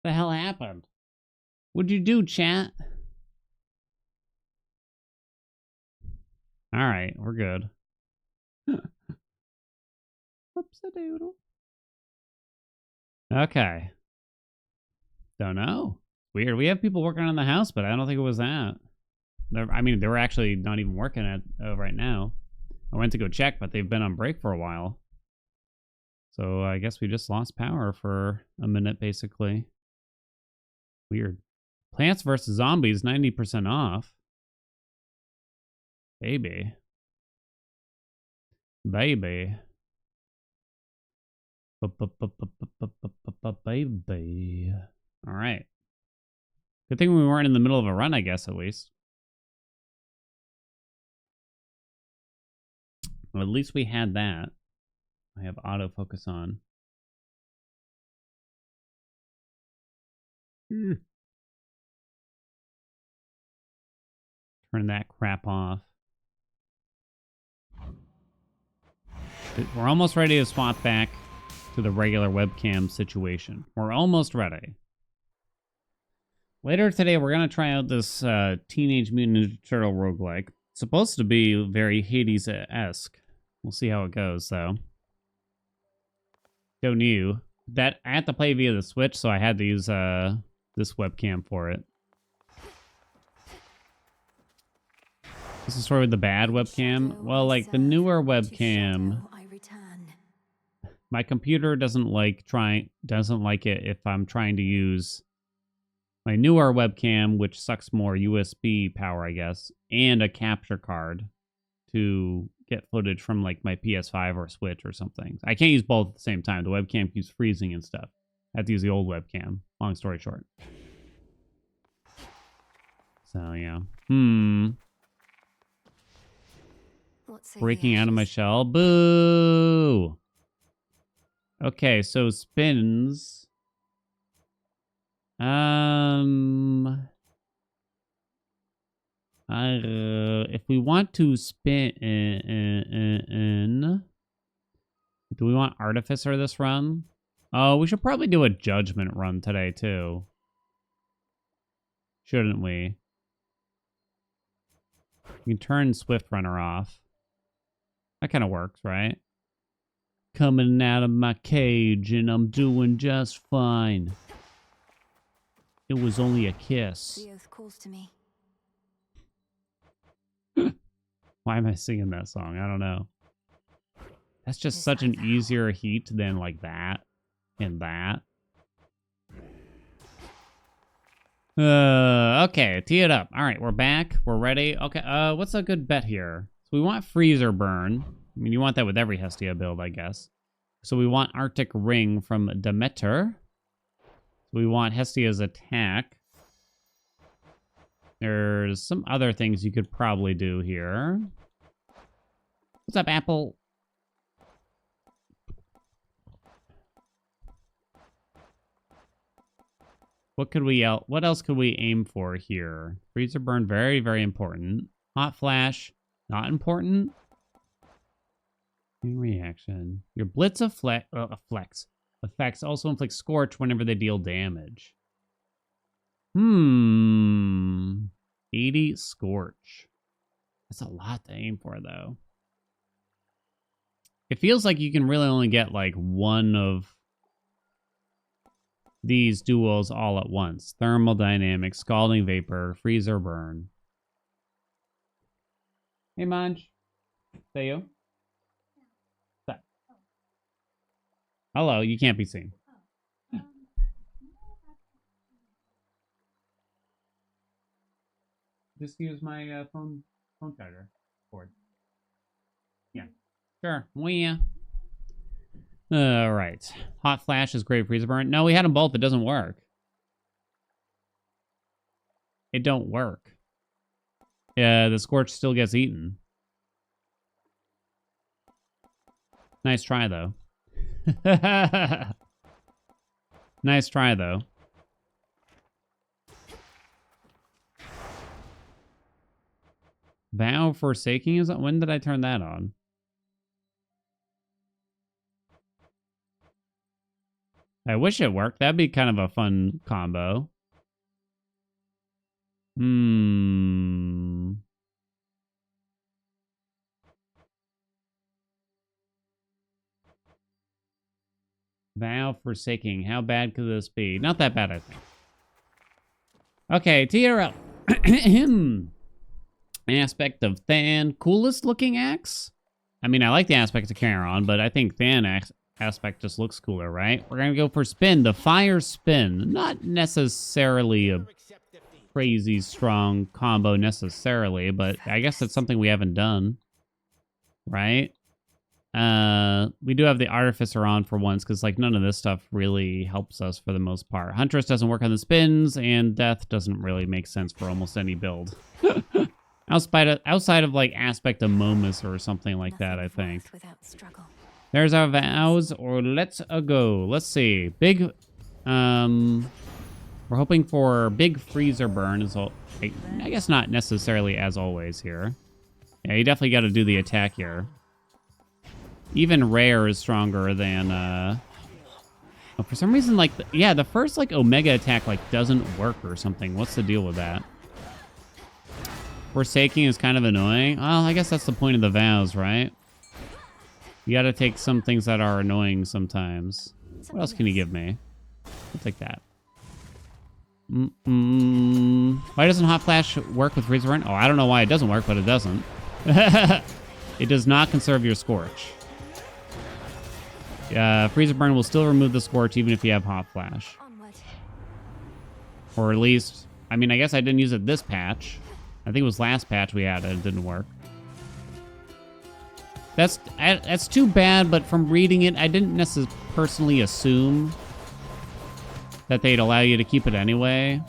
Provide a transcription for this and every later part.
The hell happened? What'd you do, chat? All right, we're good. Whoops-a-doodle. Okay. Don't know. Weird. We have people working on the house, but I don't think it was that. I mean, they were actually not even working at right now. I went to go check, but they've been on break for a while. So I guess we just lost power for a minute, basically. Weird. Plants vs. Zombies, 90% off. Baby. Baby. Baby. All right. Good thing we weren't in the middle of a run, I guess, at least. Well, at least we had that. I have autofocus on. Turn that crap off. We're almost ready to swap back to the regular webcam situation. We're almost ready. Later today, we're going to try out this Teenage Mutant Ninja Turtle roguelike. It's supposed to be very Hades-esque. We'll see how it goes, though. So new. That I had to play via the Switch, so I had to use this webcam for it. This is sort of the bad webcam. Well, like the newer webcam, my computer doesn't like it if I'm trying to use my newer webcam, which sucks more USB power, I guess, and a capture card to get footage from like my PS5 or Switch or something. I can't use both at the same time. The webcam keeps freezing and stuff. I have to use the old webcam. Long story short. So yeah. Breaking out of my shell. Boo! Okay, so spins. If we want to spin, do we want Artificer this run? Oh, we should probably do a Judgment run today too. Shouldn't we? We can turn Swift Runner off. That kind of works, right? Coming out of my cage and I'm doing just fine. It was only a kiss. The oath calls to me. Why am I singing that song? I don't know. That's just such an easier heat than like that and that. Okay, tee it up. All right, we're back. We're ready. Okay, what's a good bet here? So we want Freezer Burn. I mean, you want that with every Hestia build, I guess. So we want Arctic Ring from Demeter. We want Hestia's attack. There's some other things you could probably do here. What's up, Apple? What else could we aim for here? Freezer Burn, very, very important. Hot Flash, not important. Reaction. Your Blitz effects also inflict Scorch whenever they deal damage. 80 Scorch. That's a lot to aim for, though. It feels like you can really only get, like, one of these duels all at once. Thermodynamic, Scalding Vapor, Freezer Burn. Hey, Manj. Is that you? What's up? Hello, you can't be seen. Just use my phone charger cord. Yeah. Sure. Well, yeah. All right. Hot Flash is great. Freezer Burn. No, we had them both. It doesn't work. It don't work. Yeah, the Scorch still gets eaten. Nice try, though. Nice try, though. Vow Forsaking is on? When did I turn that on? I wish it worked. That'd be kind of a fun combo. Vow Forsaking. How bad could this be? Not that bad, I think. Okay, TRL. Aspect of Than. Coolest looking axe? I mean, I like the aspect of Charon, but I think Than aspect just looks cooler, right? We're going to go for Spin. The Fire Spin. Not necessarily a crazy strong combo necessarily, but I guess it's something we haven't done, right? We do have the Artificer on for once, because like none of this stuff really helps us for the most part. Huntress doesn't work on the spins, and Death doesn't really make sense for almost any build. outside of like Aspect of Momus or something like that, I think. There's our vows, or let's go. Let's see. Big, we're hoping for big freezer burn. I guess not necessarily as always here. Yeah, you definitely got to do the attack here. Even rare is stronger than, oh, for some reason, like, the first, like, Omega attack, like, doesn't work or something. What's the deal with that? Forsaking is kind of annoying. Well, I guess that's the point of the vows, right? You gotta take some things that are annoying sometimes. What else can you give me? I'll take that. Why doesn't Hot Flash work with Freezer Burn? Oh, I don't know why it doesn't work, but it doesn't. It does not conserve your Scorch. Freezer Burn will still remove the Scorch even if you have Hot Flash. Or at least, I mean, I guess I didn't use it this patch. I think it was last patch we had it didn't work. That's too bad, but from reading it, I didn't necessarily personally assume that they'd allow you to keep it anyway.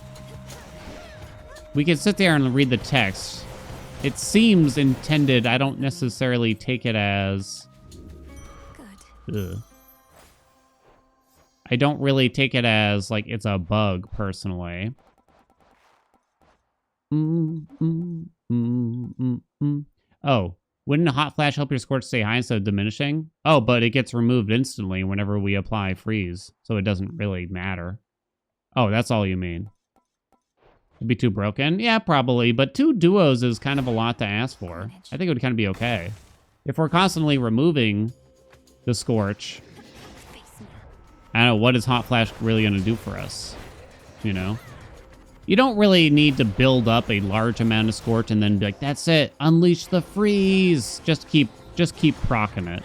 We could sit there and read the text. It seems intended. I don't necessarily take it as... Ugh. I don't really take it as, like, it's a bug, personally. Oh, wouldn't a Hot Flash help your Scorch stay high instead of diminishing? Oh, but it gets removed instantly whenever we apply Freeze, so it doesn't really matter. Oh, that's all you mean. It'd be too broken? Yeah, probably, but 2 duos is kind of a lot to ask for. I think it would kind of be okay. If we're constantly removing the Scorch, I don't know, what is Hot Flash really going to do for us? You know? You don't really need to build up a large amount of Scorch and then be like, that's it, unleash the freeze. Just keep proccing it.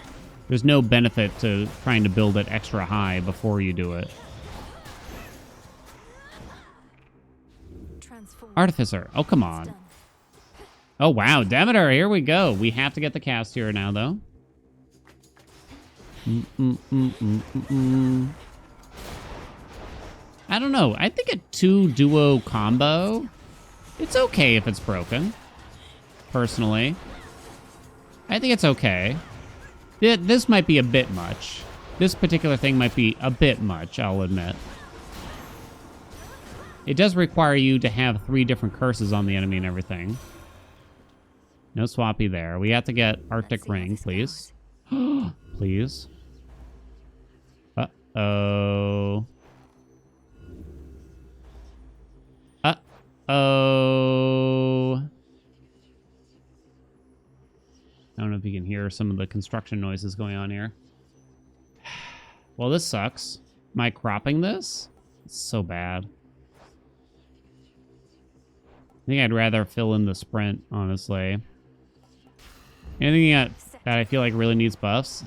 There's no benefit to trying to build it extra high before you do it. Artificer. Oh, come on. Oh, wow. Demeter, here we go. We have to get the cast here now, though. I don't know. I think a 2-duo combo, it's okay if it's broken. Personally. I think it's okay. This might be a bit much. This particular thing might be a bit much, I'll admit. It does require you to have 3 different curses on the enemy and everything. No swappy there. We have to get Arctic Ring, please. Please. Uh-oh. Uh-oh. I don't know if you can hear some of the construction noises going on here. Well, this sucks. Am I cropping this? It's so bad. I think I'd rather fill in the sprint, honestly. Anything that I feel like really needs buffs?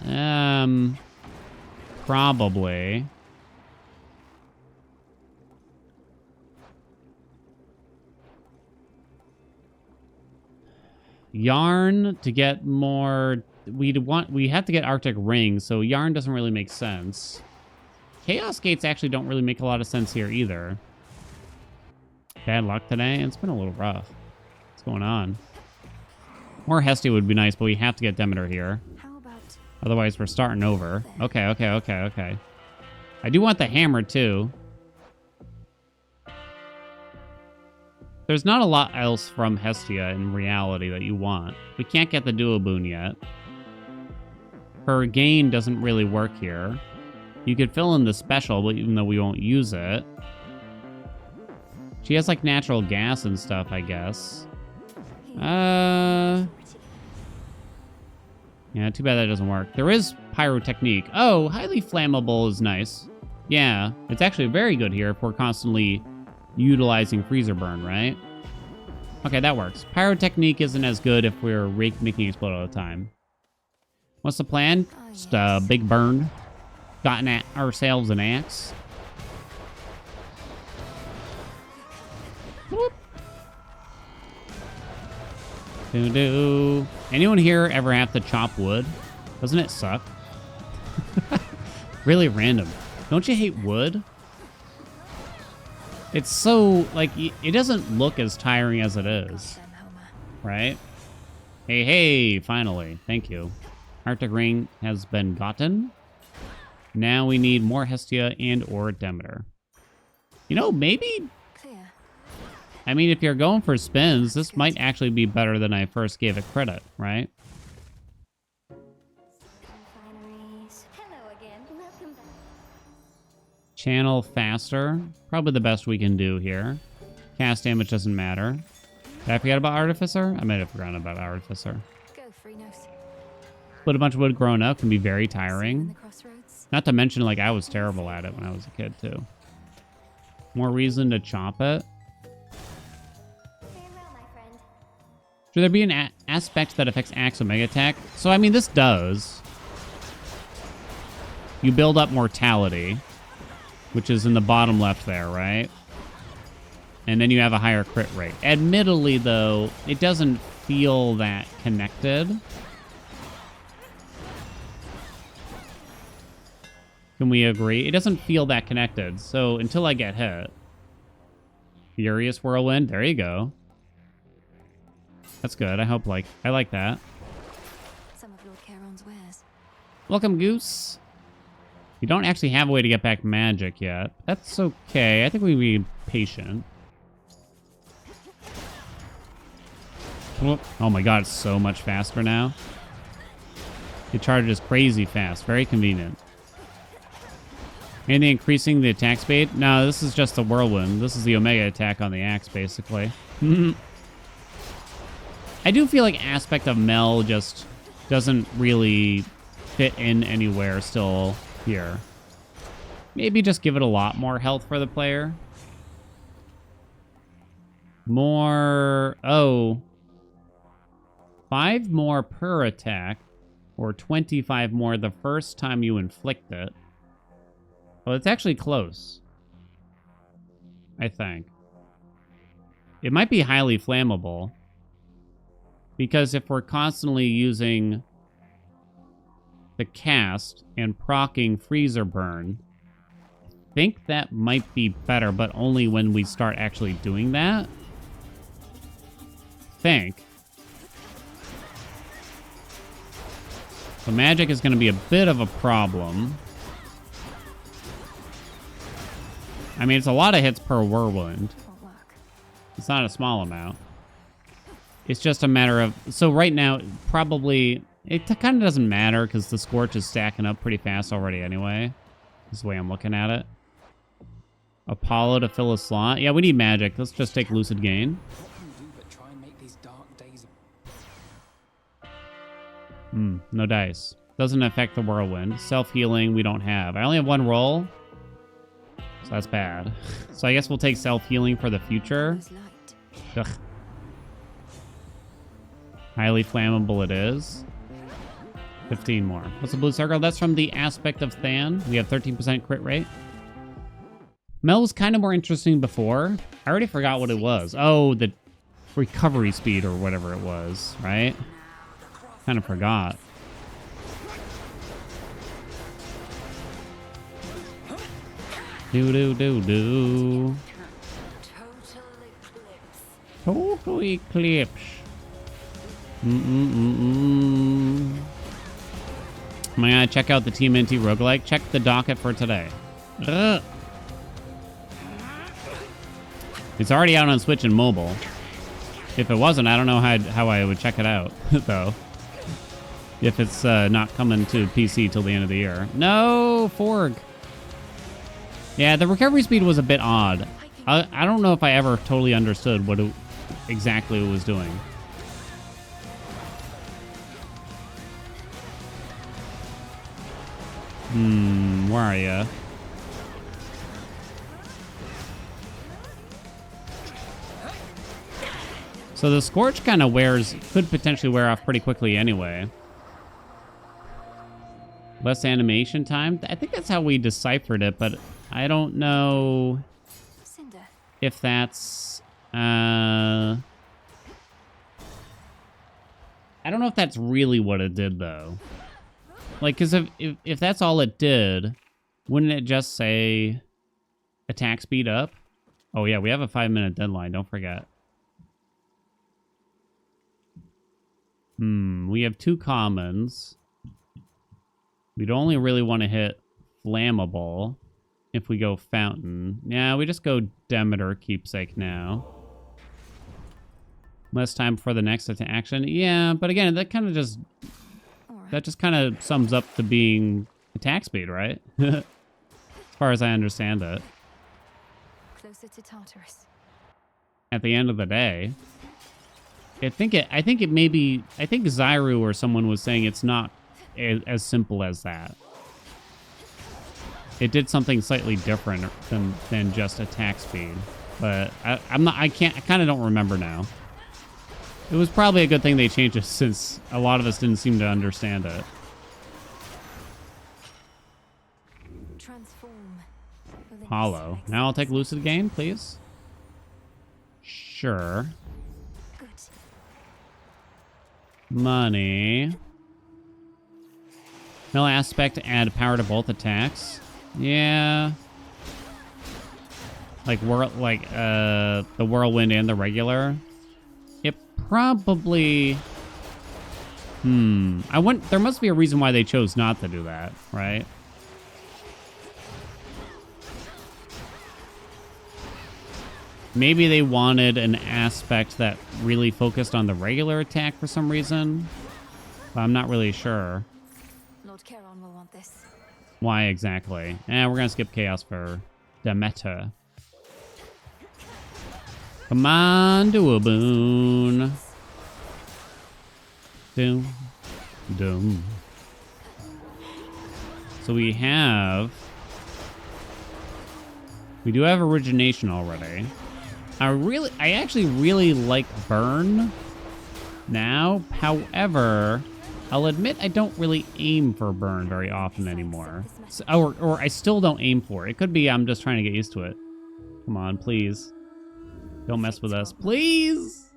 Probably. Yarn to get more... We have to get Arctic Ring, so Yarn doesn't really make sense. Chaos Gates actually don't really make a lot of sense here either. Bad luck today? It's been a little rough. What's going on? More Hestia would be nice, but we have to get Demeter here. Otherwise, we're starting over. Okay. I do want the hammer, too. There's not a lot else from Hestia in reality that you want. We can't get the Duo Boon yet. Her gain doesn't really work here. You could fill in the special, but even though we won't use it. She has like natural gas and stuff, I guess. Yeah, too bad that doesn't work. There is pyrotechnique. Oh, highly flammable is nice. Yeah, it's actually very good here if we're constantly utilizing freezer burn, right? Okay, that works. Pyrotechnique isn't as good if we're making explode all the time. What's the plan? Just a big burn. Gotten at ourselves an axe. Whoop. Doo-doo. Anyone here ever have to chop wood? Doesn't it suck? Really random. Don't you hate wood? It's so, like, it doesn't look as tiring as it is. Right? Hey, finally. Thank you. Arctic ring has been gotten. Now we need more Hestia and or Demeter. You know, maybe... I mean, if you're going for spins, this might actually be better than I first gave it credit, right? Channel faster. Probably the best we can do here. Cast damage doesn't matter. Did I forget about Artificer? I might have forgotten about Artificer. But a bunch of wood growing up can be very tiring. Not to mention, like, I was terrible at it when I was a kid, too. More reason to chop it. Should there be an aspect that affects Axe Omega attack? So, I mean, this does. You build up mortality, which is in the bottom left there, right? And then you have a higher crit rate. Admittedly, though, it doesn't feel that connected. Can we agree? It doesn't feel that connected. So until I get hit. Furious Whirlwind. There you go. That's good. I like that. Some of Lord Charon's wares. Welcome, Goose. We don't actually have a way to get back magic yet. That's okay. I think we be patient. Oh my god, it's so much faster now. It charges crazy fast. Very convenient. Anything increasing the attack speed? No, this is just the whirlwind. This is the Omega attack on the axe, basically. I do feel like aspect of Mel just doesn't really fit in anywhere still here. Maybe just give it a lot more health for the player. More... Oh. 5 more per attack, or 25 more the first time you inflict it. Well, it's actually close. I think. It might be highly flammable. Because if we're constantly using the cast and proccing freezer burn, I think that might be better, but only when we start actually doing that. I think. So magic is going to be a bit of a problem. I mean, it's a lot of hits per whirlwind. It's not a small amount. It's just a matter of... So right now, probably... It kind of doesn't matter because the Scorch is stacking up pretty fast already anyway. This is the way I'm looking at it. Apollo to fill a slot. Yeah, we need magic. Let's just take Lucid Gain. No dice. Doesn't affect the whirlwind. Self-healing we don't have. I only have 1 roll. So that's bad. So I guess we'll take self-healing for the future. Ugh. Highly flammable it is. 15 more. What's the blue circle? That's from the aspect of Than. We have 13% crit rate. Mel was kind of more interesting before. I already forgot what it was. Oh, the recovery speed or whatever it was, right? Kind of forgot. Do. Total eclipse. Am I gonna check out the TMNT roguelike? Check the docket for today. Ugh. It's already out on Switch and mobile. If it wasn't, I don't know how I would check it out, though. If it's not coming to PC till the end of the year. No, Forg. Yeah, the recovery speed was a bit odd. I don't know if I ever totally understood what exactly it was doing. Where are ya? So the Scorch kind of could potentially wear off pretty quickly anyway. Less animation time? I think that's how we deciphered it, but I don't know Cinder. if that's... I don't know if that's really what it did, though. Like, because if that's all it did, wouldn't it just say attack speed up? Oh, yeah, we have a 5-minute deadline. Don't forget. We have 2 commons. We'd only really want to hit flammable if we go fountain. Yeah, we just go Demeter keepsake now. Less time before the next action. Yeah, but again, that kind of just... That just kind of sums up to being attack speed, right? As far as I understand it. Closer to Tartarus. At the end of the day, I think Zyru or someone was saying it's not as simple as that. It did something slightly different than just attack speed, but I kind of don't remember now. It was probably a good thing they changed it since a lot of us didn't seem to understand it. Transform. Hollow. Now I'll take Lucid Gain, please. Sure. Good. Money. Null aspect to add power to both attacks. Yeah. Like the whirlwind and the regular. It probably... there must be a reason why they chose not to do that, right? Maybe they wanted an aspect that really focused on the regular attack for some reason. But I'm not really sure. Lord Charon will want this. Why exactly? We're gonna skip Chaos for Demeter. Come on, do a boon. Doom. Doom. So we do have origination already. I actually really like burn now. However, I'll admit I don't really aim for burn very often anymore. So, or I still don't aim for it. It could be I'm just trying to get used to it. Come on, please. Don't mess with us, please.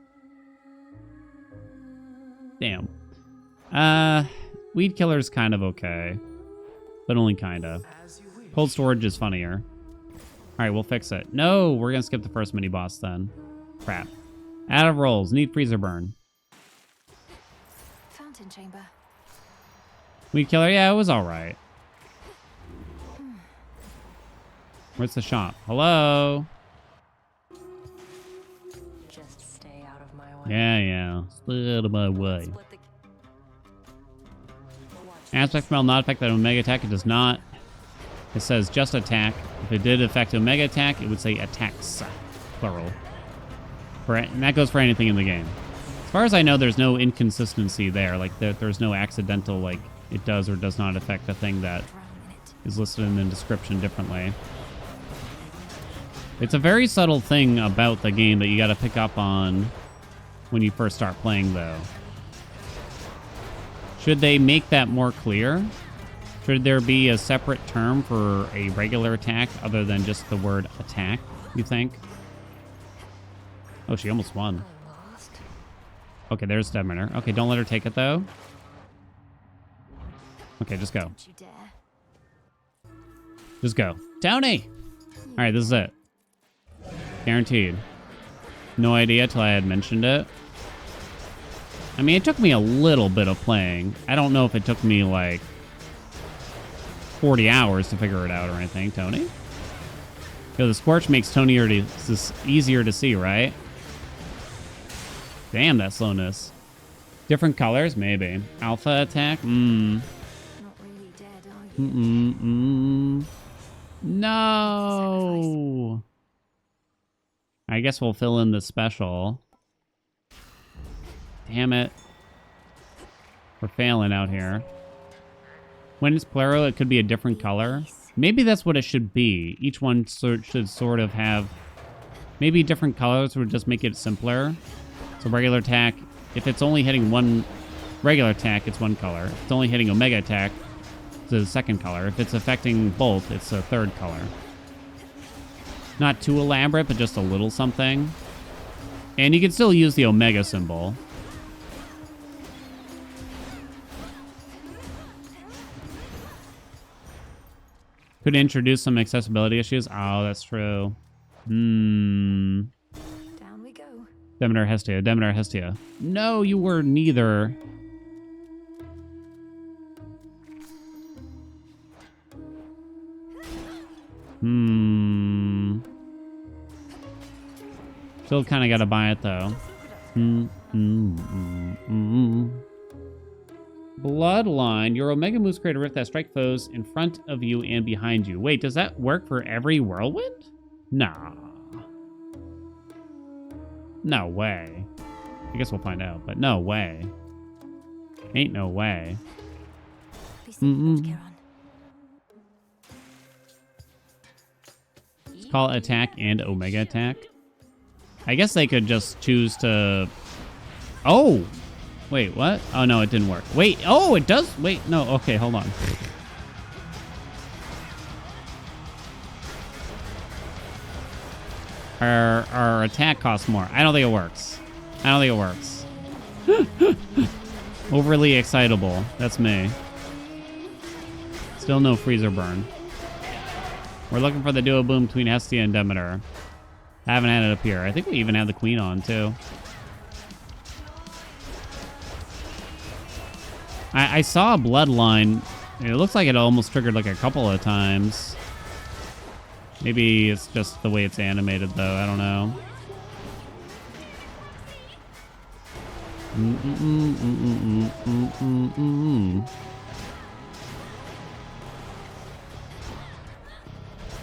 Damn. Weed Killer's kind of okay, but only kinda. Cold Storage is funnier. All right, we'll fix it. No, we're gonna skip the first mini boss then. Crap. Out of rolls. Need freezer burn. Fountain chamber. Weed Killer, yeah, it was all right. Where's the shop? Hello. Just stay out of my way. Yeah. Stay out of my way. Aspect spell not affect that Omega attack. It does not. It says just attack. If it did affect Omega attack, it would say attacks, plural. And that goes for anything in the game. As far as I know, there's no inconsistency there. Like, there's no accidental, like, it does or does not affect a thing that is listed in the description differently. It's a very subtle thing about the game that you gotta pick up on when you first start playing, though. Should they make that more clear? Should there be a separate term for a regular attack other than just the word attack, you think? Oh, she almost won. Okay, there's Demeter. Okay, don't let her take it, though. Okay, just go. Don't you dare. Just go. Tony! Alright, this is it. Guaranteed. No idea till I had mentioned it. I mean, it took me a little bit of playing. I don't know if it took me, like, 40 hours to figure it out or anything, Tony. Yo, the Scorch makes Tony easier to see, right? Damn, that slowness. Different colors? Maybe. Alpha attack? Not really dead, are you? No. I guess we'll fill in the special. Damn it. We're failing out here. When it's plural, it could be a different color. Maybe that's what it should be. Each one should sort of have maybe different colors would just make it simpler. So regular attack, if it's only hitting one regular attack, it's one color. If it's only hitting Omega attack, it's a second color. If it's affecting both, it's a third color. Not too elaborate, but just a little something. And you can still use the Omega symbol. Could introduce some accessibility issues. Oh, that's true. Down we go. Demeter Hestia. Demeter Hestia. No, you were neither. Still kind of got to buy it, though. Bloodline. Your Omega moves create a rift that strike foes in front of you and behind you. Wait, does that work for every whirlwind? Nah. No way. I guess we'll find out, but no way. Ain't no way. Be safe, Lord Charon. Let's call it attack and Omega attack. I guess they could just choose to... Oh! Wait, what? Oh, no, it didn't work. Wait, oh, it does? Wait, no, okay, hold on. Our attack costs more. I don't think it works. I don't think it works. Overly excitable. That's me. Still no freezer burn. We're looking for the duo boom between Hestia and Demeter. I haven't had it up here. I think we even had the queen on, too. I saw a bloodline. It looks like it almost triggered like a couple of times. Maybe it's just the way it's animated, though. I don't know.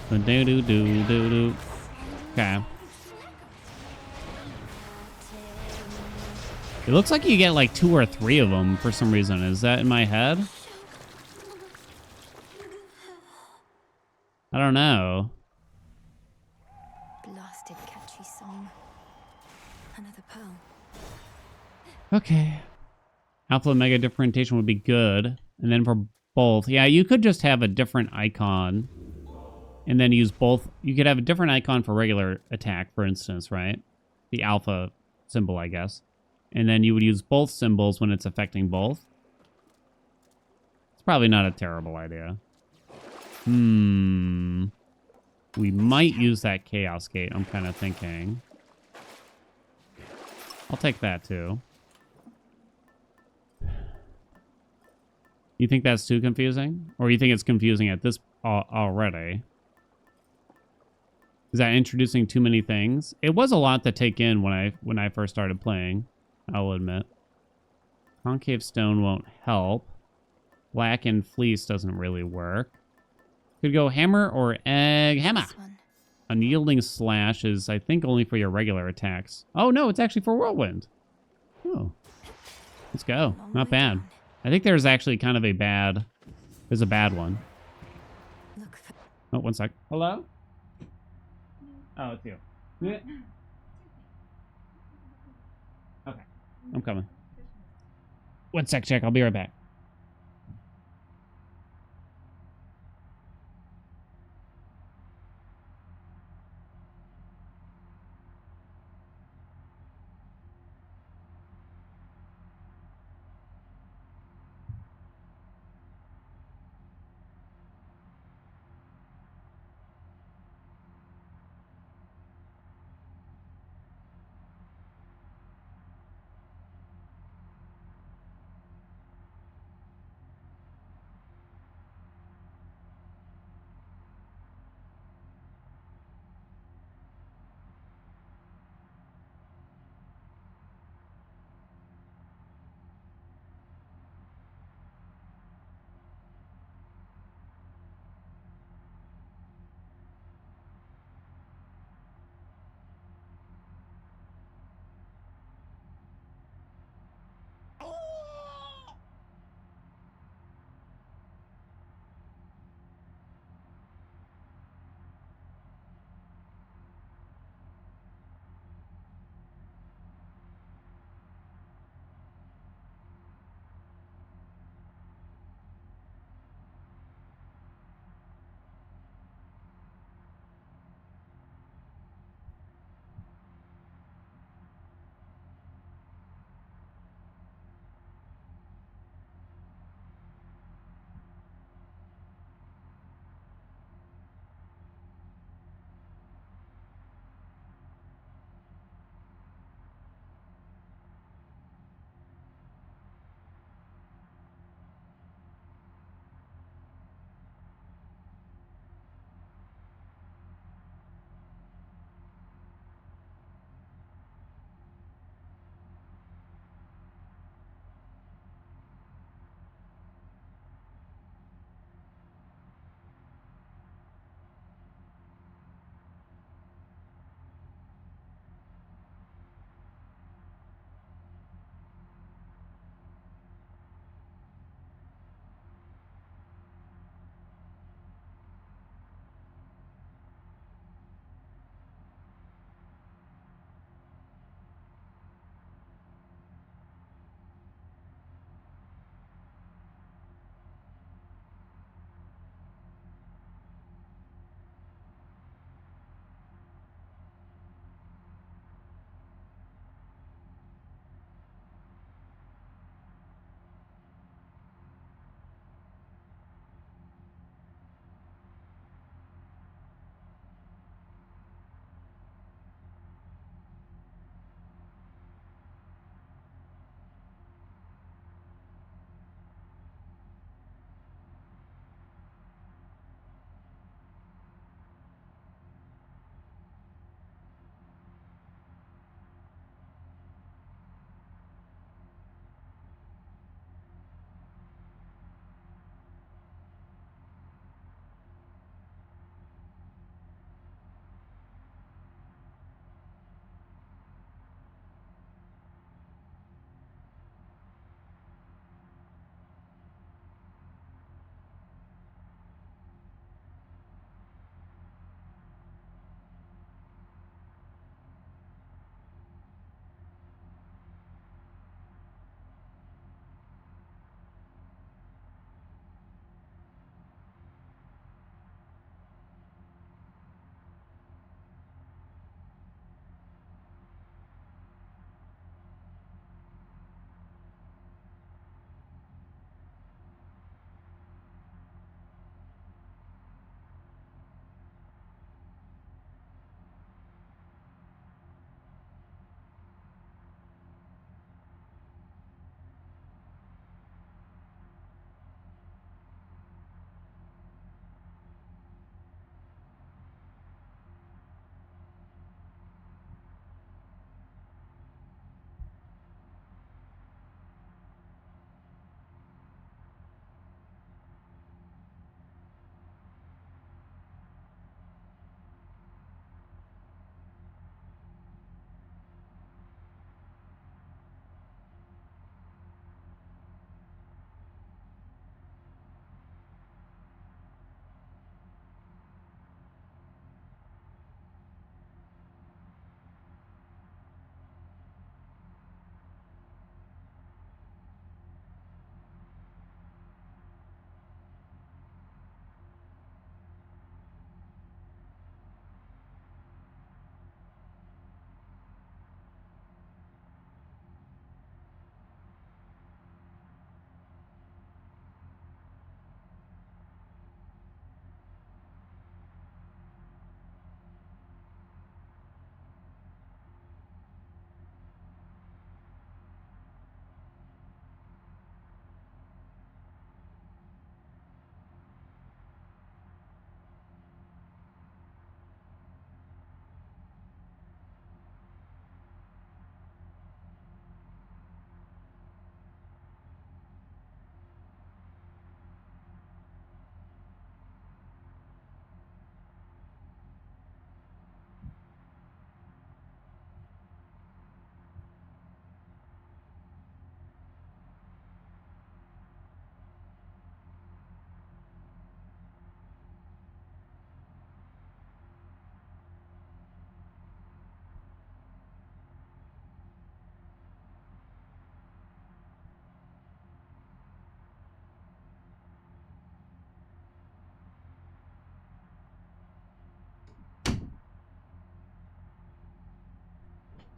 Do-do-do-do-do. Okay. It looks like you get like 2 or 3 of them for some reason. Is that in my head? I don't know. Blasted catchy song. Another pearl. Okay. Alpha Omega differentiation would be good. And then for both. Yeah, you could just have a different icon. And then use both. You could have a different icon for regular attack, for instance, right? The alpha symbol, I guess. And then you would use both symbols when it's affecting both. It's probably not a terrible idea. We might use that Chaos Gate, I'm kind of thinking. I'll take that, too. You think that's too confusing? Or you think it's confusing at this already? Is that introducing too many things? It was a lot to take in when I first started playing, I'll admit. Concave stone won't help. Black and fleece doesn't really work. Could go hammer or egg. Hammer! This one. Unyielding slash is, I think, only for your regular attacks. Oh, no, it's actually for whirlwind. Oh. Let's go. Not bad. I think there's actually kind of a bad... There's a bad one. Look for Oh, one sec. Hello? Oh, it's you. Yeah. Okay. I'm coming. 1 sec, check. I'll be right back.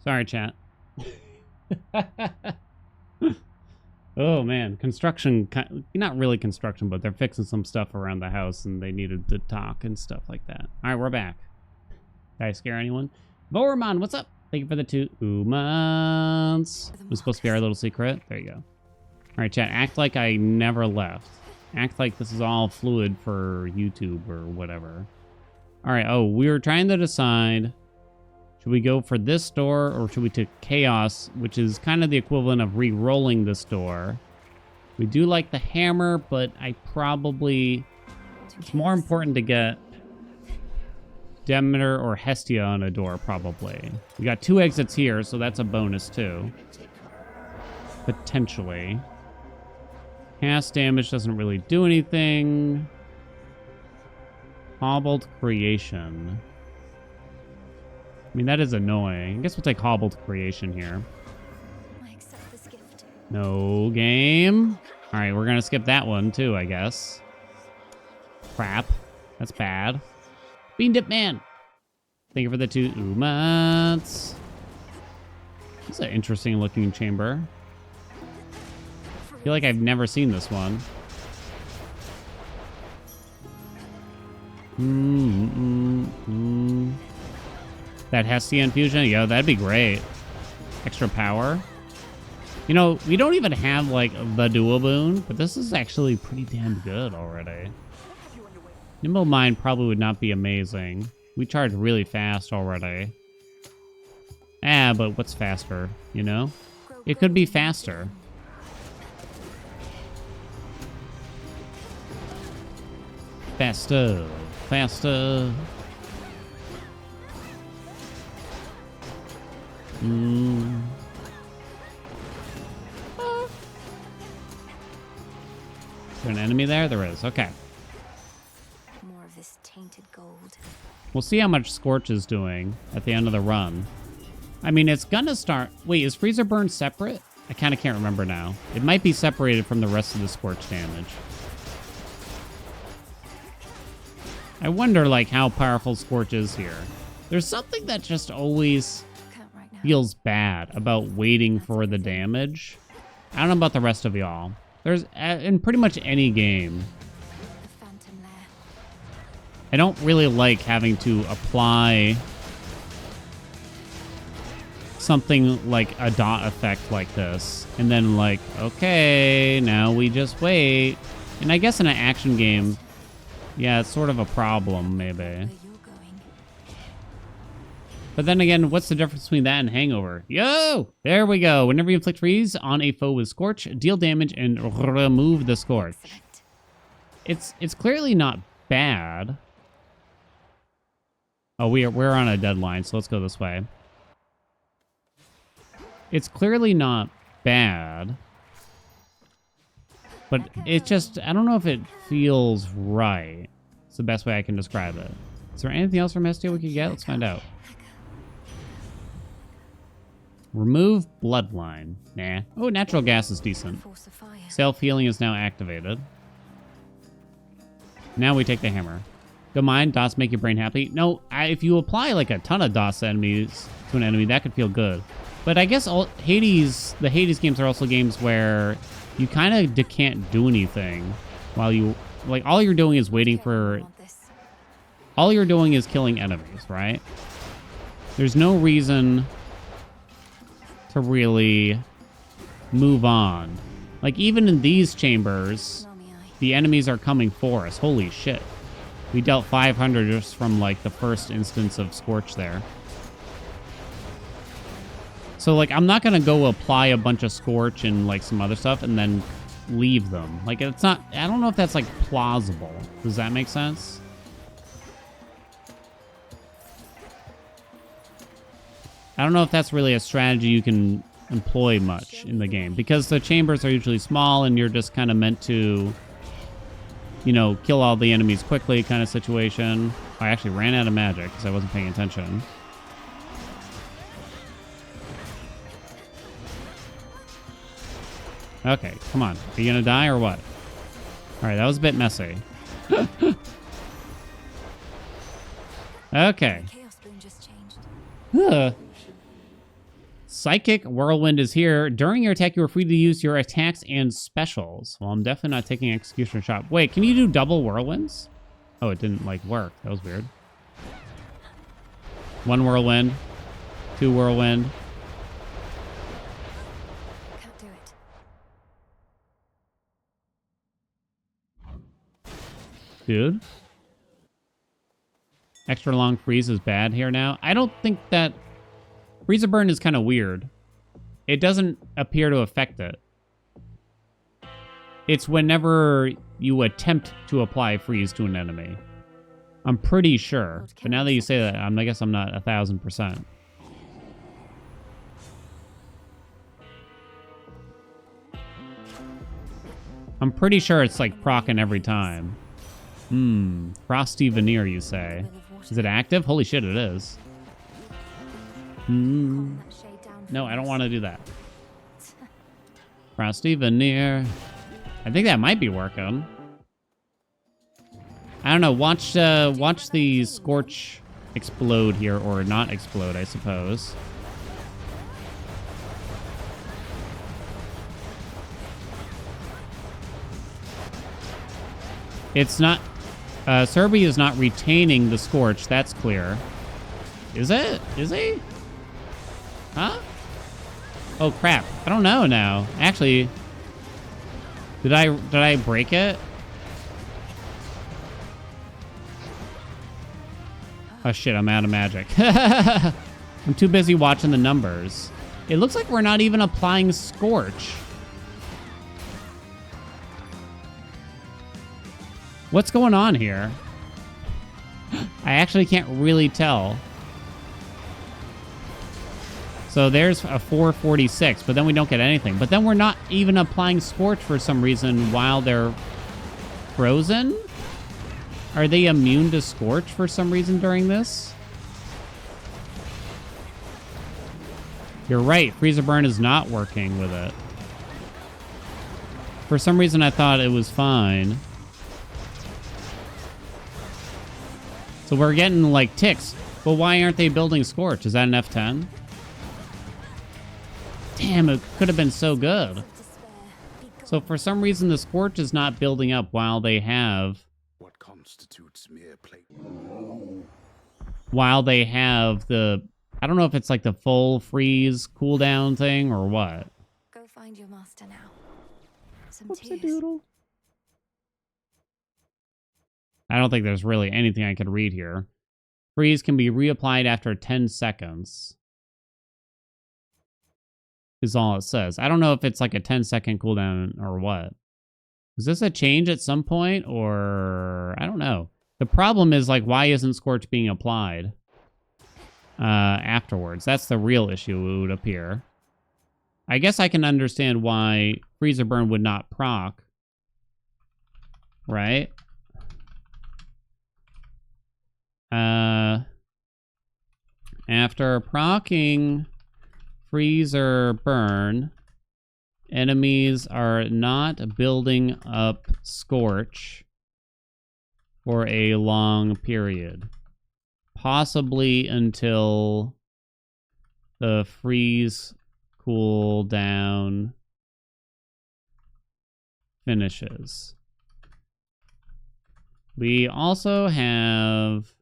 Sorry, chat. Oh man, construction, not really construction, but they're fixing some stuff around the house and they needed to talk and stuff like that. All right, we're back. Did I scare anyone? Vormon, what's up? Thank you for the 2 months. It was supposed to be our little secret. There you go. All right, chat, act like I never left. Act like this is all fluid for YouTube or whatever. All right, oh, we were trying to decide, should we go for this door or should we take Chaos, which is kind of the equivalent of re-rolling this door. We do like the hammer, but I probably, it's more important to get Demeter or Hestia on a door, probably. We got 2 exits here, so that's a bonus too. Potentially. Cast damage doesn't really do anything. Hobbled Creation. I mean, that is annoying. I guess we'll take Hobbled Creation here. I accept this gift. No game. All right, we're going to skip that one too, I guess. Crap. That's bad. Bean Dip Man. Thank you for the 2 months. This is an interesting looking chamber. I feel like I've never seen this one. That Hestia infusion? Yo, that'd be great. Extra power. You know, we don't even have, like, the dual boon, but this is actually pretty damn good already. Nimble Mind probably would not be amazing. We charge really fast already. Ah, but what's faster, you know? It could be faster. Faster. Faster. Is there an enemy there? There is. Okay. More of this tainted gold. We'll see how much Scorch is doing at the end of the run. I mean, it's gonna start... Wait, is Freezer Burn separate? I kind of can't remember now. It might be separated from the rest of the Scorch damage. I wonder, like, how powerful Scorch is here. There's something that just always feels bad about waiting for the damage. I don't know about the rest of y'all. There's, in pretty much any game, I don't really like having to apply something like a dot effect like this. And then, like, okay, now we just wait. And I guess in an action game, yeah, it's sort of a problem, maybe. But then again, what's the difference between that and Hangover? Yo! There we go. Whenever you inflict freeze on a foe with Scorch, deal damage and remove the Scorch. It's clearly not bad. Oh, we're on a deadline, so let's go this way. It's clearly not bad. But it just, I don't know if it feels right. It's the best way I can describe it. Is there anything else from Hestia we could get? Let's find out. Remove Bloodline. Nah. Oh, natural gas is decent. Self-healing is now activated. Now we take the hammer. Don't mind, dots make your brain happy. No, if you apply like a ton of dots enemies to an enemy, that could feel good. But I guess the Hades games are also games where you kind of can't do anything while you, like, all you're doing is waiting for, all you're doing is killing enemies, right? There's no reason to really move on. Like, even in these chambers, the enemies are coming for us. Holy shit. We dealt 500 just from, like, the first instance of Scorch there. So, like, I'm not gonna go apply a bunch of Scorch and, like, some other stuff and then leave them. Like, it's not... I don't know if that's, like, plausible. Does that make sense? I don't know if that's really a strategy you can employ much in the game, because the chambers are usually small and you're just kind of meant to, you know, kill all the enemies quickly kind of situation. I actually ran out of magic because I wasn't paying attention. Okay, come on. Are you gonna die or what? All right, that was a bit messy. Okay. Psychic Whirlwind is here. During your attack, you are free to use your attacks and specials. Well, I'm definitely not taking Executioner Shot. Wait, can you do double whirlwinds? Oh, it didn't, like, work. That was weird. 1 whirlwind. 2 whirlwind. Can't do it. Dude. Extra long freeze is bad here now. I don't think that... Freezer burn is kind of weird. It doesn't appear to affect it. It's whenever you attempt to apply freeze to an enemy. I'm pretty sure. But now that you say that, I guess I'm not 1,000%. I'm pretty sure it's like proccing every time. Frosty Veneer, you say. Is it active? Holy shit, it is. Calm that shade down, No, I don't please. want to do that. Frosty Veneer. I think that might be working. I don't know. Watch the Scorch explode here, or not explode, I suppose. It's not... Serby is not retaining the Scorch, that's clear. Is it? Is he? Huh? Oh, crap. I don't know now. Actually, did I break it? Oh, shit, I'm out of magic. I'm too busy watching the numbers. It looks like we're not even applying Scorch. What's going on here? I actually can't really tell. So there's a 446, but then we don't get anything. But then we're not even applying Scorch for some reason while they're frozen? Are they immune to Scorch for some reason during this? You're right, Freezer Burn is not working with it. For some reason I thought it was fine. So we're getting like ticks, but why aren't they building Scorch? Is that an F10? Damn, it could have been so good. Despair, be gone. So for some reason, the Scorch is not building up while they have... What constitutes mere play? While they have the... I don't know if it's like the full freeze cooldown thing or what. Go find your master now. Some Whoopsie tears. doodle. I don't think there's really anything I could read here. Freeze can be reapplied after 10 seconds. Is all it says. I don't know if it's like a 10-second cooldown or what. Is this a change at some point, or I don't know. The problem is, like, why isn't Scorch being applied afterwards? That's the real issue, it would appear. I guess I can understand why Freezer Burn would not proc. Right? After proccing Freezer Burn, enemies are not building up Scorch for a long period. Possibly until the freeze cooldown finishes. We also have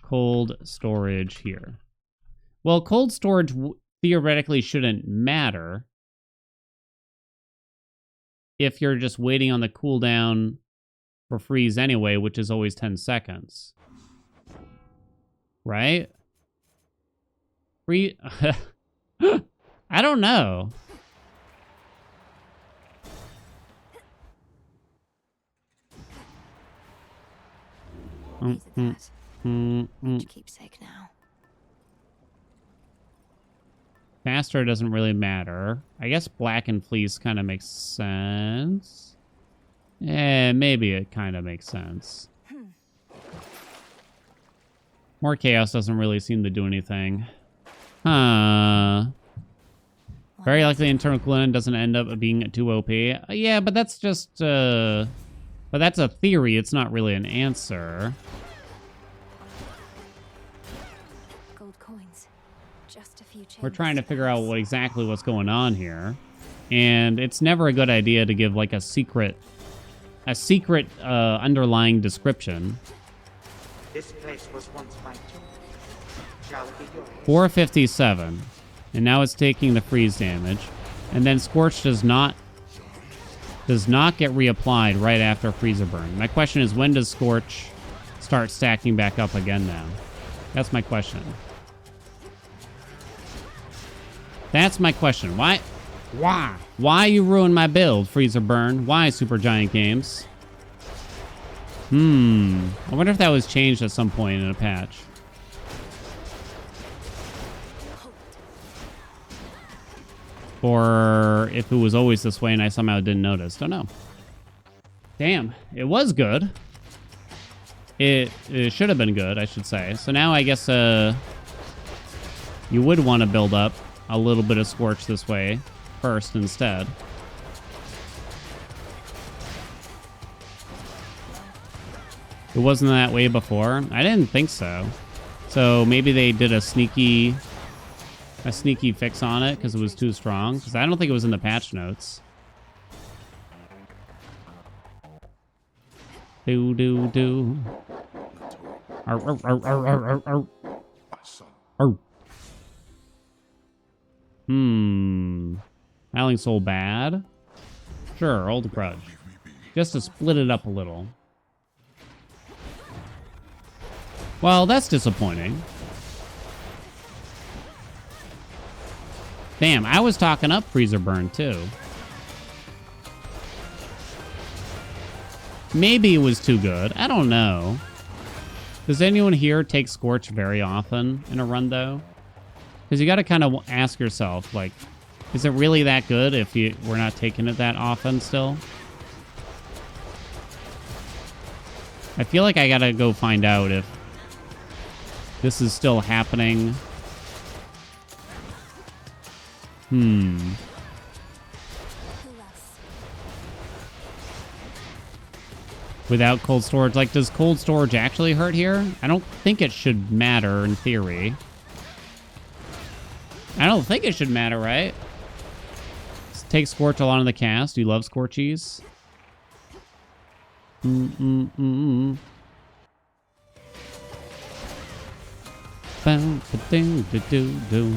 cold storage here. Well, cold storage theoretically shouldn't matter if you're just waiting on the cooldown for freeze anyway, which is always 10 seconds. Right? I don't know. Needed that. Much keepsake now. Faster doesn't really matter. I guess black and fleece kind of makes sense. Yeah, maybe it kind of makes sense. More chaos doesn't really seem to do anything. Huh. Very likely internal coolant doesn't end up being too OP. Yeah, but that's just... but that's a theory. It's not really an answer. Gold coins. Just a few we're trying to figure out what's going on here. And it's never a good idea to give like a secret underlying description. This place was once my tomb. Shall be yours. 457. And now it's taking the freeze damage. And then Scorch does not get reapplied right after Freezer Burn. My question is, when does Scorch start stacking back up again now? That's my question. That's my question. Why? Why you ruin my build, Freezer Burn? Why, Supergiant Games? I wonder if that was changed at some point in a patch. Or if it was always this way and I somehow didn't notice. Don't know. Damn, it was good. It should have been good, I should say. So now I guess you would want to build up a little bit of Scorch this way first instead. It wasn't that way before? I didn't think so. So maybe they did a sneaky fix on it because it was too strong. Because I don't think it was in the patch notes. Do. Arr, arr, arr, arr, arr, arr. Arr. Howling Soul bad? Sure, Old Grudge. Just to split it up a little. Well, that's disappointing. Damn, I was talking up Freezer Burn too. Maybe it was too good. I don't know. Does anyone here take Scorch very often in a run, though? Because you got to kind of ask yourself, like, is it really that good if we're not taking it that often still? I feel like I got to go find out if this is still happening. Without cold storage. Like, does cold storage actually hurt here? I don't think it should matter in theory. I don't think it should matter, right? Let's take Scorch along the cast. Do you love Scorchies? Ba-ding-da-doo-doo.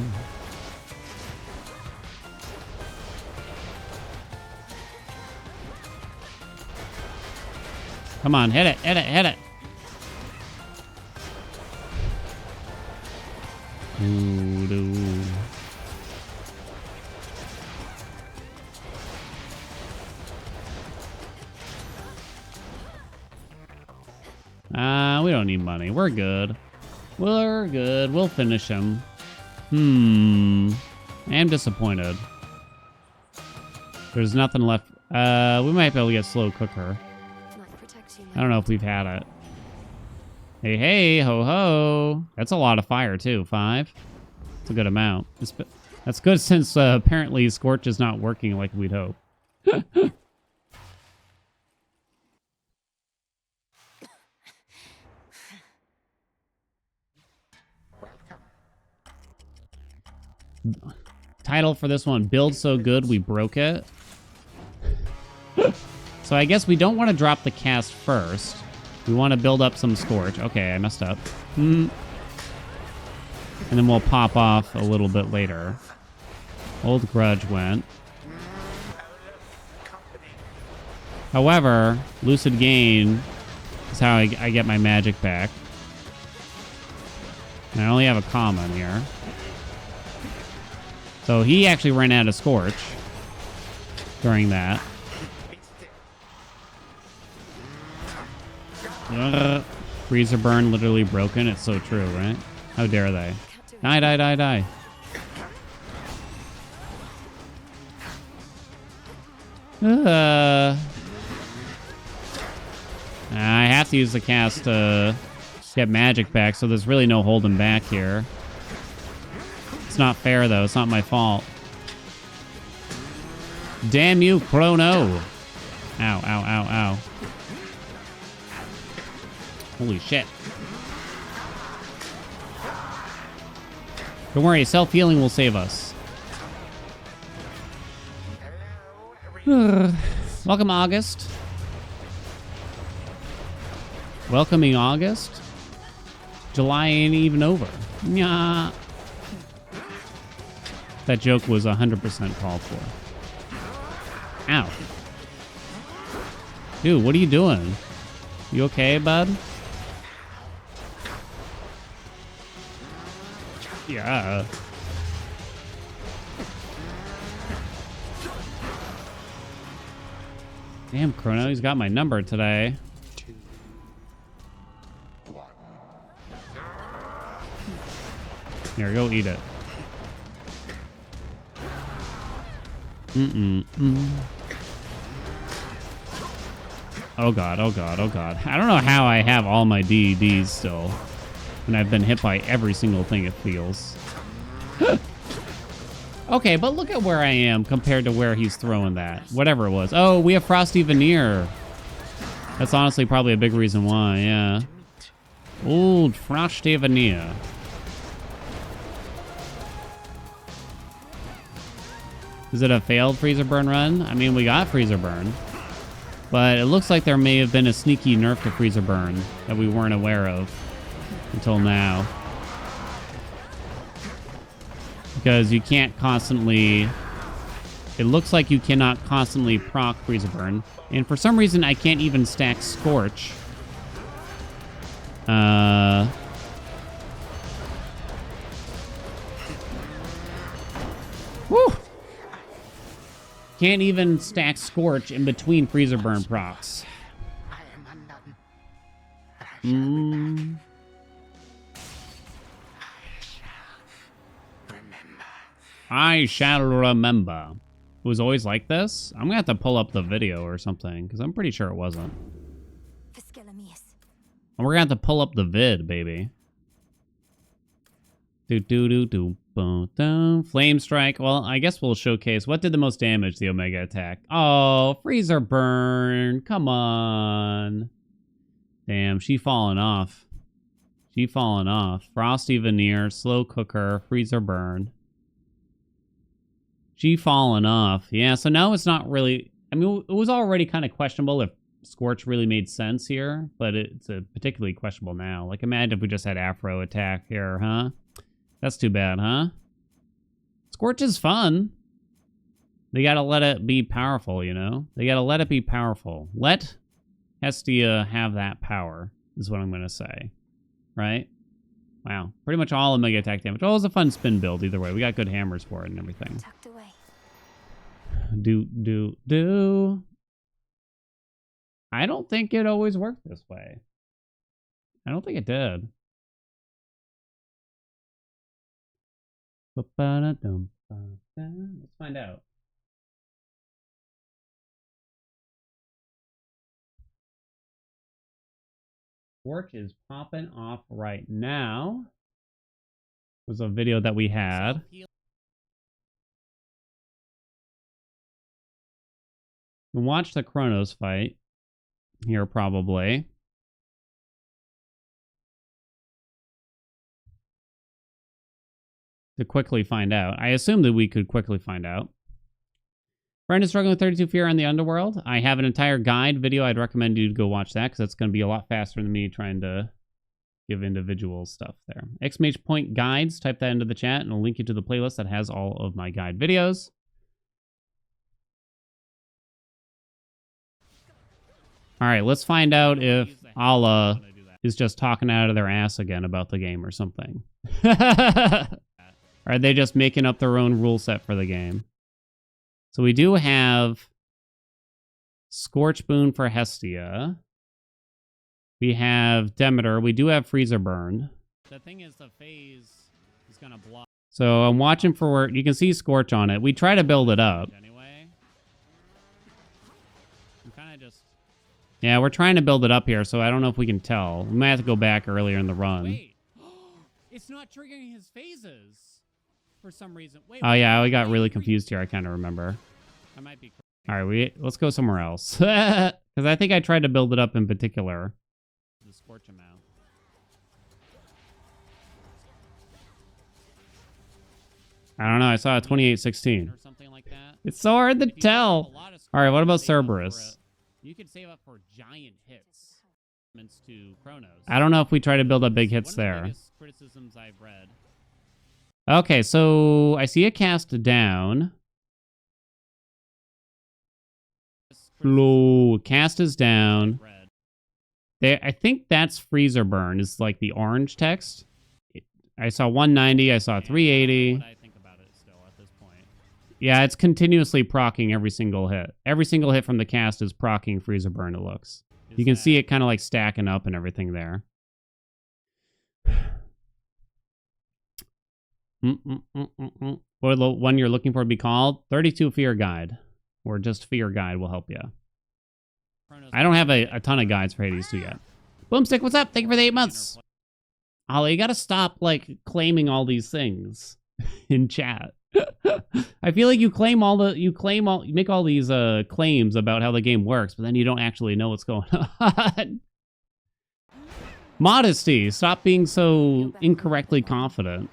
Come on, hit it, hit it, hit it. Doo-doo. We don't need money. We're good. We're good. We'll finish him. I am disappointed. There's nothing left. We might be able to get Slow Cooker. I don't know if we've had it. Hey, hey, ho, ho. That's a lot of fire, too. 5. That's a good amount. That's good since apparently Scorch is not working like we'd hope. Title for this one, Build So Good We Broke It. So I guess we don't want to drop the cast first. We want to build up some Scorch. Okay, I messed up. And then we'll pop off a little bit later. Old Grudge went. However, Lucid Gain is how I get my magic back. And I only have a common here. So he actually ran out of Scorch during that. Freezer Burn literally broken. It's so true, right? How dare they? Die, die, die, die. I have to use the cast to get magic back, so there's really no holding back here. It's not fair, though. It's not my fault. Damn you, Chrono. Ow, ow, ow, ow. Holy shit. Don't worry, self-healing will save us. Welcome, August. Welcoming August. July ain't even over. Nyah. That joke was 100% called for. Ow. Dude, what are you doing? You okay, bud? Yeah. Damn, Chrono, he's got my number today. Here, go eat it. Oh god, oh god, oh god. I don't know how I have all my DEDs still. And I've been hit by every single thing, it feels. Okay, but look at where I am compared to where he's throwing that. Whatever it was. Oh, we have Frosty Veneer. That's honestly probably a big reason why, yeah. Old Frosty Veneer. Is it a failed freezer burn run? I mean, we got freezer burn. But it looks like there may have been a sneaky nerf to freezer burn that we weren't aware of until now. Because you can't constantly... It looks like you cannot constantly proc freezer burn. And for some reason, I can't even stack Scorch. Woo! Can't even stack Scorch in between freezer burn procs. I am undone. I shall remember. It was always like this? I'm gonna have to pull up the video or something, because I'm pretty sure it wasn't. And we're gonna have to pull up the vid, baby. Flame strike. Well, I guess we'll showcase what did the most damage, the Omega attack. Oh, freezer burn. Come on. Damn, she falling off. She falling off. Frosty Veneer, slow cooker, freezer burn. She falling off. Yeah, so now it's not really... I mean, it was already kind of questionable if Scorch really made sense here, but it's particularly questionable now. Like, imagine if we just had Afro attack here, huh? That's too bad, huh? Scorch is fun. They gotta let it be powerful, you know? They gotta let it be powerful. Let Hestia have that power, is what I'm gonna say. Right? Wow. Pretty much all Omega attack damage. Oh, it was a fun spin build either way. We got good hammers for it and everything. Tucked away. Do. I don't think it always worked this way. I don't think it did. Let's find out. Scorch is popping off right now. It was a video that we had. You can watch the Chronos fight here probably. To quickly find out. I assume that we could quickly find out. Friend is struggling with 32 Fear on the Underworld. I have an entire guide video. I'd recommend you to go watch that because that's going to be a lot faster than me trying to give individual stuff there. Exclamation point guides. Type that into the chat and I'll link you to the playlist that has all of my guide videos. All right, let's find out if Allah is just talking out of their ass again about the game or something. Are they just making up their own rule set for the game? So we do have Scorch Boon for Hestia. We have Demeter. We do have Freezer Burn. The thing is, the phase is going to block. So I'm watching for... You can see Scorch on it. We try to build it up. Anyway. I'm kind of just... Yeah, we're trying to build it up here, so I don't know if we can tell. We might have to go back earlier in the run. Wait. It's not triggering his phases for some reason. Wait, oh, yeah, we got really confused here. I kind of remember. I might be... All right, let's go somewhere else. Because I think I tried to build it up in particular. The Scorch amount. I don't know. I saw a 2816. It's so hard to tell. All right, what about Cerberus? You could save up for giant hits. To Chronos. I don't know if we try to build up big hits there. Criticisms I've read. Okay, so I see a cast down. Low cast is down. There, I think that's freezer burn. Is like the orange text. I saw 190. I saw 380. What I think about it still at this point. Yeah, it's continuously proccing every single hit. Every single hit from the cast is proccing freezer burn. It looks. You can see it kind of like stacking up and everything there. What the one you're looking for to be called? 32 Fear Guide. Or just Fear Guide will help you. I don't have a ton of guides for Hades 2 yet. Boomstick, what's up? Thank you for the 8 months. Ollie, you gotta stop, like, claiming all these things in chat. I feel like you make all these claims about how the game works, but then you don't actually know what's going on. Modesty. Stop being so incorrectly confident.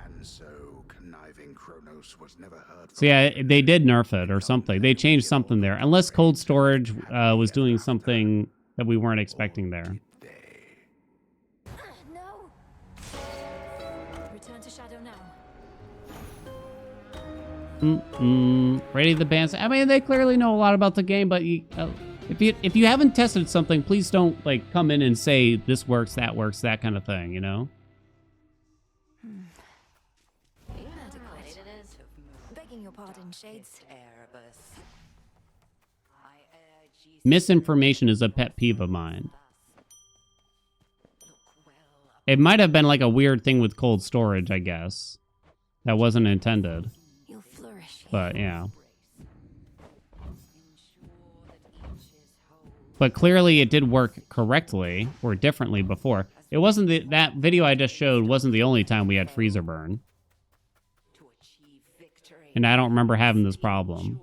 And so conniving Chronos was never heard. So yeah, they did nerf it or something. They changed something there. Unless cold storage was doing something that we weren't expecting there. No. Return to shadow now. Ready the bands. I mean, they clearly know a lot about the game, but if you haven't tested something, please don't like come in and say this works, that kind of thing. You know. Begging your pardon, Shades. Misinformation is a pet peeve of mine. It might have been like a weird thing with cold storage, I guess. That wasn't intended. You'll flourish. But yeah. But clearly it did work correctly or differently before. It wasn't that video I just showed wasn't the only time we had freezer burn. And I don't remember having this problem.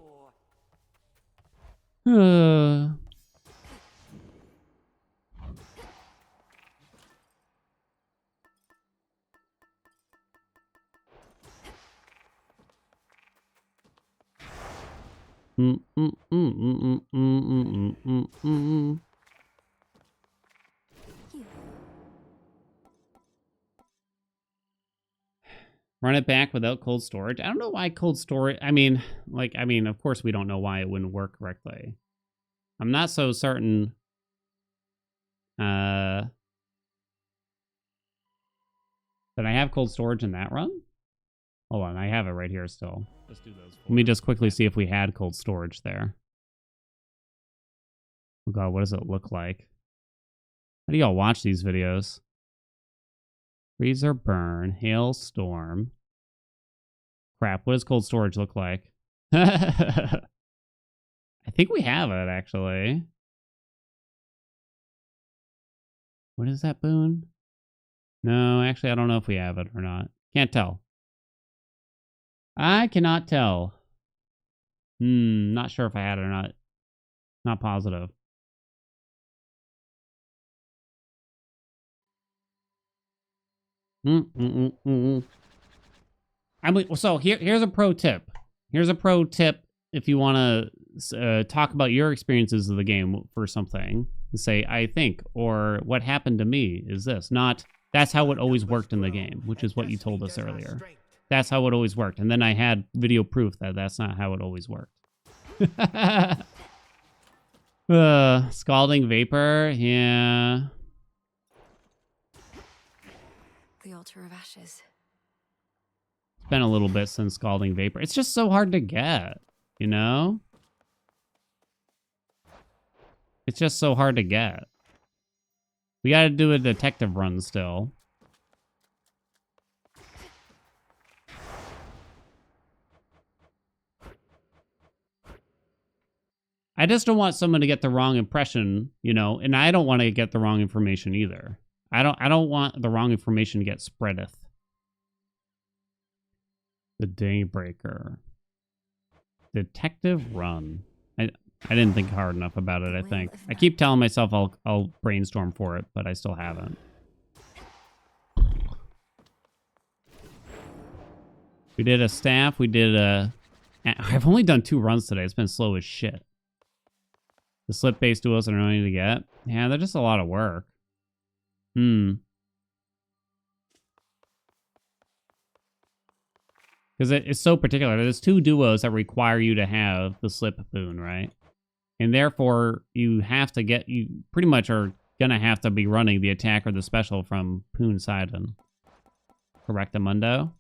Run it back without cold storage. I don't know why cold storage. I mean, of course we don't know why it wouldn't work correctly. I'm not so certain. That I have cold storage in that run? Hold on, I have it right here still. Let's do those. Let me just quickly see if we had cold storage there. Oh god, what does it look like? How do y'all watch these videos? Freezer burn, hailstorm. Crap, what does cold storage look like? I think we have it, actually. What is that, Boone? No, actually, I don't know if we have it or not. Can't tell. I cannot tell. Not sure if I had it or not. Not positive. I mean, so here's a pro tip. Here's a pro tip if you want to talk about your experiences of the game for something. Say, I think, or what happened to me is this. Not, that's how it always worked in the game, which is what you told us earlier. That's how it always worked. And then I had video proof that that's not how it always worked. Scalding vapor, yeah. The altar of ashes. It's been a little bit since Scalding Vapor. It's just so hard to get, you know? It's just so hard to get. We gotta do a detective run still. I just don't want someone to get the wrong impression, you know, and I don't want to get the wrong information either. I don't want the wrong information to get spreadeth. The Daybreaker. Detective Run. I didn't think hard enough about it, I think. I keep telling myself I'll brainstorm for it, but I still haven't. We did a staff. We did a... I've only done 2 runs today. It's been slow as shit. The slip-based duels are annoying to get. Yeah, they're just a lot of work. Because it's so particular. There's 2 duos that require you to have the slip boon, right? And therefore, you have to get... You pretty much are going to have to be running the attack or the special from Poon Sidon. Correctamundo.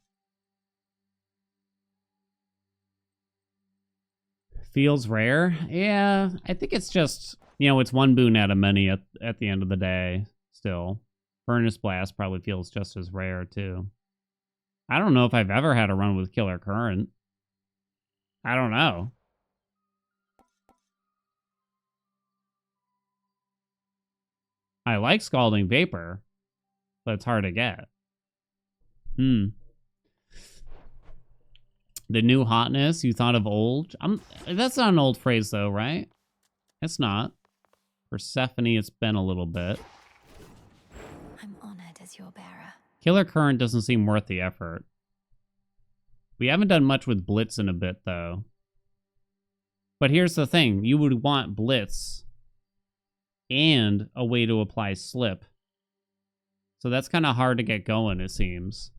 Feels rare. Yeah, I think it's just, you know, it's 1 boon out of many at the end of the day still. Furnace Blast probably feels just as rare, too. I don't know if I've ever had a run with Killer Current. I don't know. I like Scalding Vapor, but it's hard to get. The new hotness you thought of old. That's not an old phrase though, right? It's not. Persephone, it's been a little bit. I'm honored as your bearer. Killer Current doesn't seem worth the effort. We haven't done much with Blitz in a bit though. But here's the thing. You would want Blitz and a way to apply Slip. So that's kind of hard to get going, it seems.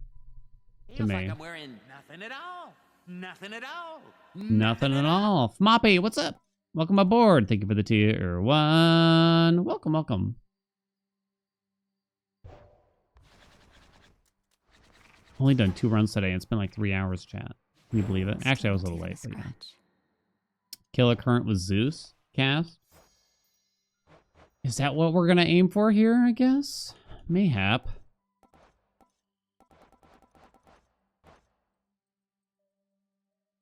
To me. Like I'm wearing nothing at all. Nothing at all. Nothing at all. Moppy, what's up? Welcome aboard. Thank you for the tier 1. Welcome, welcome. Only done 2 runs today and it's been like 3 hours, chat. Can you believe it? Actually, I was a little late. But yeah. Killer Current with Zeus cast. Is that what we're going to aim for here, I guess? Mayhap.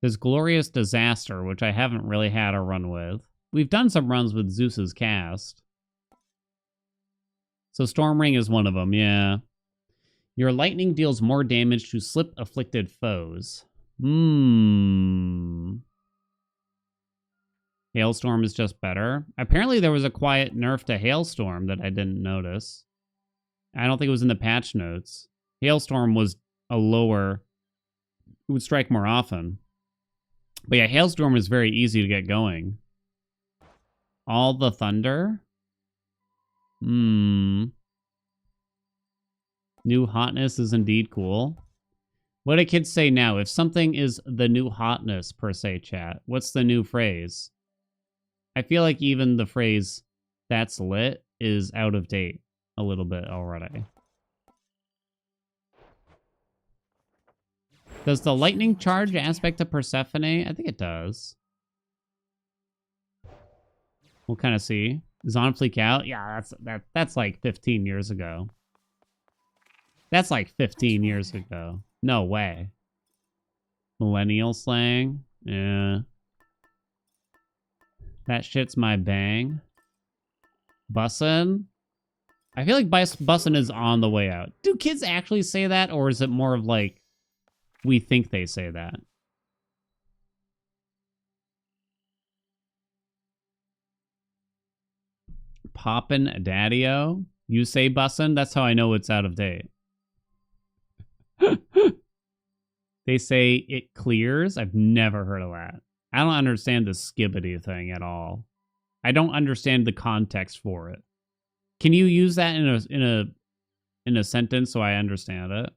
There's Glorious Disaster, which I haven't really had a run with. We've done some runs with Zeus's cast. So Storm Ring is one of them, yeah. Your lightning deals more damage to slip-afflicted foes. Hailstorm is just better. Apparently there was a quiet nerf to Hailstorm that I didn't notice. I don't think it was in the patch notes. Hailstorm was a lower... It would strike more often. But yeah, Hailstorm is very easy to get going. All the Thunder? New hotness is indeed cool. What do kids say now? If something is the new hotness, per se, chat, what's the new phrase? I feel like even the phrase, that's lit, is out of date a little bit already. Does the lightning charge aspect of Persephone? I think it does. We'll kind of see. Zonfleek out? Yeah, that's like 15 years ago. That's like 15 years ago. No way. Millennial slang? Yeah. That shit's my bang. Bussin'? I feel like bussin' is on the way out. Do kids actually say that, or is it more of like, we think they say that? Poppin' daddy-o? You say bussin'? That's how I know it's out of date. They say it clears? I've never heard of that. I don't understand the skibbity thing at all. I don't understand the context for it. Can you use that in a sentence so I understand it?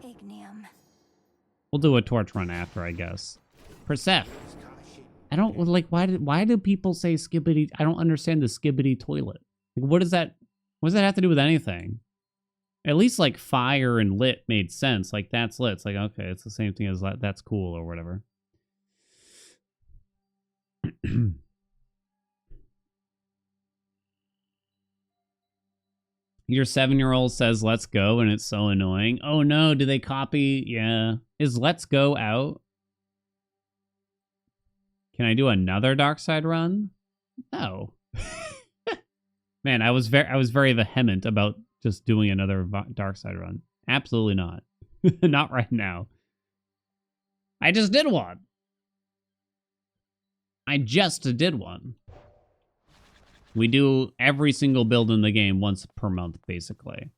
Ignium. We'll do a torch run after, I guess. Perseph. I don't like why do people say skibbity? I don't understand the skibbity toilet. Like, what does that have to do with anything? At least like fire and lit made sense. Like that's lit. It's like, okay, it's the same thing as that's cool or whatever. Your 7-year-old says let's go and it's so annoying. Oh no, do they copy? Yeah. Is let's go out? Can I do another dark side run? No. Man, I was very vehement about just doing another dark side run. Absolutely not. Not right now. I just did one. I just did one. We do every single build in the game once per month, basically.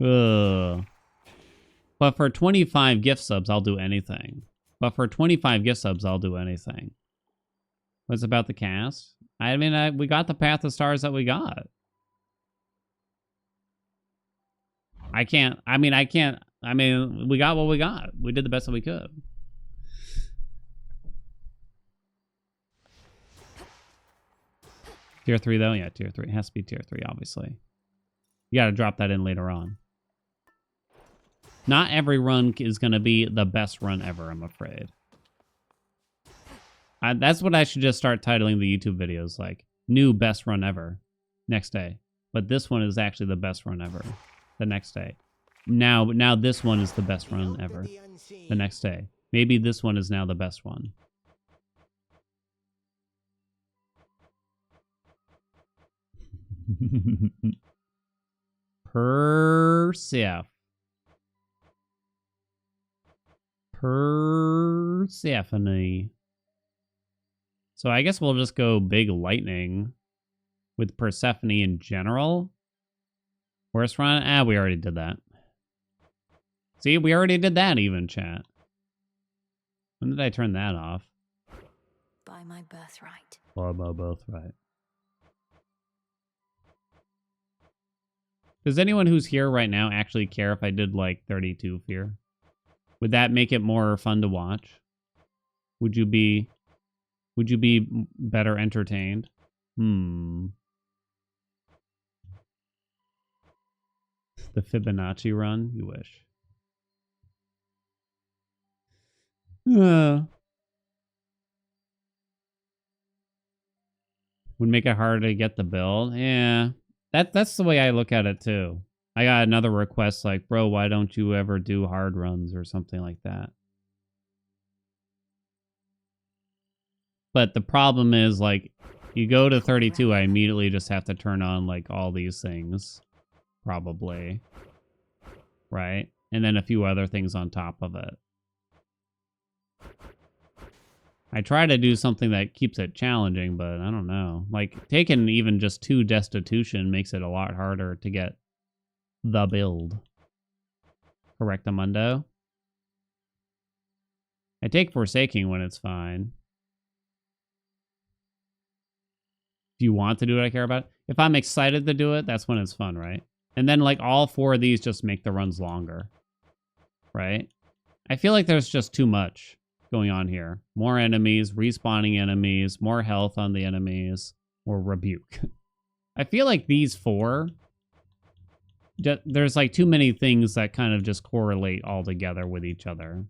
Ugh. But for 25 gift subs, I'll do anything. But for 25 gift subs, I'll do anything. What's about the cast? I mean, we got the Path of Stars that we got. I mean, we got what we got. We did the best that we could. Tier 3, though? Yeah, Tier 3. It has to be Tier 3, obviously. You got to drop that in later on. Not every run is going to be the best run ever, I'm afraid. That's what I should just start titling the YouTube videos, like, new best run ever, next day. But this one is actually the best run ever, the next day. Now this one is the best run ever, the next day. Maybe this one is now the best one. Persephone. So I guess we'll just go big lightning with Persephone in general. Worst run? We already did that. See, we already did that even, chat. When did I turn that off? By my birthright. By my birthright. Does anyone who's here right now actually care if I did like 32 fear? Would that make it more fun to watch? Would you be better entertained? The Fibonacci run? You wish. Would make it harder to get the build? Yeah. That's the way I look at it too. I got another request like, bro, why don't you ever do hard runs or something like that? But the problem is, like, you go to 32, I immediately just have to turn on, like, all these things. Probably. Right? And then a few other things on top of it. I try to do something that keeps it challenging, but I don't know. Like, taking even just 2 destitution makes it a lot harder to get the build. Correct, Amundo? I take Forsaking when it's fine. If you want to do what I care about. If I'm excited to do it, that's when it's fun, right? And then, like, all 4 of these just make the runs longer. Right? I feel like there's just too much going on here. More enemies, respawning enemies, more health on the enemies, or rebuke. I feel like these 4, there's like too many things that kind of just correlate all together with each other.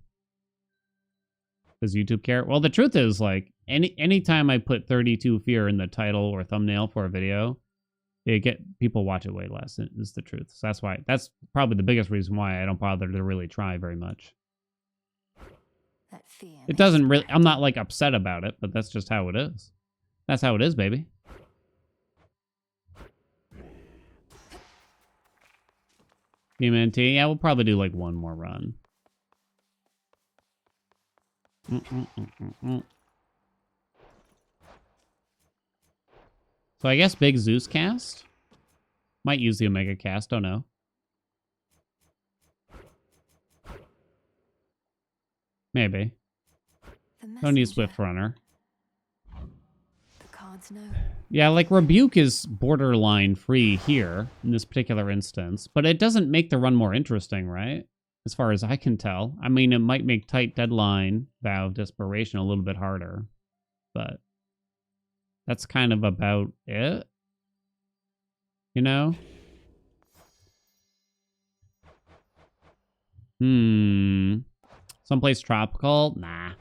Does YouTube care? Well, the truth is, like, anytime I put 32 fear in the title or thumbnail for a video, people watch it way less, is the truth. So that's probably the biggest reason why I don't bother to really try very much. It doesn't really, I'm not like upset about it, but that's just how it is. That's how it is, baby. TMNT, yeah, we'll probably do like 1 more run. So I guess big Zeus cast? Might use the Omega cast, don't know. Maybe. Don't need Swift Runner. The cards know. Yeah, like Rebuke is borderline free here in this particular instance, but it doesn't make the run more interesting, right? As far as I can tell. I mean, it might make tight deadline, Vow of Desperation a little bit harder, but that's kind of about it. You know? Someplace tropical? Nah.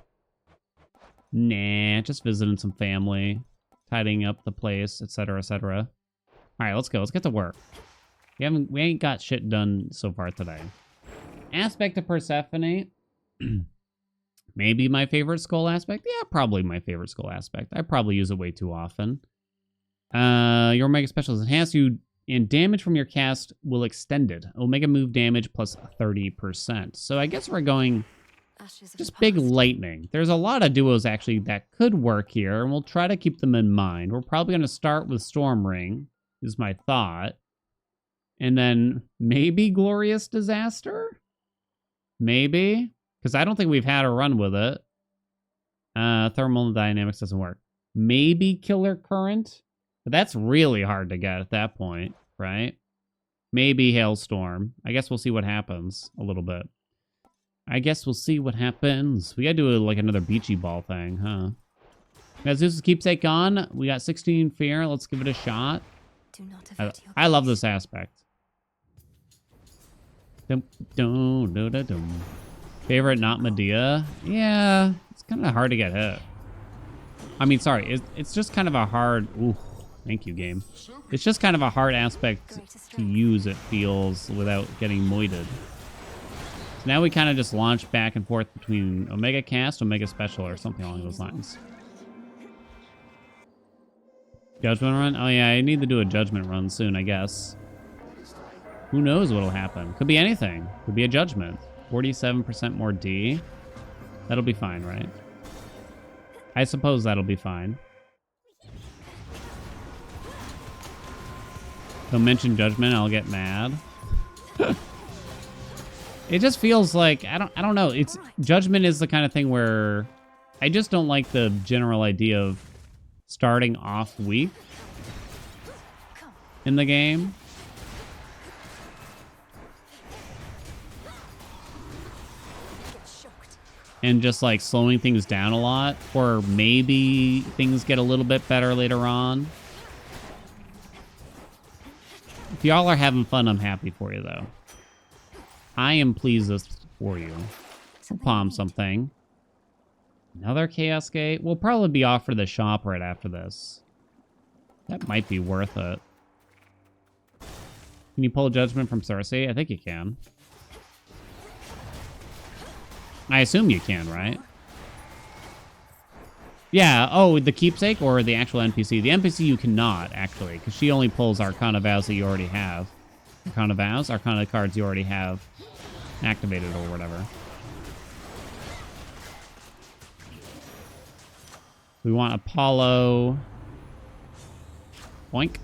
Just visiting some family, tidying up the place, etc., etc. All right, let's go. Let's get to work. We ain't got shit done so far today. Aspect of Persephone. Maybe my favorite skull aspect. Yeah, probably my favorite skull aspect. I probably use it way too often. Your Omega Special is enhanced. You and damage from your cast will extend it. Omega move damage plus 30%. So I guess we're going Ashes of Just the big past. lightning. There's a lot of duos actually that could work here, and we'll try to keep them in mind. We're probably going to start with Storm Ring, is my thought. And then maybe Glorious Disaster? Maybe? Because I don't think we've had a run with it. Thermal Dynamics doesn't work. Maybe Killer Current? But that's really hard to get at that point, right? Maybe Hailstorm. I guess we'll see what happens a little bit. I guess we'll see what happens. We gotta do like another beachy ball thing, huh? Got Zeus's Keepsake on. We got 16 Fear. Let's give it a shot. Do not avert your I love gaze. this aspect. Dum, dum, dum, dum, dum. Favorite not Medea? Yeah, it's kind of hard to get hit. I mean, sorry, it's just kind of a hard... Ooh, thank you, game. It's just kind of a hard aspect to use, it feels, without getting moited. So now we kind of just launch back and forth between Omega Cast, Omega Special, or something along those lines. Judgment run? Oh yeah, I need to do a judgment run soon, I guess. Who knows what'll happen? Could be anything. Could be a judgment. 47% more D. That'll be fine, right? I suppose that'll be fine. Don't mention judgment, I'll get mad. It just feels like I don't know. It's judgment is the kind of thing where I just don't like the general idea of starting off weak in the game. And just like slowing things down a lot, or maybe things get a little bit better later on. If y'all are having fun, I'm happy for you though. I am pleased for you. Palm something. Another Chaos Gate. We'll probably be off for the shop right after this. That might be worth it. Can you pull Judgment from Cersei? I think you can. I assume you can, right? Yeah, oh, the Keepsake or the actual NPC? The NPC you cannot, actually, because she only pulls Arcana Vows that you already have. Arcana Vows? Arcana cards you already have activated or whatever. We want Apollo. Boink.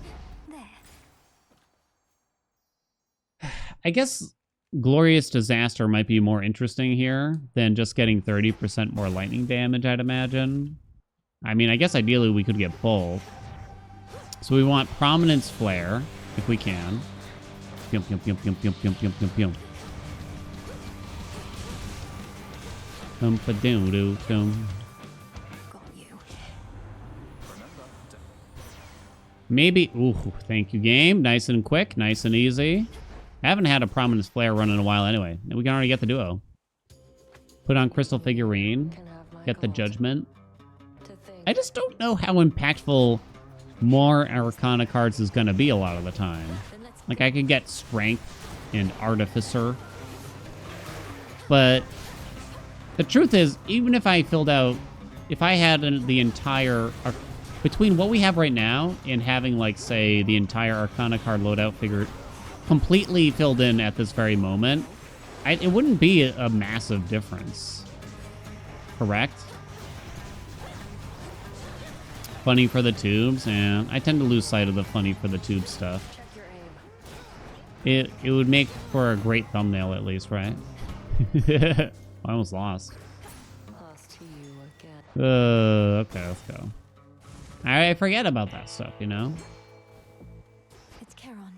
I guess Glorious Disaster might be more interesting here than just getting 30% more lightning damage, I'd imagine. I mean, I guess ideally we could get both. So we want Prominence Flare, if we can. Pum, pum, pum, pum, pum, pum, pum, pum, pum. Dum-pa-dum-dum-dum. Got you. Maybe... Ooh, thank you, game. Nice and quick, nice and easy. I haven't had a Prominence Flare run in a while anyway. We can already get the duo. Put on Crystal Figurine. Get the Judgment. I just don't know how impactful more Arcana cards is going to be a lot of the time. Like, I could get Strength and Artificer. But the truth is, even if I filled out... If I had the entire... Between what we have right now and having, like, say, the entire Arcana card loadout figure completely filled in at this very moment, it wouldn't be a massive difference. Correct? Funny for the tubes, and I tend to lose sight of the funny for the tube stuff. Check your aim. It would make for a great thumbnail at least, right? I almost lost. Lost to you again. Okay, let's go. I forget about that stuff, you know? It's Charon.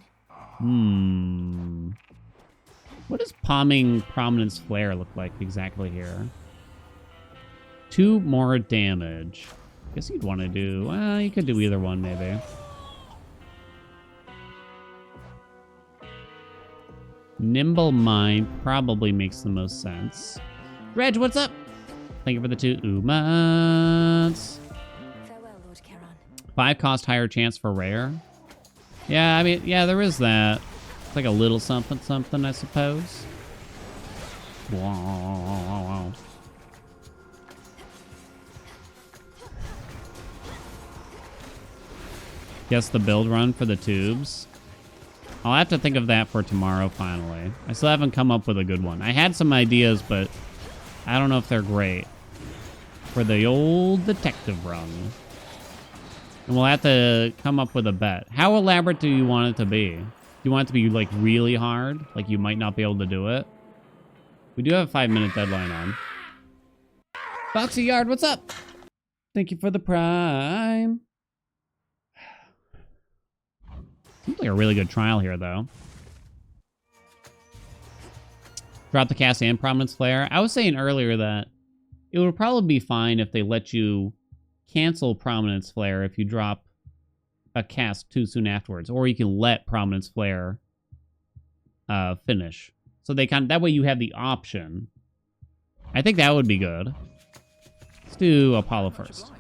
What does palming Prominence Flare look like exactly here? 2 more damage. Guess you'd want to do... Well, you could do either one, maybe. Nimble Mind probably makes the most sense. Reg, what's up? Thank you for the 2 months. Farewell, Lord Charon. 5 cost higher chance for rare. Yeah, I mean, yeah, there is that. It's like a little something something, I suppose. Wow. Guess the build run for the tubes. I'll have to think of that for tomorrow, finally. I still haven't come up with a good one. I had some ideas, but I don't know if they're great for the old detective run. And we'll have to come up with a bet. How elaborate do you want it to be? Do you want it to be, like, really hard? Like, you might not be able to do it? We do have a 5-minute deadline on. Foxy Yard, what's up? Thank you for the prime. Seems like a really good trial here, though. Drop the cast and Prominence Flare. I was saying earlier that it would probably be fine if they let you cancel Prominence Flare if you drop a cast too soon afterwards. Or you can let Prominence Flare finish. So they that way you have the option. I think that would be good. Let's do Apollo first.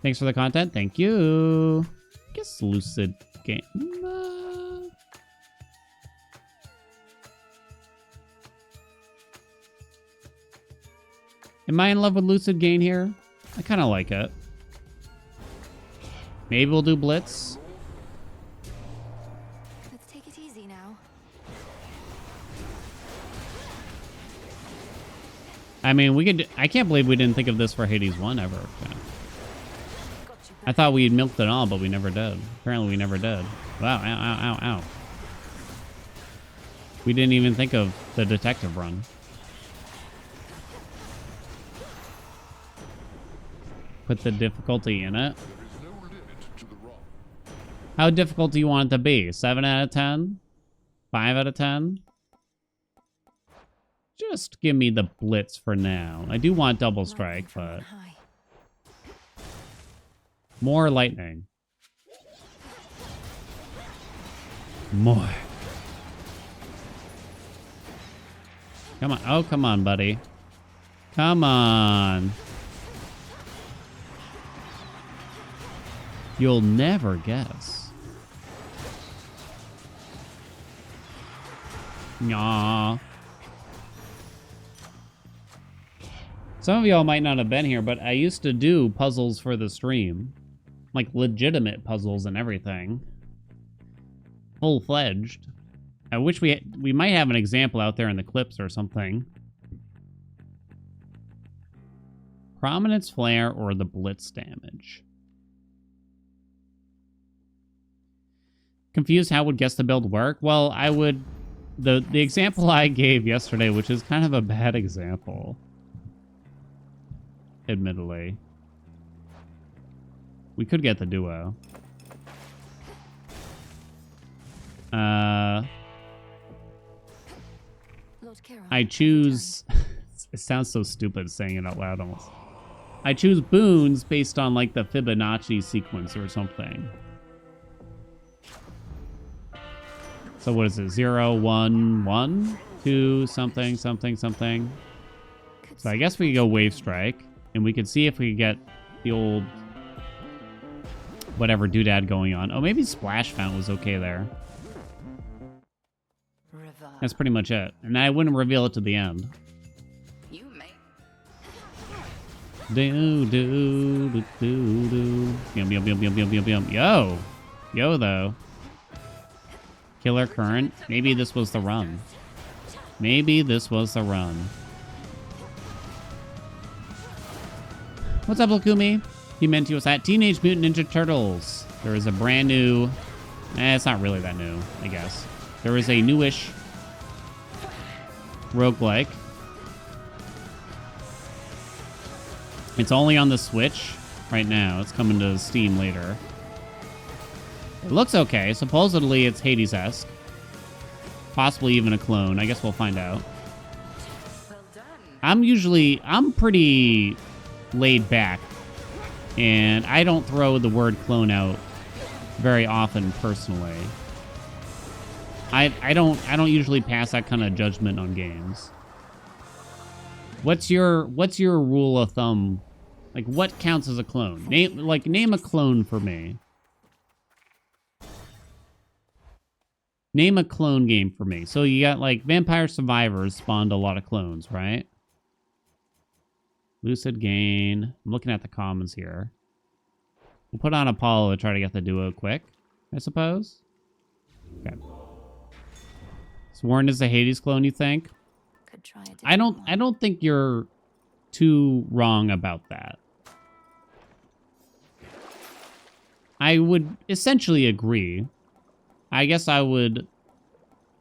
Thanks for the content. Thank you. I guess Lucid Game. Am I in love with Lucid Gain here? I kind of like it. Maybe we'll do Blitz. Let's take it easy now. I mean, we could. I can't believe we didn't think of this for Hades 1 ever. I thought we'd milked it all, but we never did. Apparently, we never did. Wow, ow, ow, ow, ow. We didn't even think of the detective run. Put the difficulty in it. How difficult do you want it to be? 7 out of 10? 5 out of 10? Just give me the Blitz for now. I do want Double Strike, but... More lightning. More. Come on. Oh, come on, buddy. Come on. You'll never guess. Nah. Some of y'all might not have been here, but I used to do puzzles for the stream. Like legitimate puzzles and everything. Full-fledged. I wish we might have an example out there in the clips or something. Prominence Flare or the Blitz damage. Confused how would guess the build work? Well, I would... The example I gave yesterday, which is kind of a bad example. Admittedly. We could get the duo. I choose... It sounds so stupid saying it out loud almost. I choose boons based on like the Fibonacci sequence or something. So what is it? 0, 1, 1, 2, something, something, something. So I guess we could go Wave Strike, and we could see if we could get the old whatever doodad going on. Oh, maybe Splash Fountain was okay there. That's pretty much it. And I wouldn't reveal it to the end. You may. Do, do, do, do, do. Yum, yum, yum, yum, yum, yum, yum. Yo! Yo, though. Killer Current. Maybe this was the run. Maybe this was the run. What's up, Lakumi? He meant he was at Teenage Mutant Ninja Turtles. There is a brand new... it's not really that new, I guess. There is a newish roguelike. It's only on the Switch right now. It's coming to Steam later. It looks okay. Supposedly it's Hades-esque. Possibly even a clone. I guess we'll find out. I'm pretty laid back. And I don't throw the word clone out very often personally. I don't usually pass that kind of judgment on games. What's your rule of thumb? Like, what counts as a clone? Name a clone for me. Name a clone game for me. So you got, like, Vampire Survivors spawned a lot of clones, right? Lucid Gain. I'm looking at the comments here. We'll put on Apollo to try to get the duo quick, I suppose. Okay. Sworn is the Hades clone, you think? Could try a I don't think you're too wrong about that. I would essentially agree. I guess I would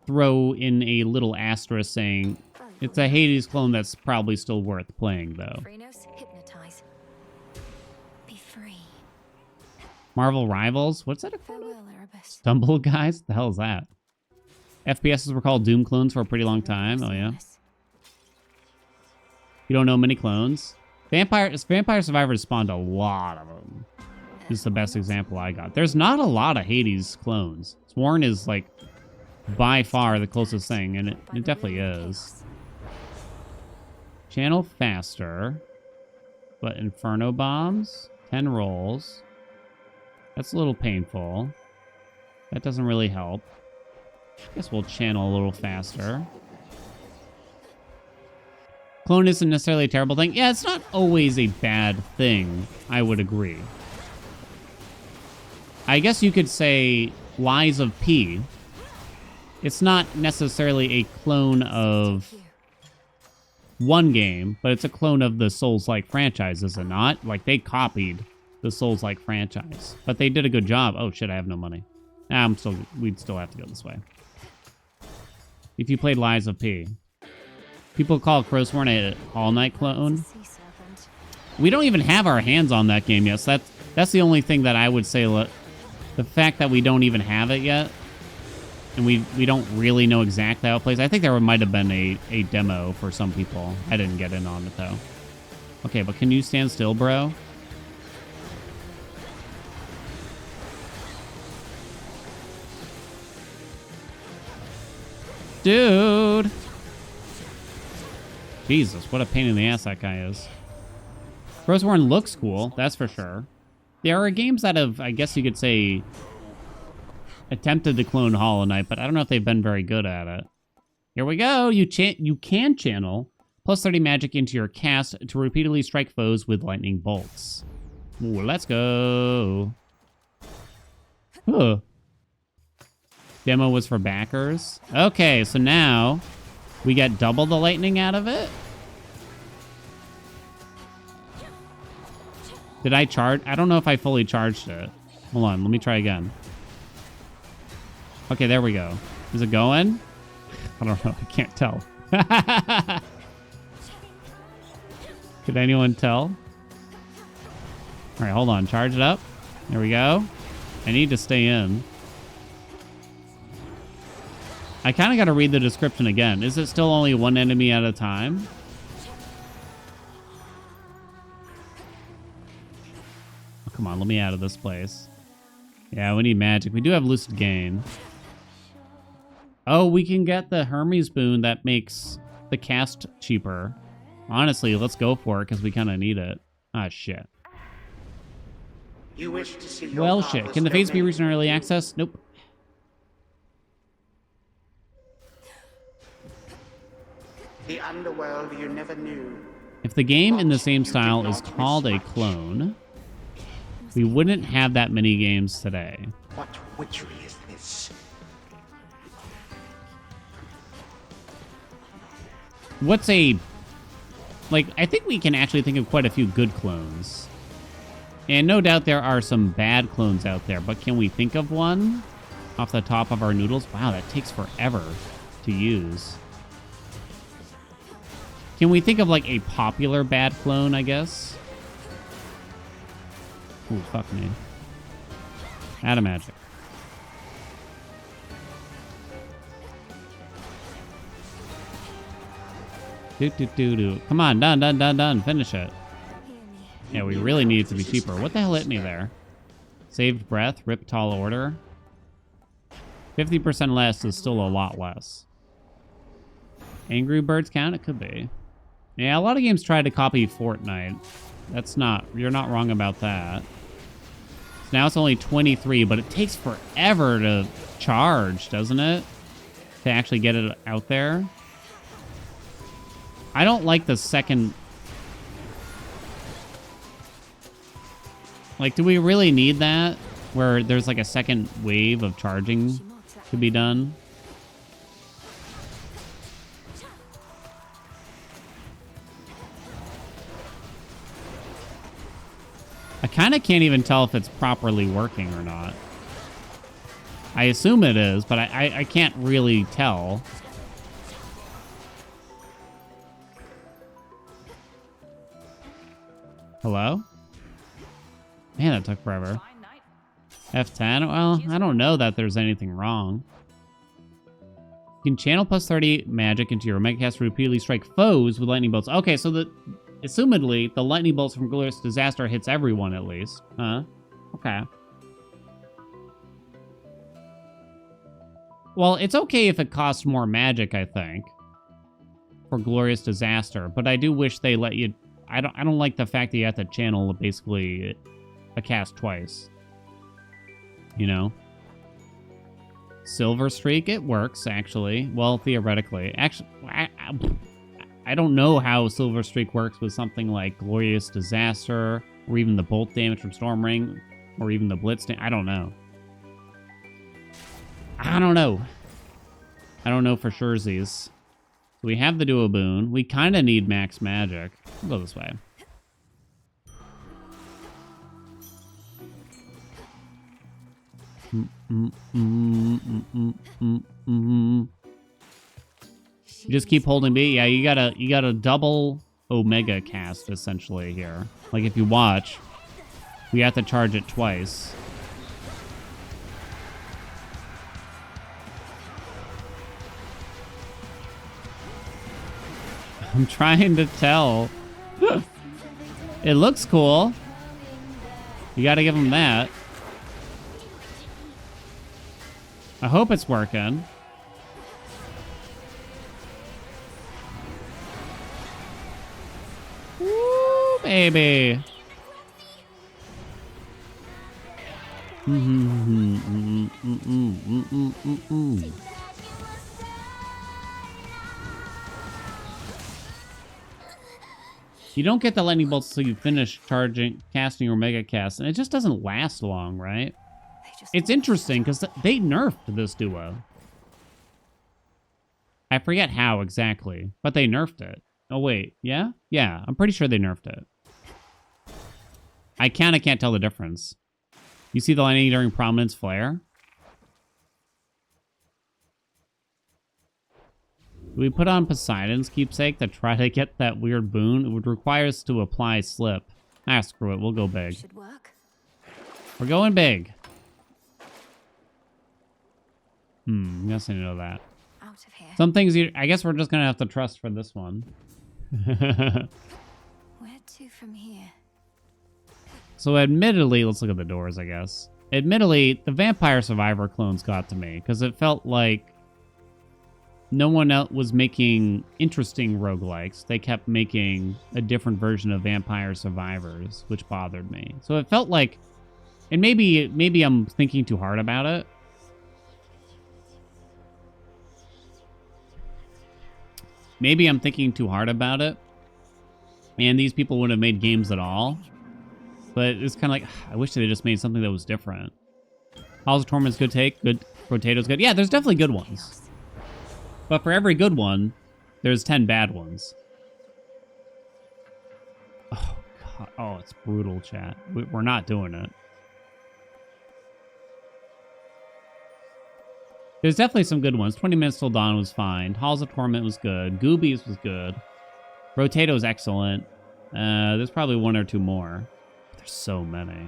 throw in a little asterisk saying it's a Hades clone that's probably still worth playing, though. Phrenos, hypnotize. Be free. Marvel Rivals? What's that? Farewell, Erebus. Stumble Guys? What the hell is that? FPSs were called Doom clones for a pretty long time. Oh, yeah. You don't know many clones? Vampire Survivors spawned a lot of them. This is the best example I got. There's not a lot of Hades clones. Sworn is, like, by far the closest thing, and it definitely is. Channel faster. But Inferno bombs? 10 rolls. That's a little painful. That doesn't really help. Guess we'll channel a little faster. Clone isn't necessarily a terrible thing. Yeah, it's not always a bad thing, I would agree. I guess you could say Lies of P. It's not necessarily a clone of one game, but it's a clone of the Souls-like franchise, is it not? Like, they copied the Souls-like franchise, but they did a good job. Oh shit, I have no money. We'd still have to go this way. If you played Lies of P. People call Crowsworn a all-night clone. We don't even have our hands on that game yet, so that's the only thing that I would say. The fact that we don't even have it yet, and we don't really know exactly how it plays. I think there might have been a demo for some people. I didn't get in on it, though. Okay, but can you stand still, bro? Dude! Jesus, what a pain in the ass that guy is. Rosewarn looks cool, that's for sure. There are games that have, I guess you could say, attempted to clone Hollow Knight, but I don't know if they've been very good at it. Here we go! You can channel plus 30 magic into your cast to repeatedly strike foes with lightning bolts. Ooh, let's go! Huh. Demo was for backers. Okay, so now we get double the lightning out of it. Did I charge? I don't know if I fully charged it. Hold on, let me try again. Okay, there we go. Is it going? I don't know, I can't tell. Could anyone tell? All right, hold on, charge it up. There we go. I need to stay in. I kind of got to read the description again. Is it still only one enemy at a time? Oh, come on, let me out of this place. Yeah, we need magic. We do have Lucid Gain. Oh, we can get the Hermes boon that makes the cast cheaper. Honestly, let's go for it because we kind of need it. Ah, shit. You wish to see your Well, shit. Can the Fates be reached in early access? Nope. The underworld you never knew. If the game in the same style is called a clone, we wouldn't have that many games today. What witchery is this? What's a... Like, I think we can actually think of quite a few good clones. And no doubt there are some bad clones out there, but can we think of one off the top of our noodles? Wow, that takes forever to use. Can we think of, like, a popular bad clone, I guess? Ooh, fuck me. Out of magic. Do. Come on, done. Finish it. Yeah, we really need it to be cheaper. What the hell hit me there? Saved breath, rip tall order. 50% less is still a lot less. Angry Birds count? It could be. Yeah, a lot of games try to copy Fortnite. That's not... You're not wrong about that. So now it's only 23, but it takes forever to charge, doesn't it? To actually get it out there. I don't like the second... Like, do we really need that? Where there's like a second wave of charging to be done? kind of can't even tell if it's properly working or not. I assume it is, but I can't really tell. Hello? Man, that took forever. F10? Well, I don't know that there's anything wrong. You can channel plus 30 magic into your Omega Cast to repeatedly strike foes with lightning bolts. Okay, so assumedly, the lightning bolts from Glorious Disaster hits everyone at least. Huh? Okay. Well, it's okay if it costs more magic, I think, for Glorious Disaster, but I do wish they let you... I don't like the fact that you have to channel basically a cast twice. You know? Silver Streak, it works, actually. Well, theoretically. Actually, I don't know how Silver Streak works with something like Glorious Disaster, or even the bolt damage from Storm Ring, or even the Blitz damage. I don't know. I don't know for surezies. So we have the Duo Boon. We kind of need max magic. We'll go this way. You just keep holding B. Yeah, you gotta double Omega cast essentially here. Like if you watch, we have to charge it twice. I'm trying to tell. It looks cool. You gotta give him that. I hope it's working. Woo, baby. You don't get the lightning bolts until you finish casting your Omega Cast, and it just doesn't last long, right? It's interesting because they nerfed this duo. I forget how exactly, but they nerfed it. Oh, wait. Yeah? Yeah, I'm pretty sure they nerfed it. I kind of can't tell the difference. You see the lightning during Prominence Flare? Do we put on Poseidon's Keepsake to try to get that weird boon? It would require us to apply Slip. Ah, screw it. We'll go big. Should work. We're going big. I guess I know that. Out of here. Some things, I guess we're just going to have to trust for this one. Where to from here? So admittedly, let's look at the doors, I guess. Admittedly, the Vampire Survivor clones got to me because it felt like no one else was making interesting roguelikes. They kept making a different version of Vampire Survivors, which bothered me. So it felt like, and maybe I'm thinking too hard about it. Maybe I'm thinking too hard about it, and these people wouldn't have made games at all. But it's kind of like, I wish they just made something that was different. Halls of Torment's good take. Good. Potato's good. Yeah, there's definitely good ones. But for every good one, there's 10 bad ones. Oh, God. Oh, it's brutal, chat. We're not doing it. There's definitely some good ones. 20 Minutes Till Dawn was fine. Halls of Torment was good. Goobies was good. Rotato's excellent. There's probably one or two more. There's so many.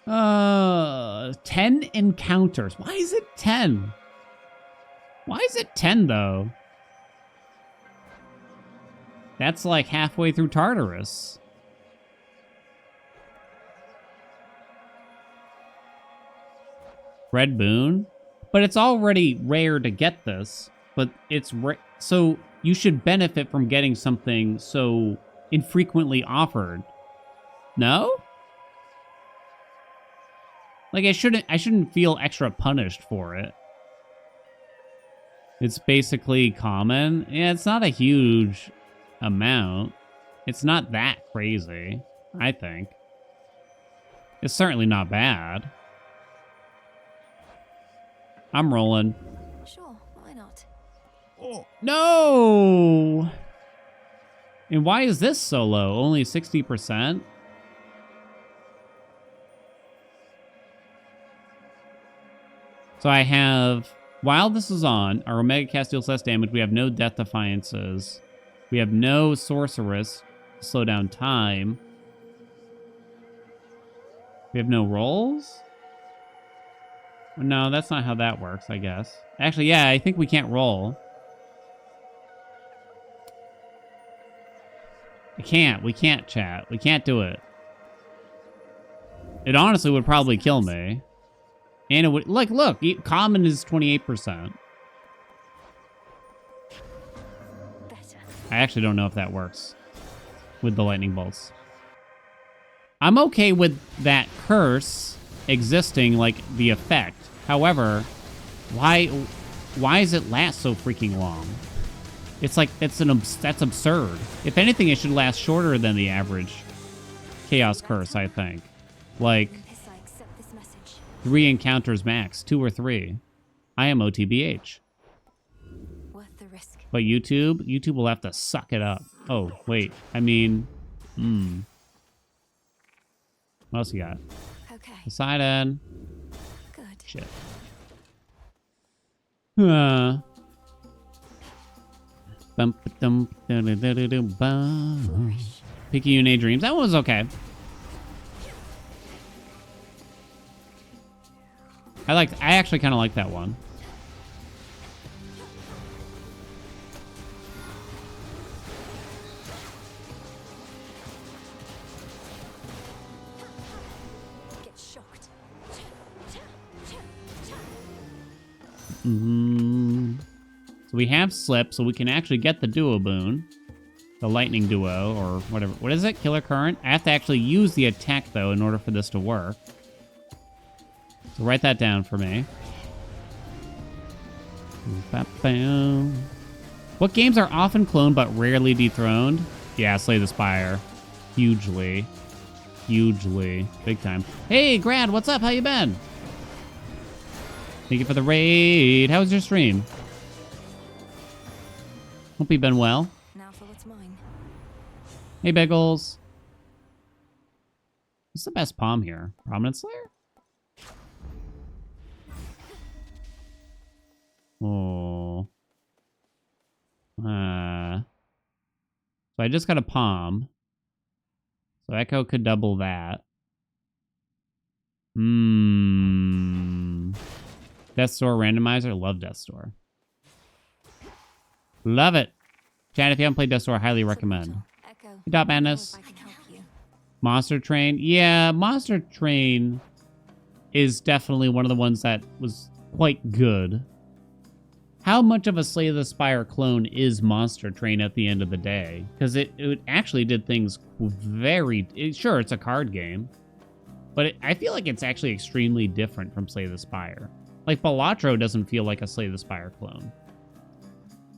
10 encounters. Why is it 10? Why is it 10, though? That's like halfway through Tartarus. Red Boon? But it's already rare to get this. But it's so you should benefit from getting something so infrequently offered. No? Like I shouldn't feel extra punished for it. It's basically common. Yeah, it's not a huge amount. It's not that crazy, I think. It's certainly not bad. I'm rolling. Sure, why not? Oh, no! And why is this so low? Only 60%? So I have, while this is on, our Omega cast deals less damage. We have no Death Defiances. We have no Sorceress. Slow down time. We have no rolls? No, that's not how that works, I guess. Actually, yeah, I think we can't roll. We can't, chat. We can't do it. It honestly would probably kill me. And it would, like, look, common is 28%. I actually don't know if that works with the lightning bolts. I'm okay with that curse existing, like, the effect. However, why does it last so freaking long? It's like, that's absurd. If anything, it should last shorter than the average Chaos Curse, I think. Like, 3 encounters max, 2 or 3. I am OTBH. Worth the risk. But YouTube will have to suck it up. Oh, wait. I mean, what else you got? Okay. Poseidon. Good. Shit. Picayune Dreams. That one was okay. I actually kind of like that one. Get shocked. So we have Slip, so we can actually get the Duo Boon. The Lightning Duo, or whatever. What is it? Killer Current? I have to actually use the attack, though, in order for this to work. So write that down for me. What games are often cloned but rarely dethroned? Yeah, Slay the Spire. Hugely. Hugely. Big time. Hey, Grad, what's up? How you been? Thank you for the raid. How was your stream? Hope you've been well. Now for what's mine. Hey, Biggles. What's the best palm here? Prominent Slayer? Oh. So I just got a palm. So Echo could double that. Death Store randomizer. Love Death Store. Love it. Chad, if you haven't played Death Store, I highly recommend. Echo. Hey, Dot Madness. I can help you. Monster Train. Yeah, Monster Train is definitely one of the ones that was quite good. How much of a Slay the Spire clone is Monster Train at the end of the day? Because it actually did things very... sure, it's a card game. But I feel like it's actually extremely different from Slay the Spire. Like, Balatro doesn't feel like a Slay the Spire clone.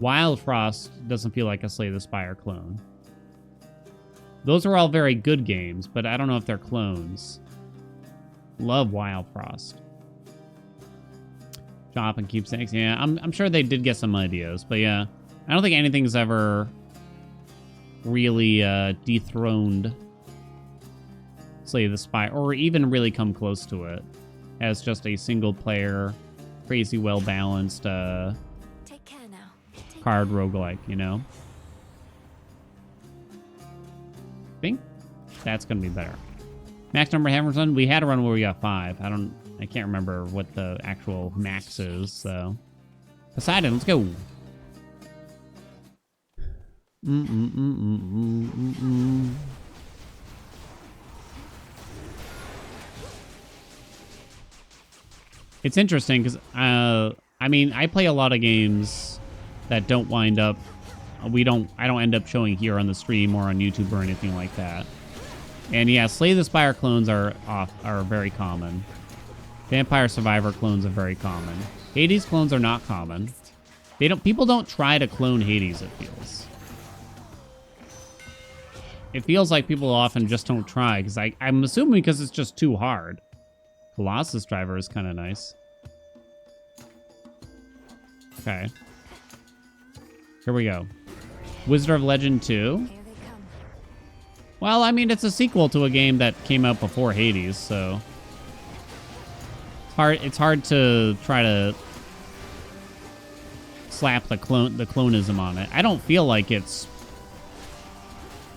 Wild Frost doesn't feel like a Slay the Spire clone. Those are all very good games, but I don't know if they're clones. Love Wild Frost. Chop and Keepsakes. Yeah, I'm sure they did get some ideas, but yeah. I don't think anything's ever really dethroned Slay the Spire, or even really come close to it as just a single player, crazy well balanced Take care now. card roguelike, you know? I think that's gonna be better. Max number of hammers run. We had a run where we got 5. I can't remember what the actual max is, so. Poseidon, let's go. It's interesting because, I mean, I play a lot of games that don't wind up, I don't end up showing here on the stream or on YouTube or anything like that. And yeah, Slay the Spire clones are very common. Vampire Survivor clones are very common. Hades clones are not common. People don't try to clone Hades, it feels. It feels like people often just don't try, because I'm assuming because it's just too hard. Colossus Driver is kind of nice. Okay. Here we go. Wizard of Legend 2. Here they Well, I mean, it's a sequel to a game that came out before Hades, so it's hard to try to slap the clonism on it. I don't feel like it's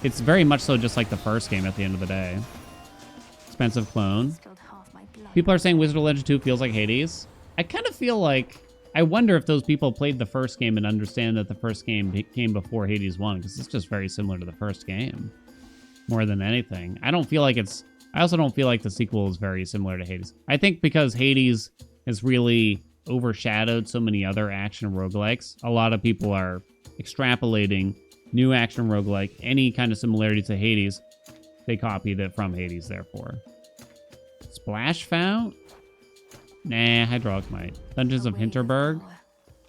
very much so just like the first game at the end of the day. Expensive clone. Spilled half my blood. People are saying Wizard of Legend 2 feels like Hades. I kind of feel like, I wonder if those people played the first game and understand that the first game came before Hades 1, because it's just very similar to the first game, more than anything. I also don't feel like the sequel is very similar to Hades. I think because Hades has really overshadowed so many other action roguelikes, a lot of people are extrapolating new action roguelike, any kind of similarity to Hades, they copied it from Hades, therefore. Splash Fount? Nah, Hydraulic Might. Dungeons of Hinterberg?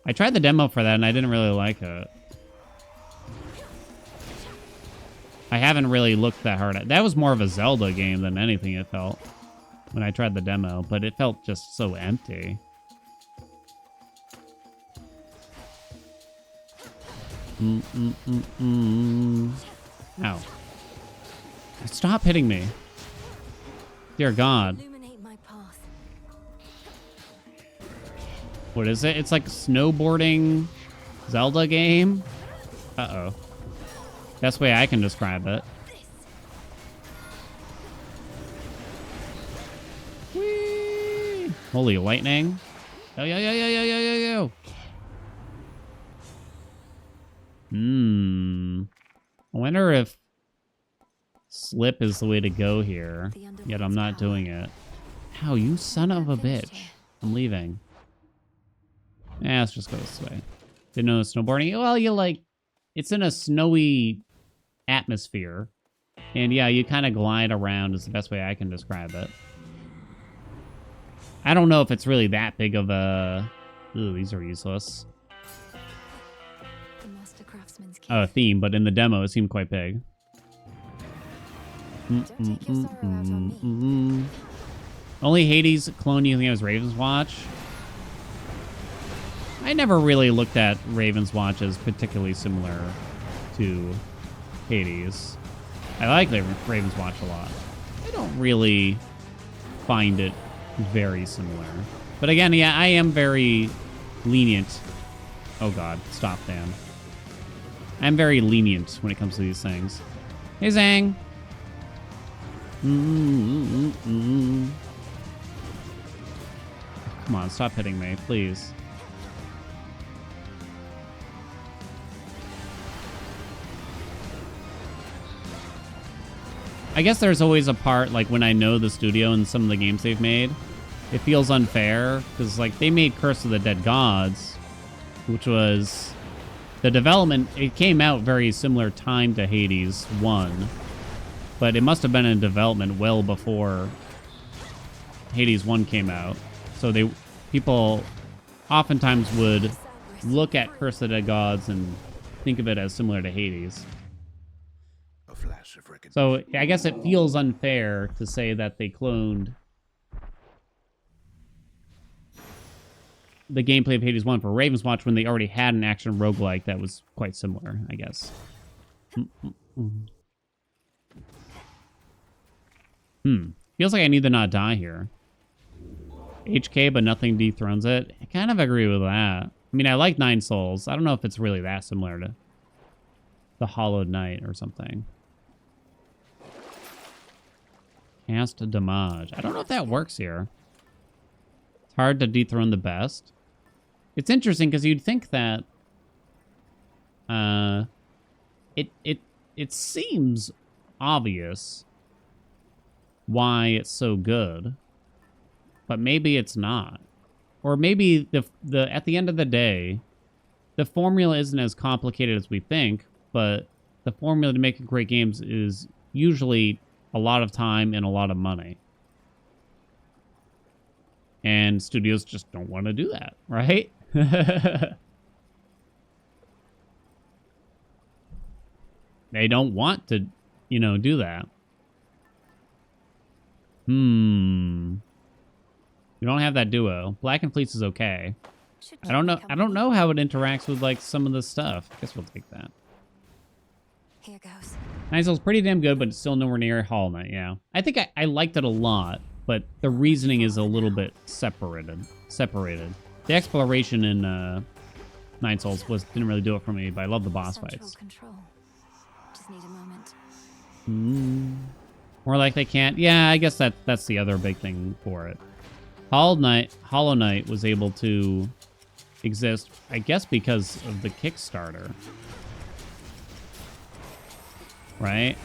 I tried the demo for that and I didn't really like it. I haven't really looked that hard at. That was more of a Zelda game than anything, it felt, when I tried the demo, but it felt just so empty. Ow. Stop hitting me. Dear God. Illuminate my path. What is it? It's like a snowboarding Zelda game? Uh-oh. Best way I can describe it. Whee! Holy lightning. Yo, yo, yo, yo, yo, yo, yo, yo. I wonder if slip is the way to go here. Yet I'm not doing it. Ow, you son of a bitch. I'm leaving. Yeah, let's just go this way. Didn't know snowboarding. Well, you like, it's in a snowy atmosphere. And yeah, you kind of glide around is the best way I can describe it. I don't know if it's really that big of a... Ooh, these are useless. The master craftsman's key. A theme, but in the demo it seemed quite big. Don't take your sorrow out on me. Only Hades clone you think it was Raven's Watch? I never really looked at Raven's Watch as particularly similar to Hades. I like Raven's Watch a lot. I don't really find it very similar. But again, yeah, I am very lenient. Oh God, stop, Dan. I'm very lenient when it comes to these things. Hey, Zang. Come on, stop hitting me, please. I guess there's always a part, like, when I know the studio and some of the games they've made, it feels unfair, because, like, they made Curse of the Dead Gods, which was... The development, it came out very similar time to Hades 1, but it must have been in development well before Hades 1 came out. So people oftentimes would look at Curse of the Dead Gods and think of it as similar to Hades. A flash of recognition. So I guess it feels unfair to say that they cloned the gameplay of Hades 1 for Raven's Watch when they already had an action roguelike that was quite similar, I guess. Feels like I need to not die here. HK, but nothing dethrones it. I kind of agree with that. I mean, I like Nine Souls. I don't know if it's really that similar to the Hollowed Knight or something. Cast Damage. I don't know if that works here. It's hard to dethrone the best. It's interesting because you'd think that it seems obvious why it's so good, but maybe it's not. Or maybe the at the end of the day, the formula isn't as complicated as we think, but the formula to make great games is usually a lot of time and a lot of money. And studios just don't want to do that, right? They don't want to, do that. You don't have that duo. Black and Fleece is okay. Should I don't know. keep me I don't company. know how it interacts with like some of the stuff. I guess we'll take that. Here goes. Nine Souls pretty damn good, but it's still nowhere near Hollow Knight, yeah. I think I liked it a lot, but the reasoning is a little bit separated. The exploration in Nine Souls didn't really do it for me, but I love the boss Central fights. control. Just need a moment. More like they can't. Yeah, I guess that's the other big thing for it. Hollow Knight was able to exist, I guess, because of the Kickstarter. Right?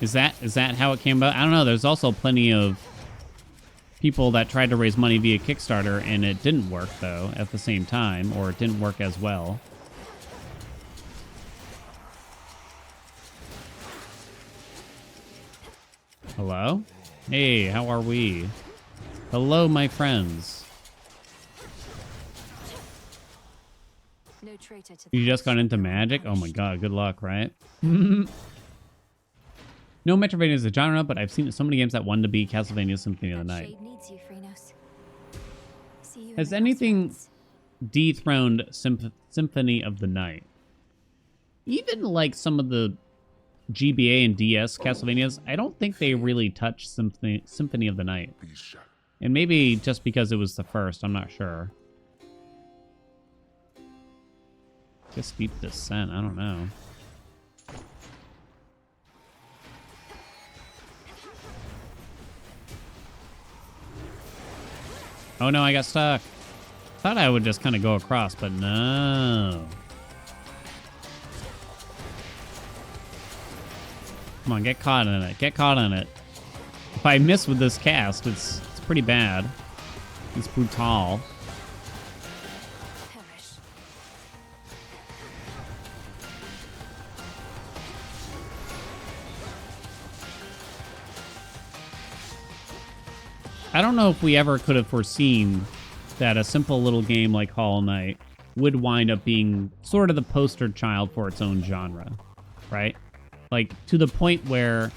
Is that how it came about? I don't know. There's also plenty of people that tried to raise money via Kickstarter and it didn't work, though, at the same time, or it didn't work as well. Hello? Hey, how are we? Hello, my friends. No traitor to You the just got house into shall go magic? Oh my unpunished. god, good luck, right? No Metroidvania is a genre, but I've seen so many games that wanted to be Castlevania Symphony of the That Night. shade needs you, Freenos. See you in Has the anything crossroads. dethroned Symphony of the Night? Even like some of the GBA and DS Castlevanias, I don't think they really touch Symphony of the Night. These shadows. And maybe just because it was the first, I'm not sure. Just Deep Descent, I don't know. Oh no, I got stuck. Thought I would just kind of go across, but no. Come on, get caught in it. Get caught in it. If I miss with this cast, it's pretty bad. It's brutal. Perish. I don't know if we ever could have foreseen that a simple little game like Hollow Knight would wind up being sort of the poster child for its own genre, right? Like, to the point where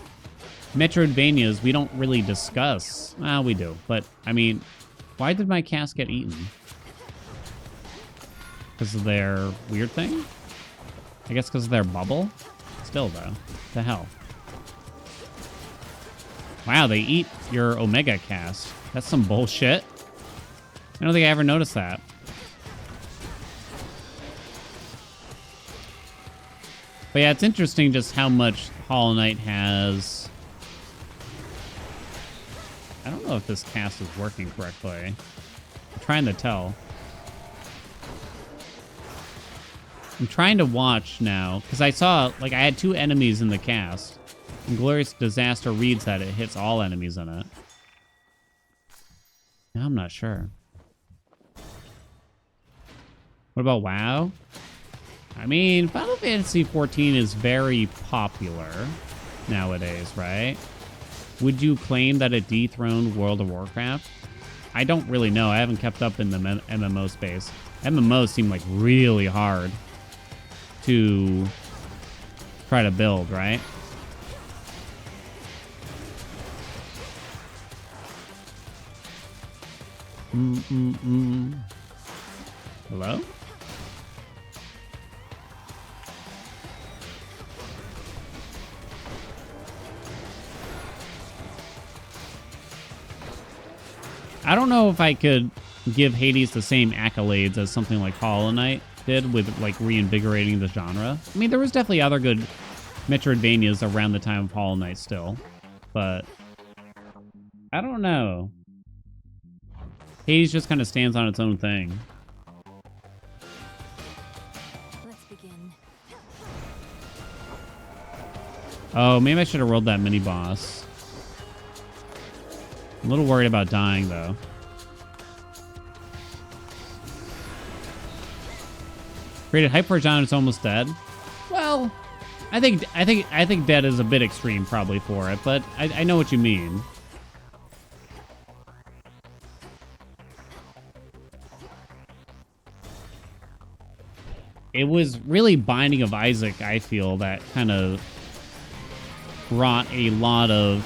Metroidvanias we don't really discuss. Well, we do, but, I mean, why did my cast get eaten? Because of their weird thing? I guess because of their bubble? Still, though. The hell? Wow, they eat your Omega cast. That's some bullshit. I don't think I ever noticed that. But yeah, it's interesting just how much Hollow Knight has. I don't know if this cast is working correctly. I'm trying to tell. I'm trying to watch now, because I saw, like, I had 2 enemies in the cast. And Glorious Disaster reads that it hits all enemies in it. Now I'm not sure. What about WoW? I mean, Final Fantasy XIV is very popular nowadays, right? Would you claim that it dethroned World of Warcraft? I don't really know. I haven't kept up in the MMO space. MMOs seem like really hard to try to build, right? Hello? I don't know if I could give Hades the same accolades as something like Hollow Knight did with, like, reinvigorating the genre. I mean, there was definitely other good Metroidvanias around the time of Hollow Knight still, but I don't know. Hades just kind of stands on its own thing. Let's begin. Oh, maybe I should have rolled that mini boss. I'm a little worried about dying, though. Created hype for a genre that's almost dead. Well, I think dead is a bit extreme probably for it, but I know what you mean. It was really Binding of Isaac, I feel, that kind of brought a lot of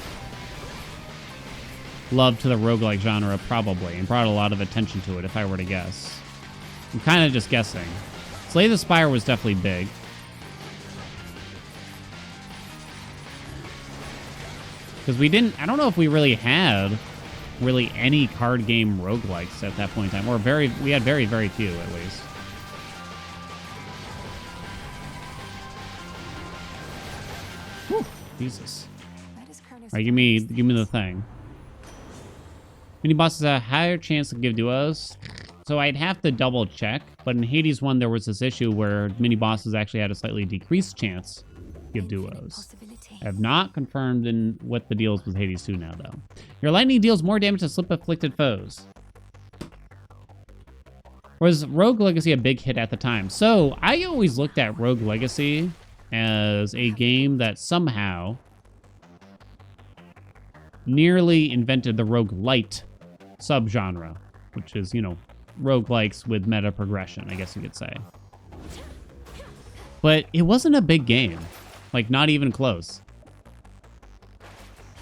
love to the roguelike genre, probably, and brought a lot of attention to it, if I were to guess. I'm kind of just guessing. Slay the Spire was definitely big. Because we didn't... I don't know if we really had really any card game roguelikes at that point in time. Or we had very, very few, at least. Whew, Jesus. Alright, give me the thing. Mini bosses have a higher chance to give duos. So I'd have to double check, but in Hades 1 there was this issue where mini bosses actually had a slightly decreased chance to give duos. I have not confirmed in what the deal is with Hades 2 now, though. Your lightning deals more damage to slip-afflicted foes. Was Rogue Legacy a big hit at the time? So I always looked at Rogue Legacy as a game that somehow nearly invented the roguelite subgenre, which is, you know, roguelikes with meta progression, I guess you could say. But it wasn't a big game. Like, not even close.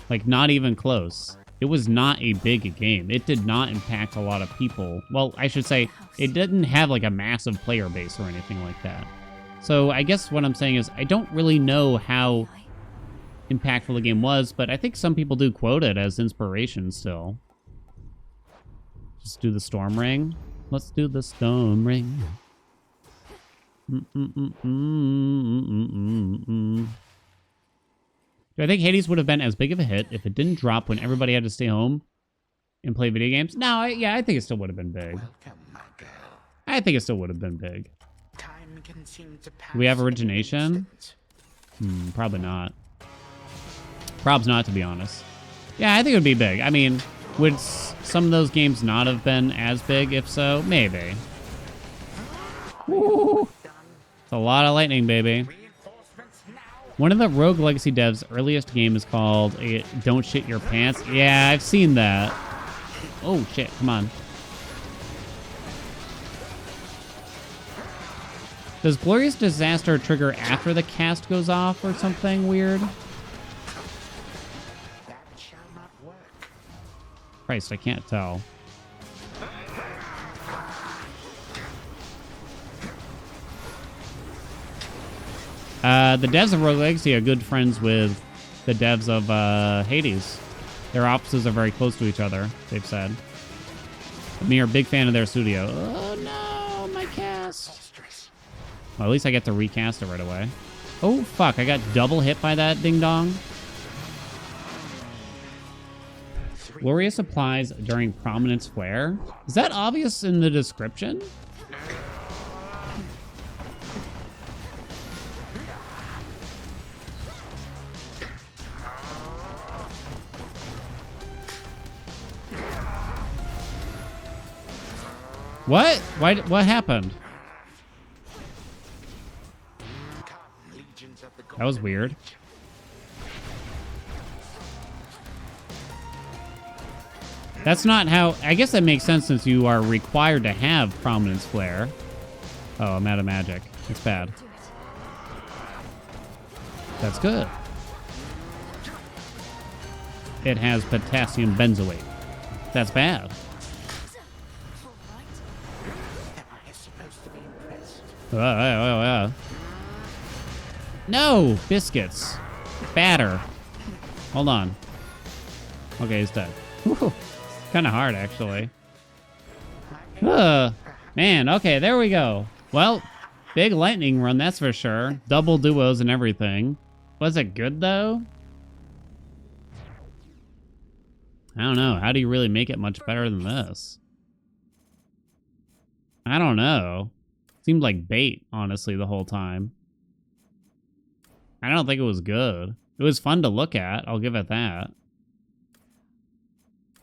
Like, not even close. It was not a big game. It did not impact a lot of people. Well, I should say, it didn't have, like, a massive player base or anything like that. So, I guess what I'm saying is, I don't really know how impactful the game was, but I think some people do quote it as inspiration still. Just do the Storm Ring. Let's do the Storm Ring. Do I think Hades would have been as big of a hit if it didn't drop when everybody had to stay home and play video games? No, I think it still would have been big. Welcome, my girl. I think it still would have been big. Time can seem to pass Do we have in an origination? instant. Probably not. Probs not, to be honest. Yeah, I think it would be big. I mean, would some of those games not have been as big? If so, maybe. Woo. It's a lot of lightning, baby. Reinforcements now. One of the Rogue Legacy devs' earliest game is called Don't Shit Your Pants. Yeah, I've seen that. Oh, shit. Come on. Does Glorious Disaster trigger after the cast goes off or something weird? That shall not work. Christ, I can't tell. The devs of Rogue Legacy are good friends with the devs of Hades. Their offices are very close to each other, they've said. Me are a big fan of their studio. Oh no, my cast. Well, at least I get to recast it right away. Oh fuck, I got double hit by that ding dong. Glorious applies during Prominence Flare. Is that obvious in the description? What? What happened? That was weird. That's not how... I guess that makes sense since you are required to have Prominence Flare. Oh, I'm out of magic. It's bad. That's good. It has potassium benzoate. That's bad. No! Biscuits. Batter. Hold on. Okay, he's dead. Kind of hard, actually. Man, okay, there we go. Well, big lightning run, that's for sure. Double duos and everything. Was it good, though? I don't know. How do you really make it much better than this? I don't know. Seemed like bait, honestly, the whole time. I don't think it was good. It was fun to look at. I'll give it that.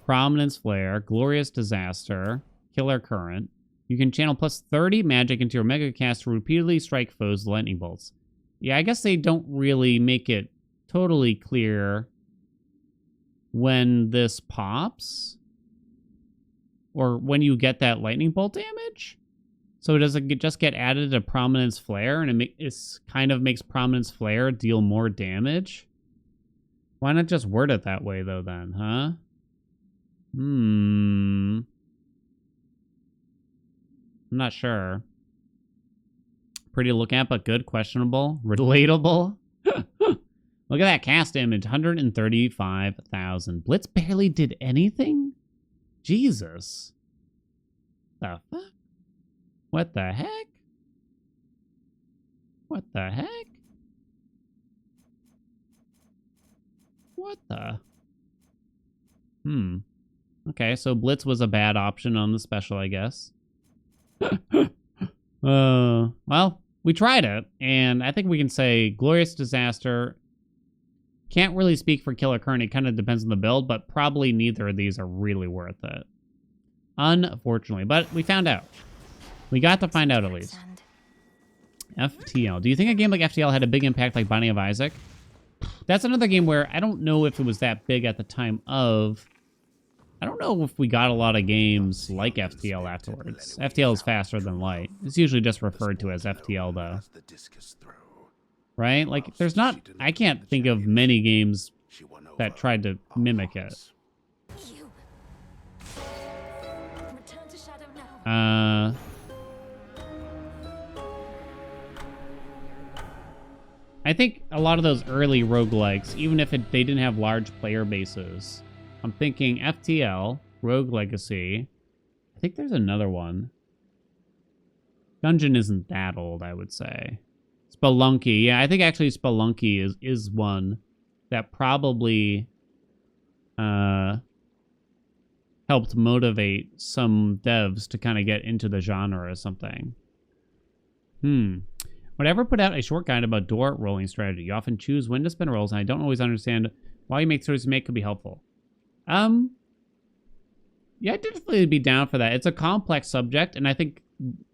Prominence Flare, Glorious Disaster, Killer Current. You can channel plus 30 magic into your Mega Cast to repeatedly strike foes with lightning bolts. Yeah, I guess they don't really make it totally clear when this pops. Or when you get that lightning bolt damage. So does it just get added to Prominence Flare, and it kind of makes Prominence Flare deal more damage? Why not just word it that way, though, then, huh? I'm not sure. Pretty to look at, but good, questionable, relatable. Look at that cast image, 135,000. Blitz barely did anything? Jesus. The fuck? What the heck? What the heck? What the? Okay, so Blitz was a bad option on the special, I guess. Well, we tried it, and I think we can say Glorious Disaster. Can't really speak for Killer Current. It kind of depends on the build, but probably neither of these are really worth it. Unfortunately, but we found out. We got to find out at least. FTL. Do you think a game like FTL had a big impact like Binding of Isaac? That's another game where I don't know if it was that big at the time of... I don't know if we got a lot of games like FTL afterwards. FTL is faster than light. It's usually just referred to as FTL, though. Right? Like, there's not... I can't think of many games that tried to mimic it. I think a lot of those early roguelikes, even if they didn't have large player bases, I'm thinking FTL, Rogue Legacy. I think there's another one. Dungeon isn't that old, I would say. Spelunky. Yeah, I think actually Spelunky is one that probably helped motivate some devs to kind of get into the genre or something. Would I ever put out a short guide about door rolling strategy? You often choose when to spin rolls, and I don't always understand why you make choices you make could be helpful. Yeah, I'd definitely be down for that. It's a complex subject, and I think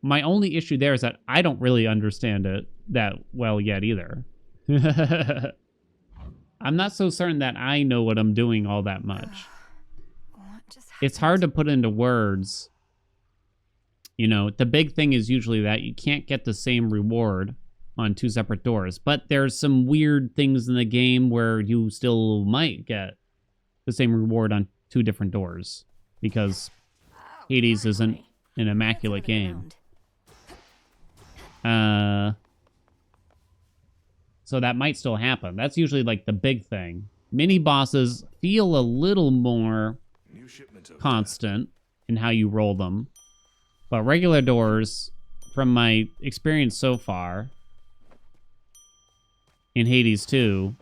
my only issue there is that I don't really understand it that well yet either. I'm not so certain that I know what I'm doing all that much. It's hard to put into words. You know, the big thing is usually that you can't get the same reward on two separate doors. But there's some weird things in the game where you still might get the same reward on two different doors. Because Hades isn't an immaculate game. So that might still happen. That's usually like the big thing. Mini bosses feel a little more constant in how you roll them. But regular doors, from my experience so far, in Hades 2,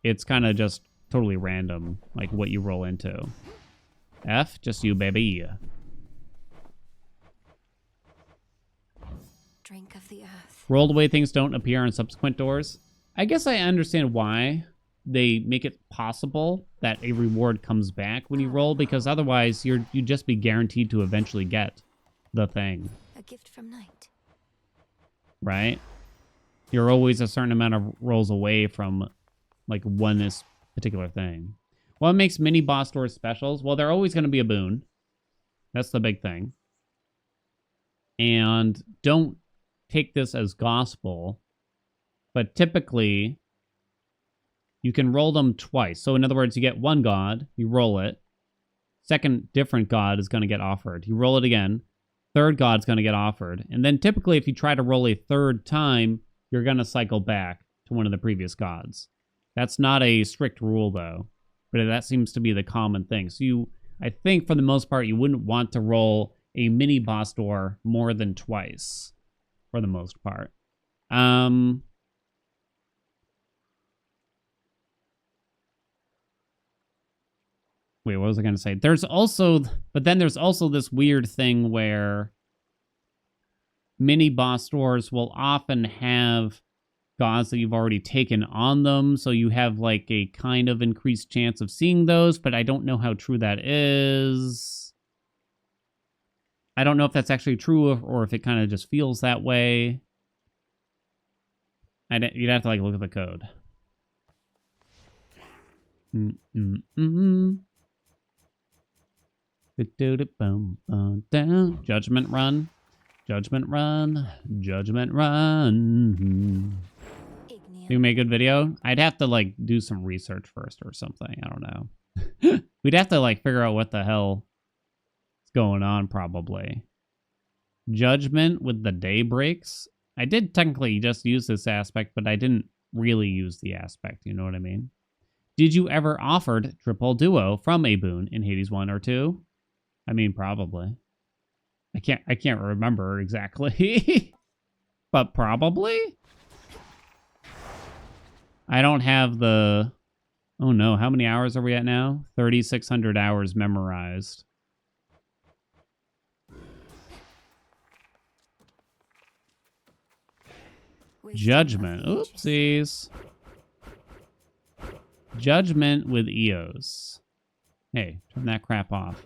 it's kind of just totally random, like what you roll into. F, just you, baby. Drink of the earth. Rolled away things don't appear on subsequent doors. I guess I understand why they make it possible that a reward comes back when you roll, because otherwise you'd just be guaranteed to eventually get the thing. A gift from night. Right? You're always a certain amount of rolls away from like this particular thing. What makes mini boss doors specials? Well, they're always going to be a boon. That's the big thing. And don't take this as gospel, but typically you can roll them twice. So in other words, you get one god, you roll it. Second different god is going to get offered. You roll it again. Third god's going to get offered. And then typically if you try to roll a third time, you're going to cycle back to one of the previous gods. That's not a strict rule though, but that seems to be the common thing. So I think for the most part, you wouldn't want to roll a mini boss door more than twice for the most part. Wait, what was I going to say? But then there's also this weird thing where mini boss doors will often have gods that you've already taken on them, so you have like a kind of increased chance of seeing those, but I don't know how true that is. I don't know if that's actually true or if it kind of just feels that way. You'd have to like look at the code. Judgment Run. Judgment Run. Judgment Run. You can make a good video? I'd have to like do some research first or something. I don't know. We'd have to like figure out what the hell is going on probably. Judgment with the day breaks. I did technically just use this aspect, but I didn't really use the aspect. You know what I mean? Did you ever offered triple duo from a boon in Hades 1 or 2? I mean, probably. I can't remember exactly. But probably? I don't have the... Oh no, how many hours are we at now? 3,600 hours memorized. Judgment. Oopsies. Judgment with Eos. Hey, turn that crap off.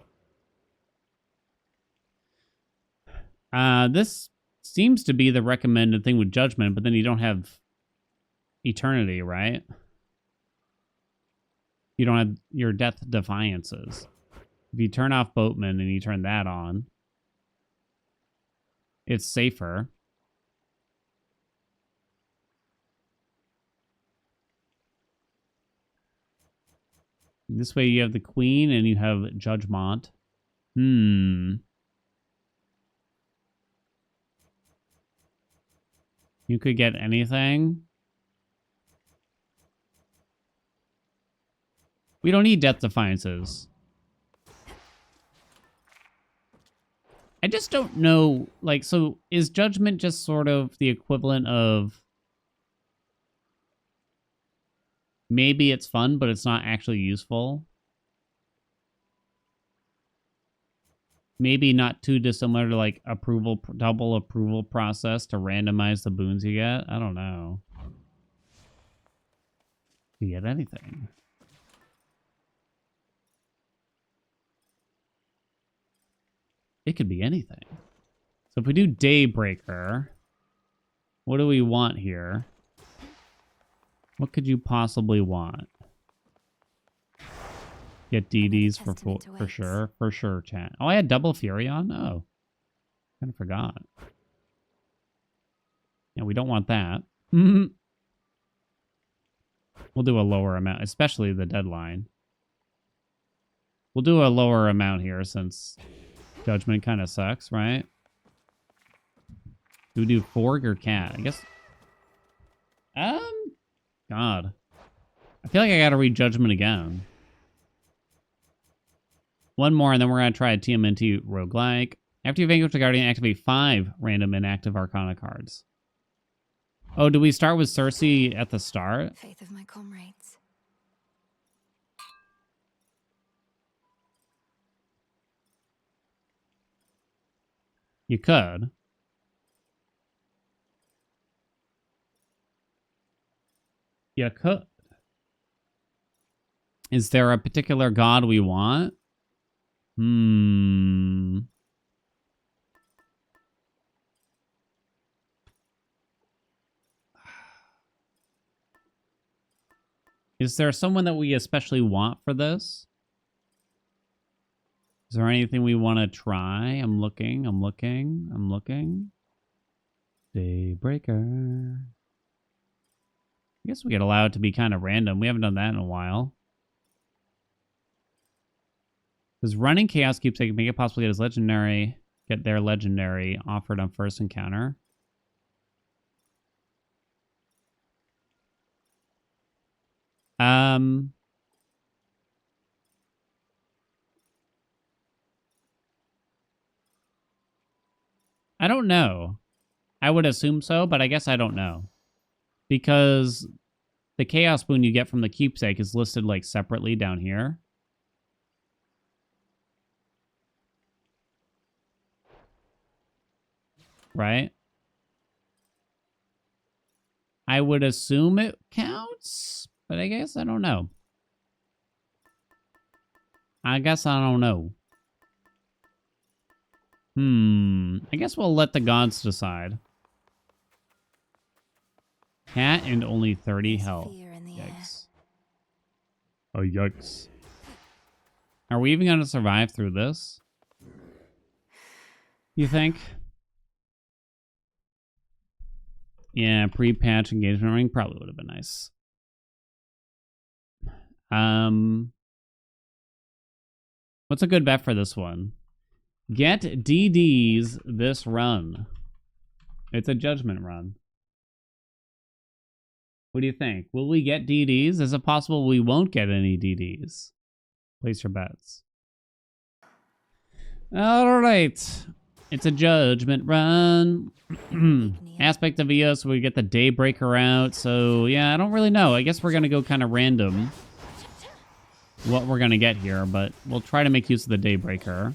This seems to be the recommended thing with Judgment, but then you don't have Eternity, right? You don't have your Death Defiances. If you turn off Boatman and you turn that on, it's safer. This way you have the Queen and you have Judgment. You could get anything. We don't need Death Defiances. I just don't know, like, so is Judgment just sort of the equivalent of maybe it's fun, but it's not actually useful? Maybe not too dissimilar to like double approval process to randomize the boons you get. I don't know. You get anything. It could be anything. So if we do Daybreaker, what do we want here? What could you possibly want? Get DDs for sure. For sure, chat. Oh, I had double Fury on? Oh. Kind of forgot. Yeah, we don't want that. We'll do a lower amount, especially the deadline. We'll do a lower amount here since Judgment kind of sucks, right? Do we do Forg or Cat? I guess. God. I feel like I gotta read Judgment again. One more, and then we're gonna try a TMNT roguelike. After you vanquish the Guardian, activate 5 random inactive Arcana cards. Oh, do we start with Cersei at the start? Faith of my comrades. You could. You could. Is there a particular god we want? Is there someone that we especially want for this? Is there anything we want to try? I'm looking. Daybreaker. I guess we get allowed to be kind of random. We haven't done that in a while. Does running Chaos Keepsake make it possible to get their legendary offered on first encounter? I don't know. I would assume so, but I guess I don't know. Because the Chaos Boon you get from the Keepsake is listed like separately down here. Right? I would assume it counts, but I guess I don't know. I guess I don't know. I guess we'll let the gods decide. Cat and only 30 health. Yikes. Oh, yikes. Are we even going to survive through this? You think? Yeah, pre-patch engagement ring probably would have been nice. What's a good bet for this one? Get DDs this run. It's a judgment run. What do you think? Will we get DDs? Is it possible we won't get any DDs? Place your bets. All right. It's a judgment run. Aspect of EOS, we get the Daybreaker out. So, yeah, I don't really know. I guess we're going to go kind of random what we're going to get here, but we'll try to make use of the Daybreaker.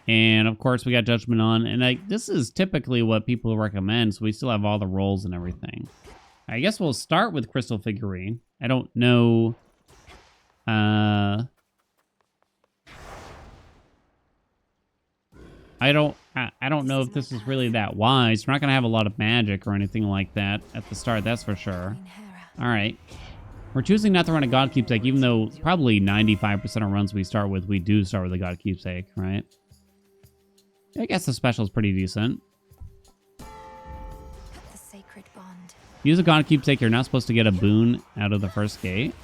And, of course, we got Judgment on. And this is typically what people recommend, so we still have all the rolls and everything. I guess we'll start with Crystal Figurine. I don't know... I don't know if this is really that wise. We're not going to have a lot of magic or anything like that at the start, that's for sure. All right. We're choosing not to run a God Keepsake, even though probably 95% of runs we start with, we do start with a God Keepsake, right? I guess the special is pretty decent. The sacred bond. Use a God Keepsake, you're not supposed to get a boon out of the first gate.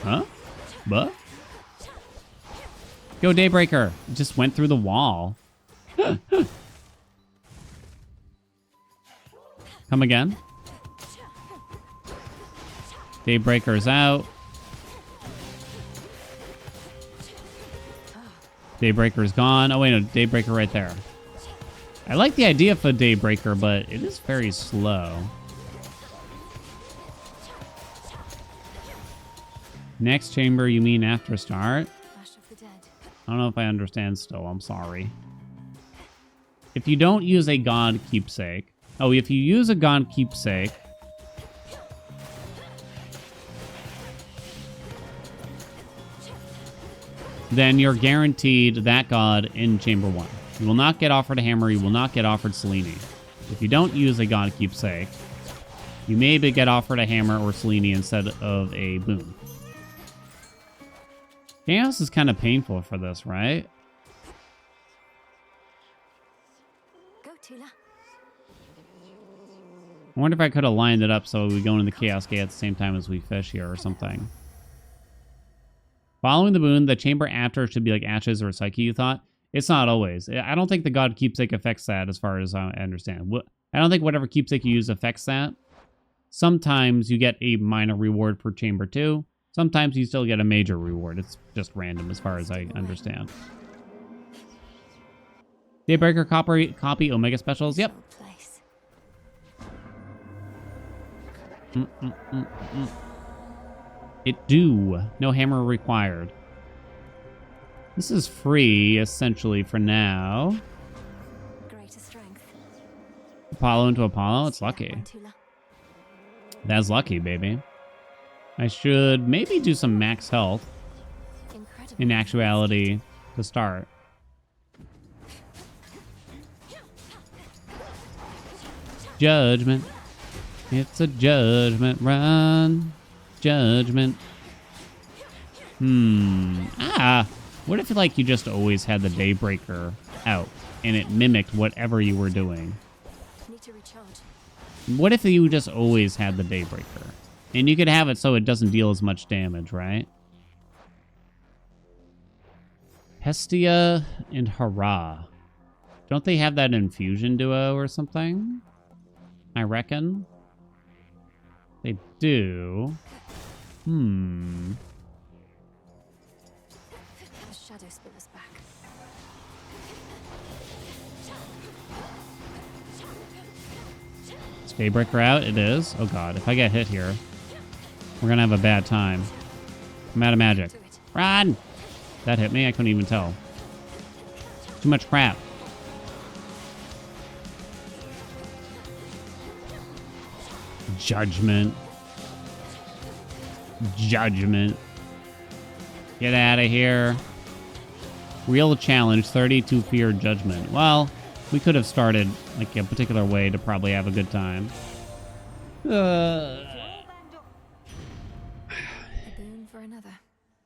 Huh? But? Go Daybreaker. It just went through the wall. Come again. Daybreaker's out. Daybreaker's gone. Oh, wait, no. Daybreaker right there. I like the idea of a Daybreaker, but it is very slow. Next chamber, you mean after start? I don't know if I understand still. I'm sorry. If you don't use a God Keepsake... Oh, if you use a God Keepsake... then you're guaranteed that god in Chamber 1. You will not get offered a hammer. You will not get offered Selene. If you don't use a God Keepsake, you maybe get offered a hammer or Selene instead of a boon. Chaos is kind of painful for this, right? Go, Tula. I wonder if I could have lined it up so we go into the Chaos Gate at the same time as we fish here or something. Following the boon, the chamber after should be like Ashes or Psyche, you thought? It's not always. I don't think the God Keepsake affects that as far as I understand. I don't think whatever Keepsake you use affects that. Sometimes you get a minor reward for Chamber 2. Sometimes you still get a major reward. It's just random as far as I understand. Daybreaker copy Omega Specials. Yep. It do. No hammer required. This is free, essentially, for now. Greater strength. Apollo into Apollo. It's lucky. That's lucky, baby. I should maybe do some max health in actuality to start. Judgment. It's a judgment run. Judgment. What if like you just always had the Daybreaker out and it mimicked whatever you were doing? Need to recharge. What if you just always had the Daybreaker? And you could have it so it doesn't deal as much damage, right? Hestia and Hurrah. Don't they have that infusion duo or something? I reckon. They do. The shadow spiller's back. Is Daybreaker out? It is. Oh god, if I get hit here, we're gonna have a bad time. I'm out of magic. Run! That hit me? I couldn't even tell. Too much crap. Judgment. Judgment. Get out of here. Real challenge, 32 fear judgment. Well, we could have started like a particular way to probably have a good time. A boon for another.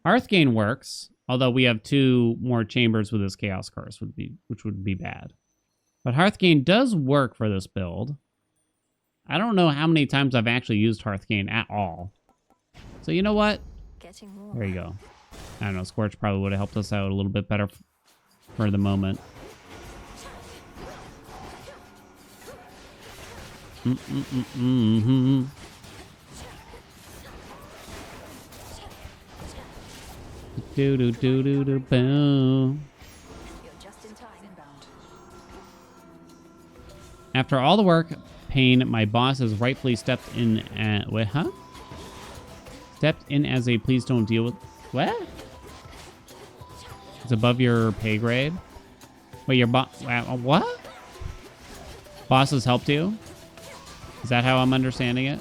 Hearthgate works, although we have 2 more chambers with this Chaos Curse, which would be bad. But Hearthgate does work for this build. I don't know how many times I've actually used Hearthgate at all. So you know what? Getting more. There you go. I don't know, Scorch probably would have helped us out a little bit better for the moment. Mm-mm-mm-mm-hmm. Do do do do do boom. You're just in time. Inbound. After all the work, pain, my boss has rightfully stepped in at wait, huh? Stepped in as a please don't deal with what? It's above your pay grade. Wait, your boss what? Boss has helped you? Is that how I'm understanding it?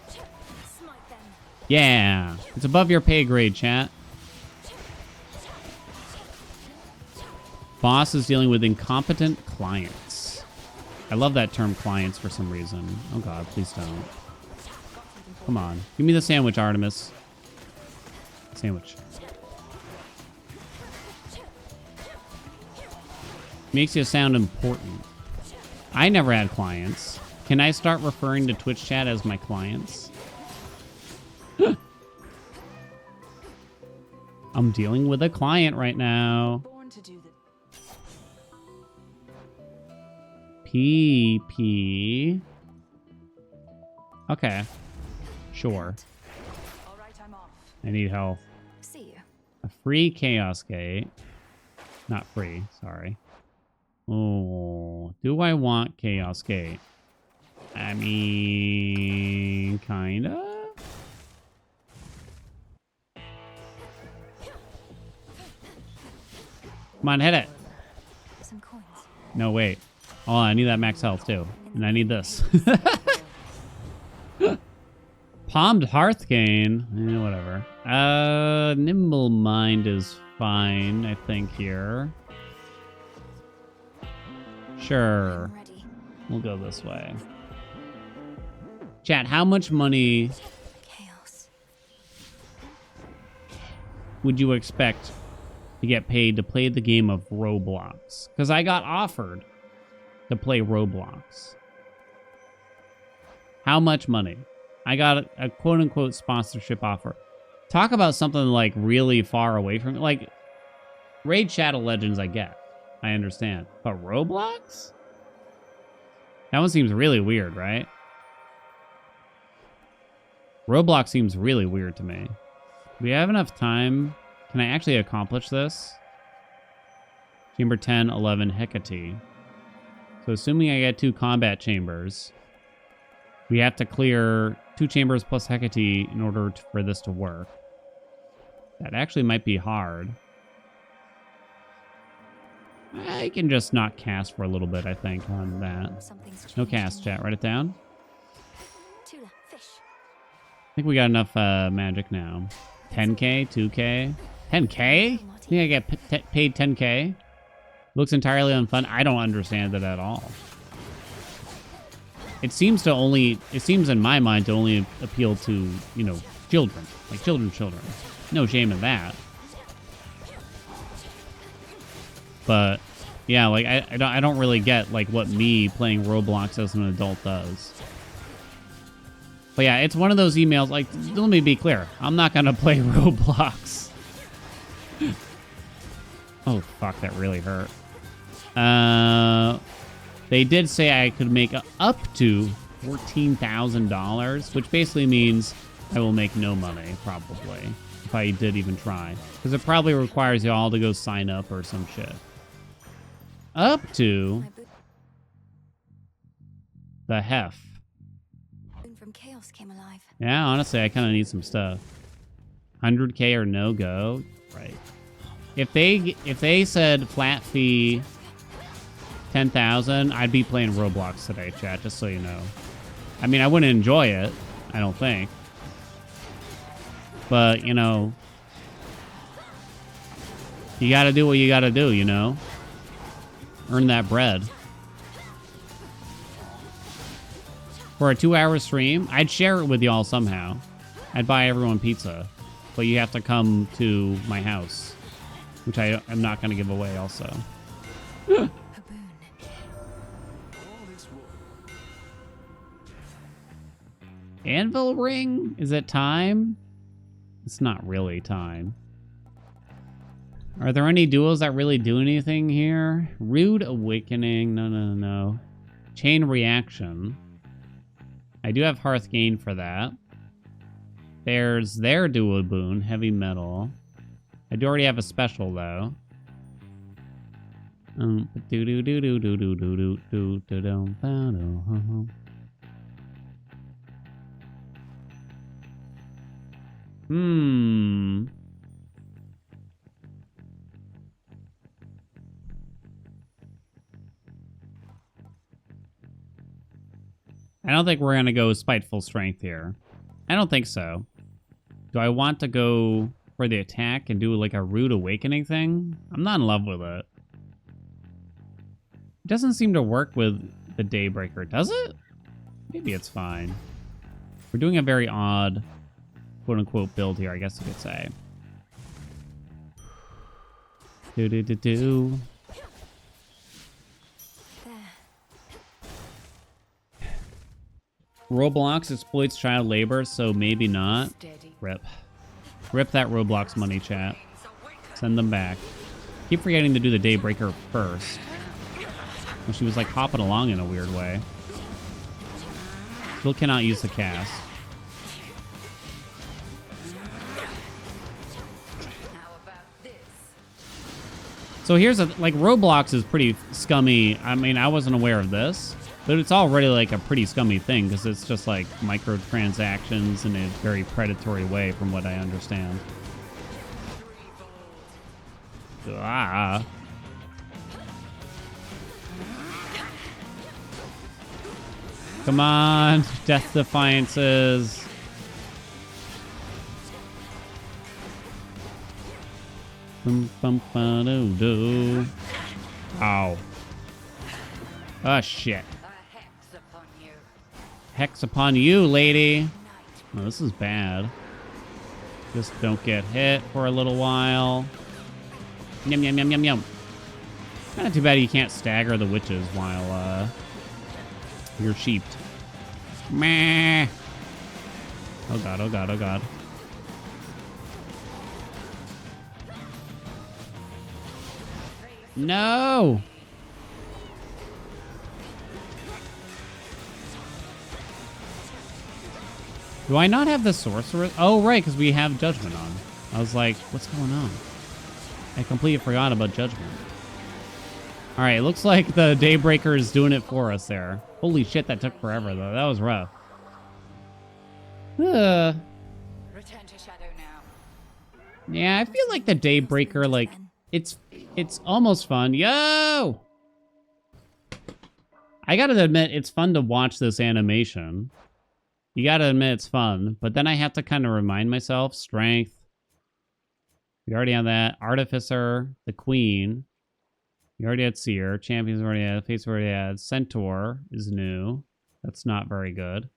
Smite them. Yeah, it's above your pay grade, chat. Boss is dealing with incompetent clients. I love that term clients for some reason. Oh god, please don't. Come on. Give me the sandwich, Artemis. Sandwich. Makes you sound important. I never had clients. Can I start referring to Twitch chat as my clients? I'm dealing with a client right now. Born to do the PP. Okay. Sure. All right, I'm off. I need health. See you. A free Chaos Gate. Not free, sorry. Oh, do I want Chaos Gate? I mean, kinda. Come on, hit it. Some coins. No, wait. Oh, I need that max health too. And I need this. Palmed Hearthgane. Whatever. Nimble Mind is fine, I think, here. Sure. I'm ready. We'll go this way. Chat, how much money Chaos. would you expect to get paid to play the game of Roblox? Because I got offered to play Roblox. How much money? I got a quote-unquote sponsorship offer. Talk about something like really far away from it. Like, Raid Shadow Legends I get. I understand. But Roblox? That one seems really weird, right? Roblox seems really weird to me. Do we have enough time? Can I actually accomplish this? Chamber 10, 11, Hecate. So assuming I get 2 combat chambers, we have to clear 2 chambers plus Hecate in order for this to work. That actually might be hard. I can just not cast for a little bit, I think, on that. Something's No changed cast, in chat. me. Write it down. Tula, fish. I think we got enough magic now. 10k, 2k, 10k? I think I get paid 10k. Looks entirely unfun. I don't understand it at all. It seems in my mind to only appeal to, you know, children. Like children. No shame in that. But yeah, like I don't really get like what me playing Roblox as an adult does. But yeah, it's one of those emails, like, let me be clear. I'm not going to play Roblox. Oh, fuck, that really hurt. They did say I could make up to $14,000, which basically means I will make no money, probably, if I did even try. Because it probably requires you all to go sign up or some shit. Up to My the hef. boon from chaos came alive. Yeah, honestly, I kind of need some stuff. 100k or no go, right? If they said flat fee 10,000, I'd be playing Roblox today, chat. Just so you know. I mean, I wouldn't enjoy it. I don't think. But you know, you got to do what you got to do. You know, earn that bread. For a 2-hour stream, I'd share it with y'all somehow. I'd buy everyone pizza. But you have to come to my house. Which I am not going to give away also. A boon. Anvil ring? Is it time? It's not really time. Are there any duels that really do anything here? Rude Awakening. No. Chain Reaction. I do have Hearth Gain for that. There's their dual boon, Heavy Metal. I do already have a special, though. Hmm. I don't think we're going to go Spiteful Strength here. I don't think so. Do I want to go for the attack and do like a Rude Awakening thing? I'm not in love with it. It doesn't seem to work with the Daybreaker, does it? Maybe it's fine. We're doing a very odd, quote-unquote, build here, I guess you could say. Do-do-do-do. Roblox exploits child labor, so maybe not. Rip. Rip that Roblox money, chat. Send them back. Keep forgetting to do the Daybreaker first. Well, she was like hopping along in a weird way. Still cannot use the cast. So here's a, like, Roblox is pretty scummy. I mean, I wasn't aware of this, but it's already like a pretty scummy thing because it's just like microtransactions in a very predatory way from what I understand. Ah. Come on, Death Defiances. Bum-bum-ba-do-do. Ow. Oh, shit. Hex upon you, lady. Oh, this is bad. Just don't get hit for a little while. Yum, yum, yum, yum, yum. Kind of too bad you can't stagger the witches while you're sheeped. Meh. Oh god, oh god, oh god. No! Do I not have the sorcerer? Oh, right, because we have Judgment on. I was like, what's going on? I completely forgot about Judgment. Alright, it looks like the Daybreaker is doing it for us there. Holy shit, that took forever, though. That was rough. Return to shadow now. Yeah, I feel like the Daybreaker, like, it's almost fun. Yo! I gotta admit, it's fun to watch this animation. You gotta admit it's fun, but then I have to kind of remind myself, Strength. We already have that. Artificer, the Queen. We already had Seer. Champions already had. Fates already had. Centaur is new. That's not very good.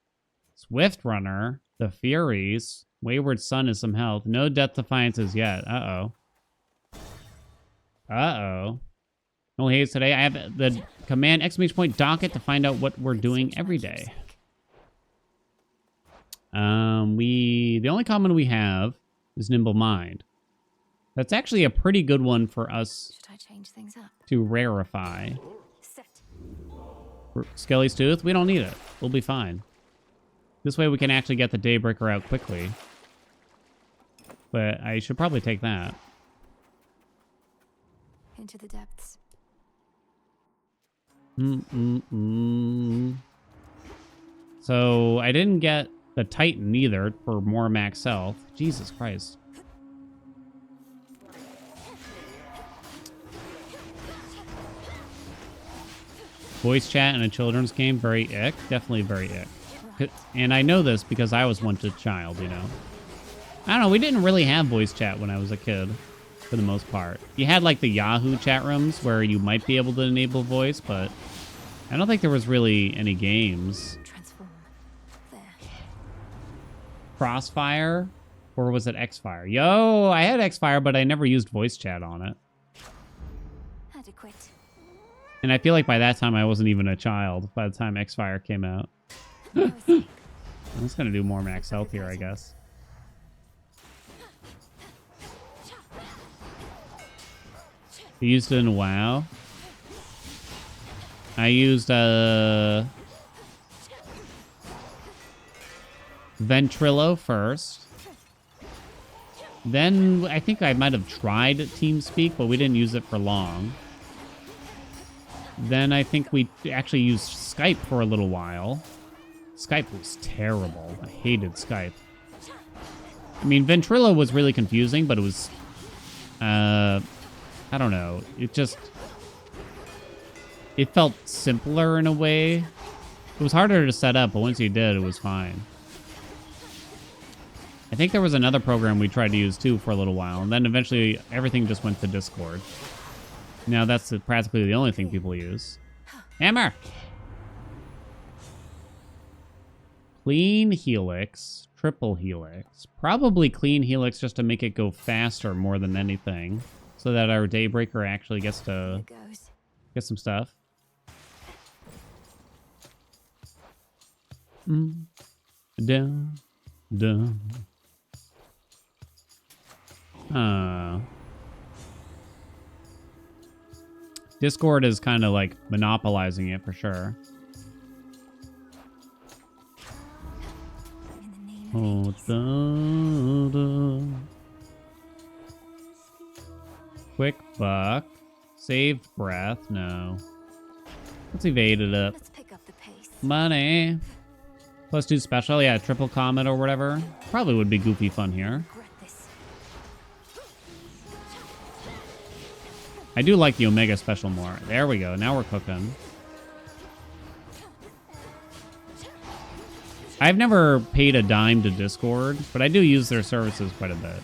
Swift Runner. The Furies. Wayward Sun is some health. No Death Defiances yet. Uh-oh. Uh-oh. No haze today. I have the command exclamation point docket to find out what we're doing every day. The only common we have is Nimble Mind. That's actually a pretty good one for us Should I change things up? to rarefy. Set. Skelly's Tooth, we don't need it. We'll be fine. This way we can actually get the Daybreaker out quickly. But I should probably take that. Into the depths. So I didn't get the Titan either for more max health. Jesus Christ. Voice chat in a children's game, very ick. Definitely very ick. And I know this because I was once a child, you know. I don't know, we didn't really have voice chat when I was a kid, for the most part. You had, like, the Yahoo chat rooms where you might be able to enable voice, but I don't think there was really any games. Transform. There. Crossfire? Or was it Xfire? Yo, I had Xfire, but I never used voice chat on it. Adequate. And I feel like by that time I wasn't even a child, by the time Xfire came out. I'm just gonna do more max health here, I guess. I used it in WoW. I used Ventrilo first. Then I think I might have tried TeamSpeak, but we didn't use it for long. Then I think we actually used Skype for a little while. Skype was terrible. I hated Skype. I mean, Ventrilo was really confusing, but it was... I don't know. It felt simpler in a way. It was harder to set up, but once you did, it was fine. I think there was another program we tried to use, too, for a little while. And then eventually, everything just went to Discord. Now that's practically the only thing people use. Hammer! Clean Helix. Triple Helix. Probably Clean Helix just to make it go faster more than anything. So that our Daybreaker actually gets to get some stuff. Dun, dun. Discord is kind of like monopolizing it for sure. Oh, da, da. Quick buck. Saved breath. No. Let's evade it up. Let's pick up the pace. Money. +2 special. Yeah, triple comet or whatever. Probably would be goofy fun here. I do like the Omega special more. There we go. Now we're cooking. I've never paid a dime to Discord, but I do use their services quite a bit.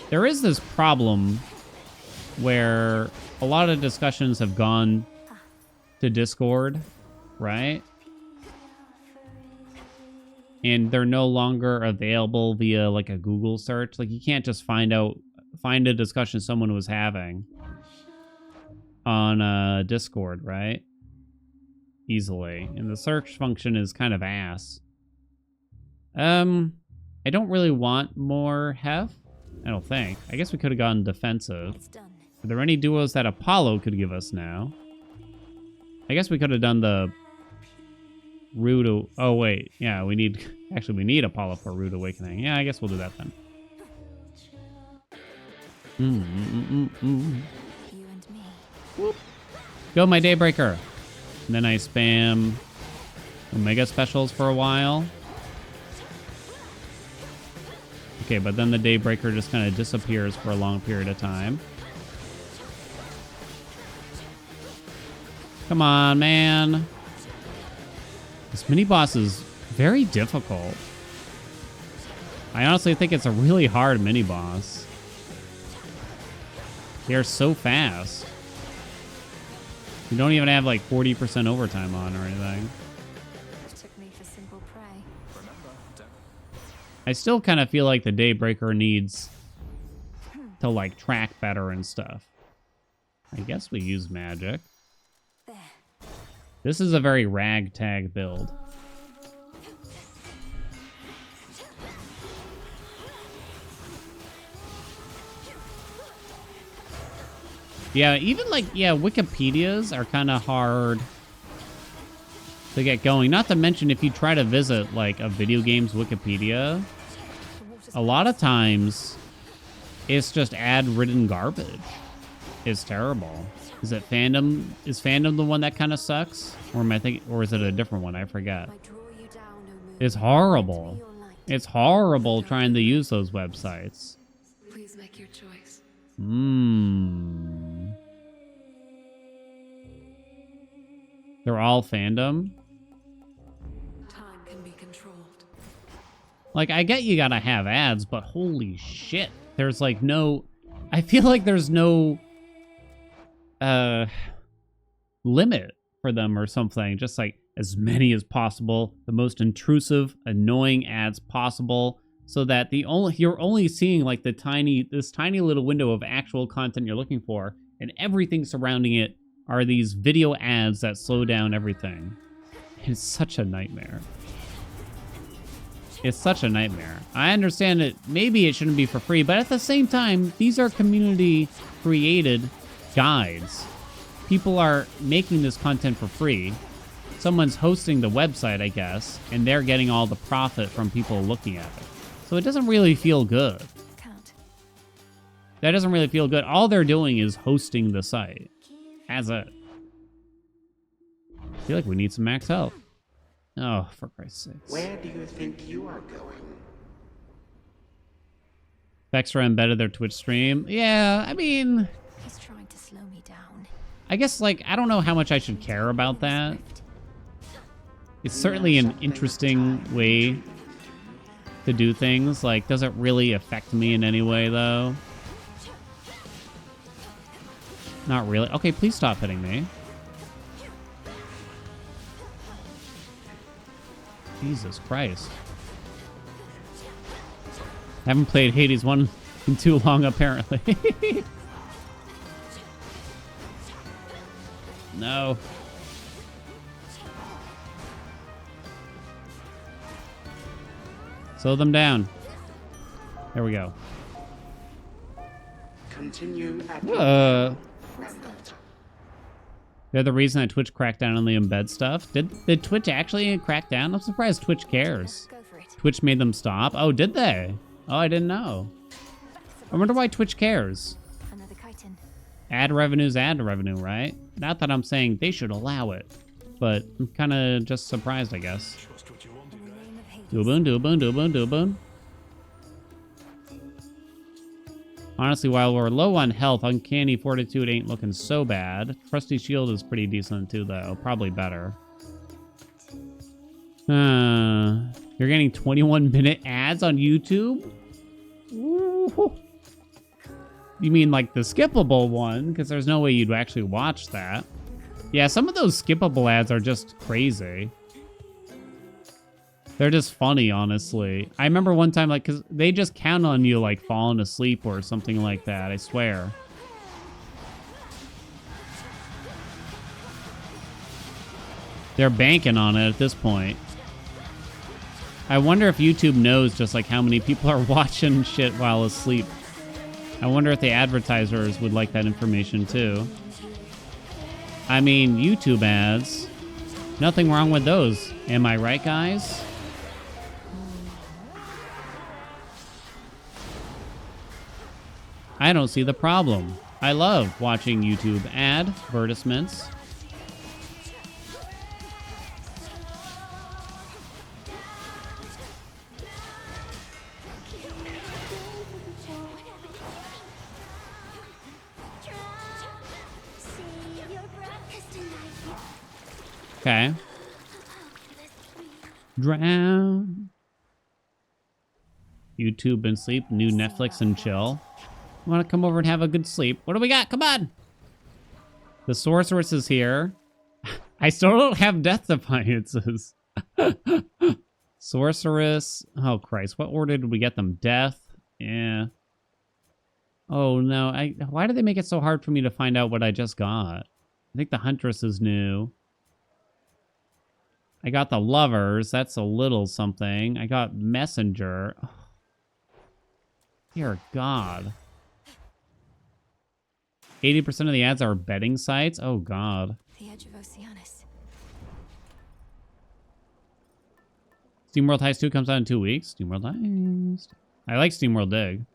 There is this problem where a lot of discussions have gone to Discord, right? And they're no longer available via like a Google search. Like you can't just find a discussion someone was having on Discord, right? Easily. And the search function is kind of ass. I don't really want more Hef. I don't think. I guess we could have gone defensive. It's done. Are there any duos that Apollo could give us now? I guess we could have done the Rude... Oh, wait. Yeah, we need... Actually, we need Apollo for Rude Awakening. Yeah, I guess we'll do that then. You and me. Whoop. Go, my Daybreaker. And then I spam Omega specials for a while. Okay, but then the Daybreaker just kind of disappears for a long period of time. Come on, man. This mini-boss is very difficult. I honestly think it's a really hard mini-boss. They're so fast. You don't even have like 40% overtime on or anything. Took me for simple prey. I still kind of feel like the Daybreaker needs to like track better and stuff. I guess we use magic. There. This is a very ragtag build. Yeah, even like, yeah, Wikipedias are kind of hard to get going. Not to mention if you try to visit like a video game's Wikipedia, a lot of times it's just ad-ridden garbage. It's terrible. Is it fandom? Is fandom the one that kind of sucks? Or am I thinking, or is it a different one? I forget. It's horrible. It's horrible trying to use those websites. Please make your choice. They're all fandom. Time can be controlled. Like, I get you gotta have ads, but holy shit. There's like no... I feel like there's no... limit for them or something. Just like as many as possible. The most intrusive, annoying ads possible. So that you're only seeing like this tiny little window of actual content you're looking for, and everything surrounding it are these video ads that slow down everything. It's such a nightmare. It's such a nightmare. I understand that maybe it shouldn't be for free, but at the same time, these are community created guides. People are making this content for free. someone's hosting the website, I guess, and they're getting all the profit from people looking at it. So it doesn't really feel good. Count. That doesn't really feel good. All they're doing is hosting the site. As it. I feel like we need some max health. Oh, for Christ's sakes. Where do you think you are going? Vexra embedded their Twitch stream. Yeah, I mean, He's trying to slow me down. I guess, like, I don't know how much I should care about that. It's certainly an interesting way to do things. Like, does it really affect me in any way, though? Not really. Okay, please stop hitting me. Jesus Christ. Haven't played Hades 1 in too long, apparently. No. Slow them down. There we go. Continue at They're the reason that Twitch cracked down on the embed stuff. Did Twitch actually crack down? I'm surprised Twitch cares. Go for it. Twitch made them stop? Oh, did they? Oh, I didn't know. I wonder why Twitch cares. Another chitin. Ad revenue's ad revenue, right? Not that I'm saying they should allow it, but I'm kind of just surprised, I guess. In the name of Hades. Do a boon, do a boon, do a boon, do a boon. Honestly, while we're low on health, Uncanny Fortitude ain't looking so bad. Trusty Shield is pretty decent too, though. Probably better. You're getting 21-minute ads on YouTube? Ooh. You mean like the skippable one? Because there's no way you'd actually watch that. Yeah, some of those skippable ads are just crazy. They're just funny, honestly. I remember one time, like, because they just count on you, like, falling asleep or something like that, I swear. They're banking on it at this point. I wonder if YouTube knows just, like, how many people are watching shit while asleep. I wonder if the advertisers would like that information, too. I mean, YouTube ads. Nothing wrong with those. Am I right, guys? I don't see the problem. I love watching YouTube advertisements. Okay. Drown. YouTube and sleep. New Netflix and chill. Want to come over and have a good sleep? What do we got? Come on. The sorceress is here. I still don't have death defiances. Sorceress. Oh, Christ. What order did we get them? Death. Yeah. Oh, no. Why did they make it so hard for me to find out what I just got? I think the Huntress is new. I got the Lovers. That's a little something. I got Messenger. Oh. Dear God. 80% of the ads are betting sites? Oh, God. The edge of Oceanus. SteamWorld Heist 2 comes out in 2 weeks. SteamWorld Heist. I like SteamWorld Dig.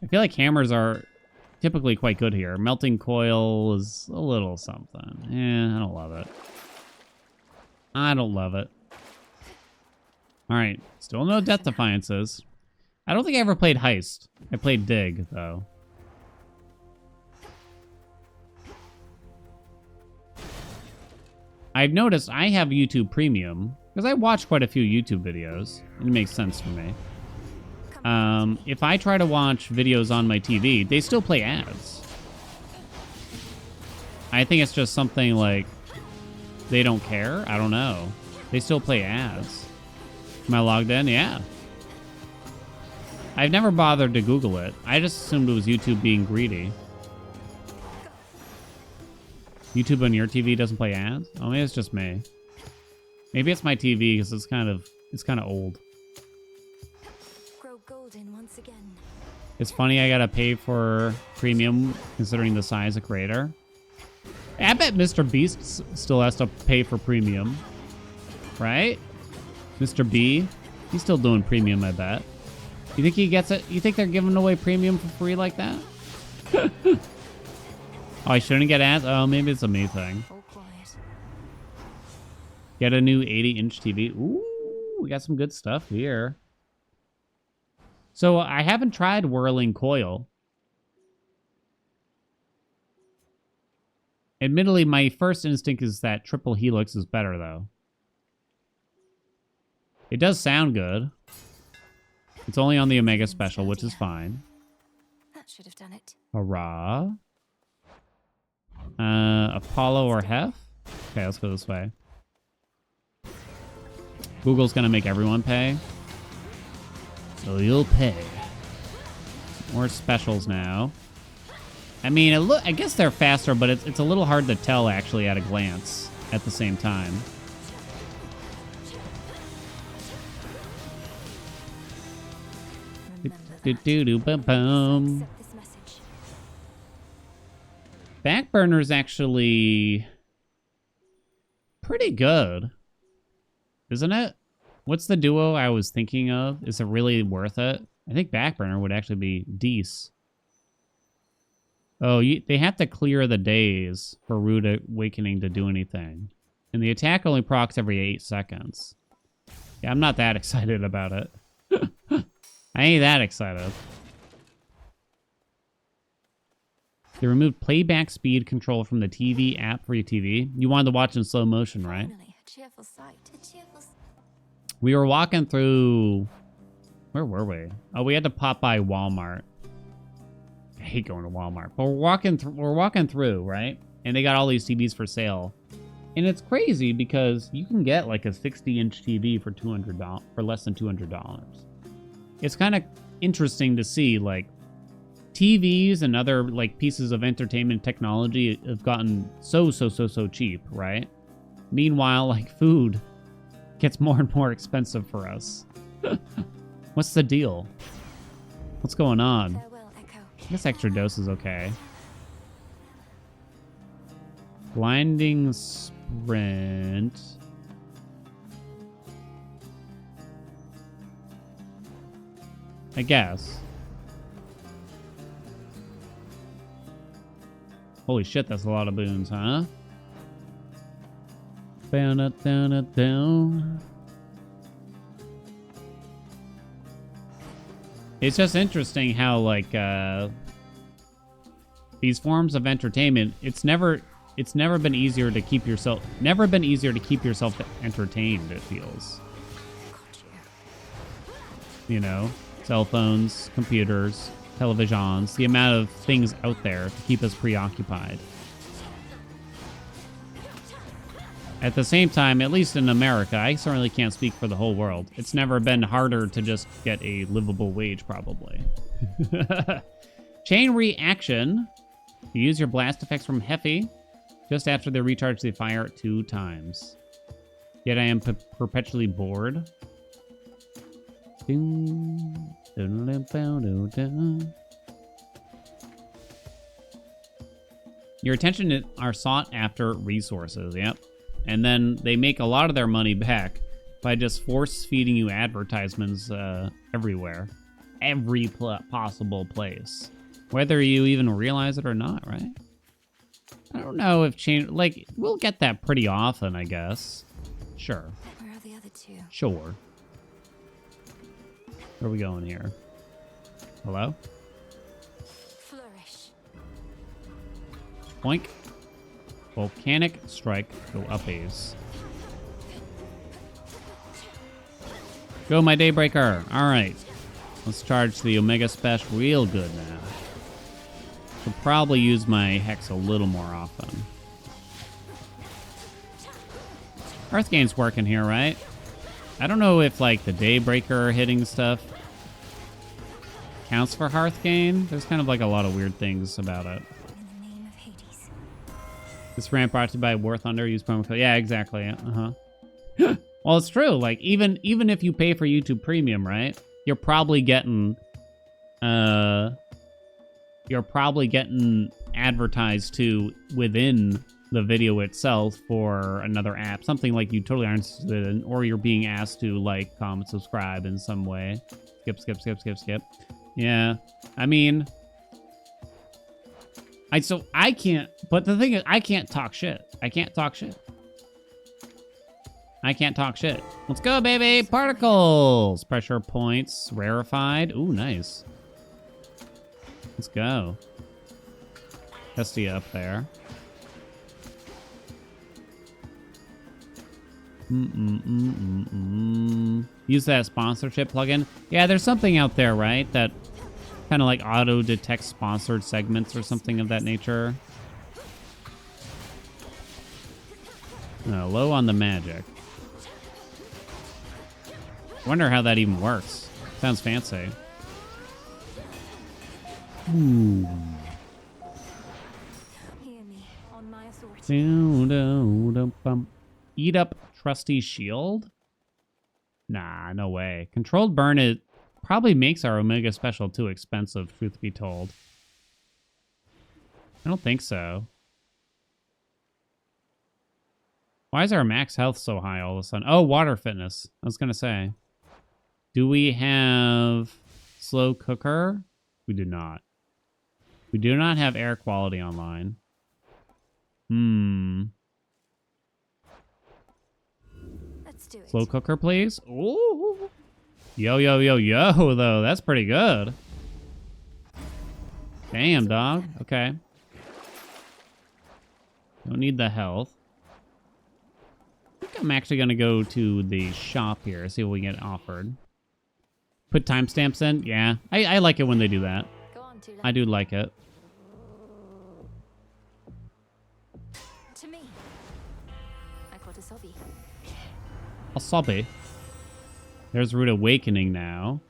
I feel like hammers are typically quite good here. Melting Coil is a little something. I don't love it. I don't love it. Alright, still no Death Defiances. I don't think I ever played Heist. I played Dig, though. I've noticed I have YouTube Premium, because I watch quite a few YouTube videos, and it makes sense for me. If I try to watch videos on my TV, they still play ads. I think it's just something like they don't care. I don't know. They still play ads. Am I logged in? Yeah. I've never bothered to Google it. I just assumed it was YouTube being greedy. YouTube on your TV doesn't play ads? Oh, maybe it's just me. Maybe it's my TV because it's kind of old. Grow golden once again. It's funny I gotta pay for premium considering the size of creator. I bet Mr. Beast still has to pay for premium. Right? Mr. B? He's still doing premium, I bet. You think he gets it? You think they're giving away premium for free like that? Oh, I shouldn't get ads? Oh, maybe it's a me thing. All quiet. Get a new 80-inch TV. Ooh, we got some good stuff here. So I haven't tried whirling coil. Admittedly, my first instinct is that triple helix is better, though. It does sound good. It's only on the Omega Special, which is fine. That should have done it. Hurrah. Apollo or Hef? Okay, let's go this way. Google's gonna make everyone pay. So you'll pay. More specials now. I mean, I guess they're faster, but it's a little hard to tell, actually, at a glance at the same time. Do-do-do-bum-bum. Accept this message. Backburner's actually pretty good, isn't it? What's the duo I was thinking of? Is it really worth it? I think Backburner would actually be decent. Oh, they have to clear the days for Rude Awakening to do anything. And the attack only procs every 8 seconds. Yeah, I'm not that excited about it. I ain't that excited. They removed playback speed control from the TV app for your TV. You wanted to watch in slow motion, right? Finally, a cheerful sight. We were walking through... Where were we? Oh, we had to pop by Walmart. I hate going to Walmart. But we're walking through, right? And they got all these TVs for sale. And it's crazy because you can get like a 60-inch TV for $200 for less than $200. It's kind of interesting to see, like, TVs and other like pieces of entertainment technology have gotten so cheap, right? Meanwhile, like, food gets more and more expensive for us. What's the deal? What's going on? Farewell, Echo. I guess extra dose is okay. Blinding sprint. I guess. Holy shit, that's a lot of boons, huh? Down. It's just interesting how, like, these forms of entertainment, it's never been easier to keep yourself entertained, it feels. You know? Cell phones, computers, televisions, the amount of things out there to keep us preoccupied. At the same time, at least in America, I certainly can't speak for the whole world. It's never been harder to just get a livable wage, probably. Chain reaction. You use your blast effects from Heffy just after they recharge the fire 2 times. Yet I am perpetually bored. Your attention are sought after resources, yep. And then they make a lot of their money back by just force feeding you advertisements everywhere. Every possible place. Whether you even realize it or not, right? I don't know if change... Like, we'll get that pretty often, I guess. Sure. Where are the other two? Sure. Where are we going here? Hello? Flourish. Boink. Volcanic strike. Go uppies. Go, my Daybreaker. All right. Let's charge the Omega Special real good now. Should probably use my Hex a little more often. Earthgain's working here, right? I don't know if, like, the Daybreaker hitting stuff counts for Hearthgain. There's kind of, like, a lot of weird things about it. In the name of Hades. This rant brought to you by War Thunder. Use promo code. Yeah, exactly. Uh-huh. Well, it's true. Like, even if you pay for YouTube Premium, right? You're probably getting you're probably getting advertised to within the video itself for another app, something like you totally aren't interested in, or you're being asked to like, comment, subscribe in some way. Skip. Yeah, I mean, I can't, but the thing is, I can't talk shit. Let's go, baby. Particles. Pressure points. Rarefied. Ooh, nice. Let's go. Testy up there. Use that sponsorship plugin. Yeah, there's something out there, right? That kind of like auto detects sponsored segments or something of that nature. Low on the magic. Wonder how that even works. Sounds fancy. Ooh. Hear me on my authority. Eat up trusty shield? Nah, no way. Controlled burn, it probably makes our Omega Special too expensive, truth be told. I don't think so. Why is our max health so high all of a sudden? Oh, water fitness. I was going to say. Do we have slow cooker? We do not. We do not have air quality online. Let's do it. Slow cooker, please. Ooh. Yo, though. That's pretty good. Damn, dog. Okay. Don't need the health. I think I'm actually going to go to the shop here, see what we get offered. Put timestamps in? Yeah. I like it when they do that. Go on, Tula. I do like it. To me. I got a sobby. Asabi. There's Root Awakening now.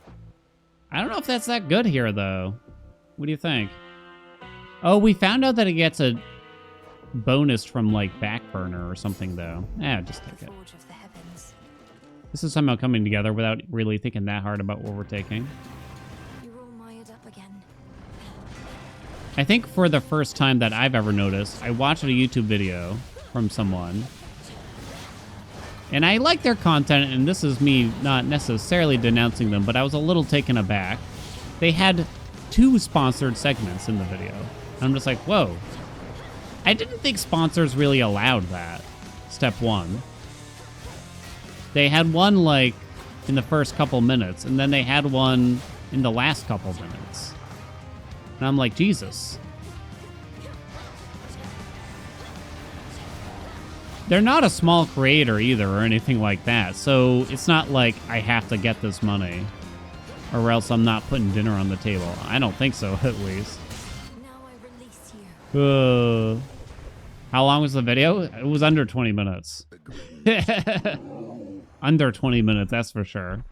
I don't know if that's that good here, though. What do you think? Oh, we found out that it gets a bonus from, like, Backburner or something, though. Just take it. Forge of the heavens. This is somehow coming together without really thinking that hard about what we're taking. You're all mired up again. I think for the first time that I've ever noticed, I watched a YouTube video from someone. And I like their content, and this is me not necessarily denouncing them, but I was a little taken aback. They had 2 sponsored segments in the video. And I'm just like, whoa. I didn't think sponsors really allowed that. Step 1. They had one, like, in the first couple minutes, and then they had one in the last couple minutes. And I'm like, Jesus. They're not a small creator either or anything like that, so it's not like I have to get this money or else I'm not putting dinner on the table. I don't think so, at least. Now I release you. How long was the video? It was under 20 minutes. Under 20 minutes, that's for sure.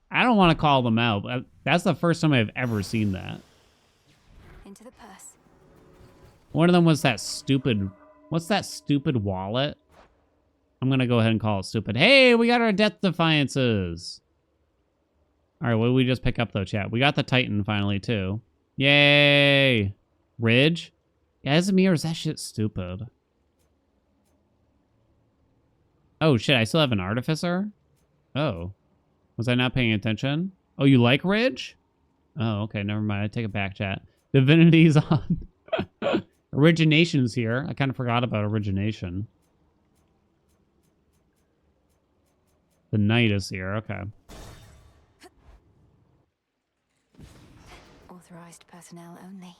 I don't want to call them out, but that's the first time I've ever seen that. Into the purse. One of them was that stupid... What's that stupid wallet? I'm going to go ahead and call it stupid. Hey, we got our Death Defiances. All right, what did we just pick up, though, chat? We got the Titan finally, too. Yay! Ridge? Yeah, is it me or is that shit stupid? Oh, shit, I still have an Artificer? Oh. Was I not paying attention? Oh, you like Ridge? Oh, okay, never mind. I take it back, chat. Divinity's on. Origination's here. I kind of forgot about Origination. The Knight is here. Okay. Authorized personnel only.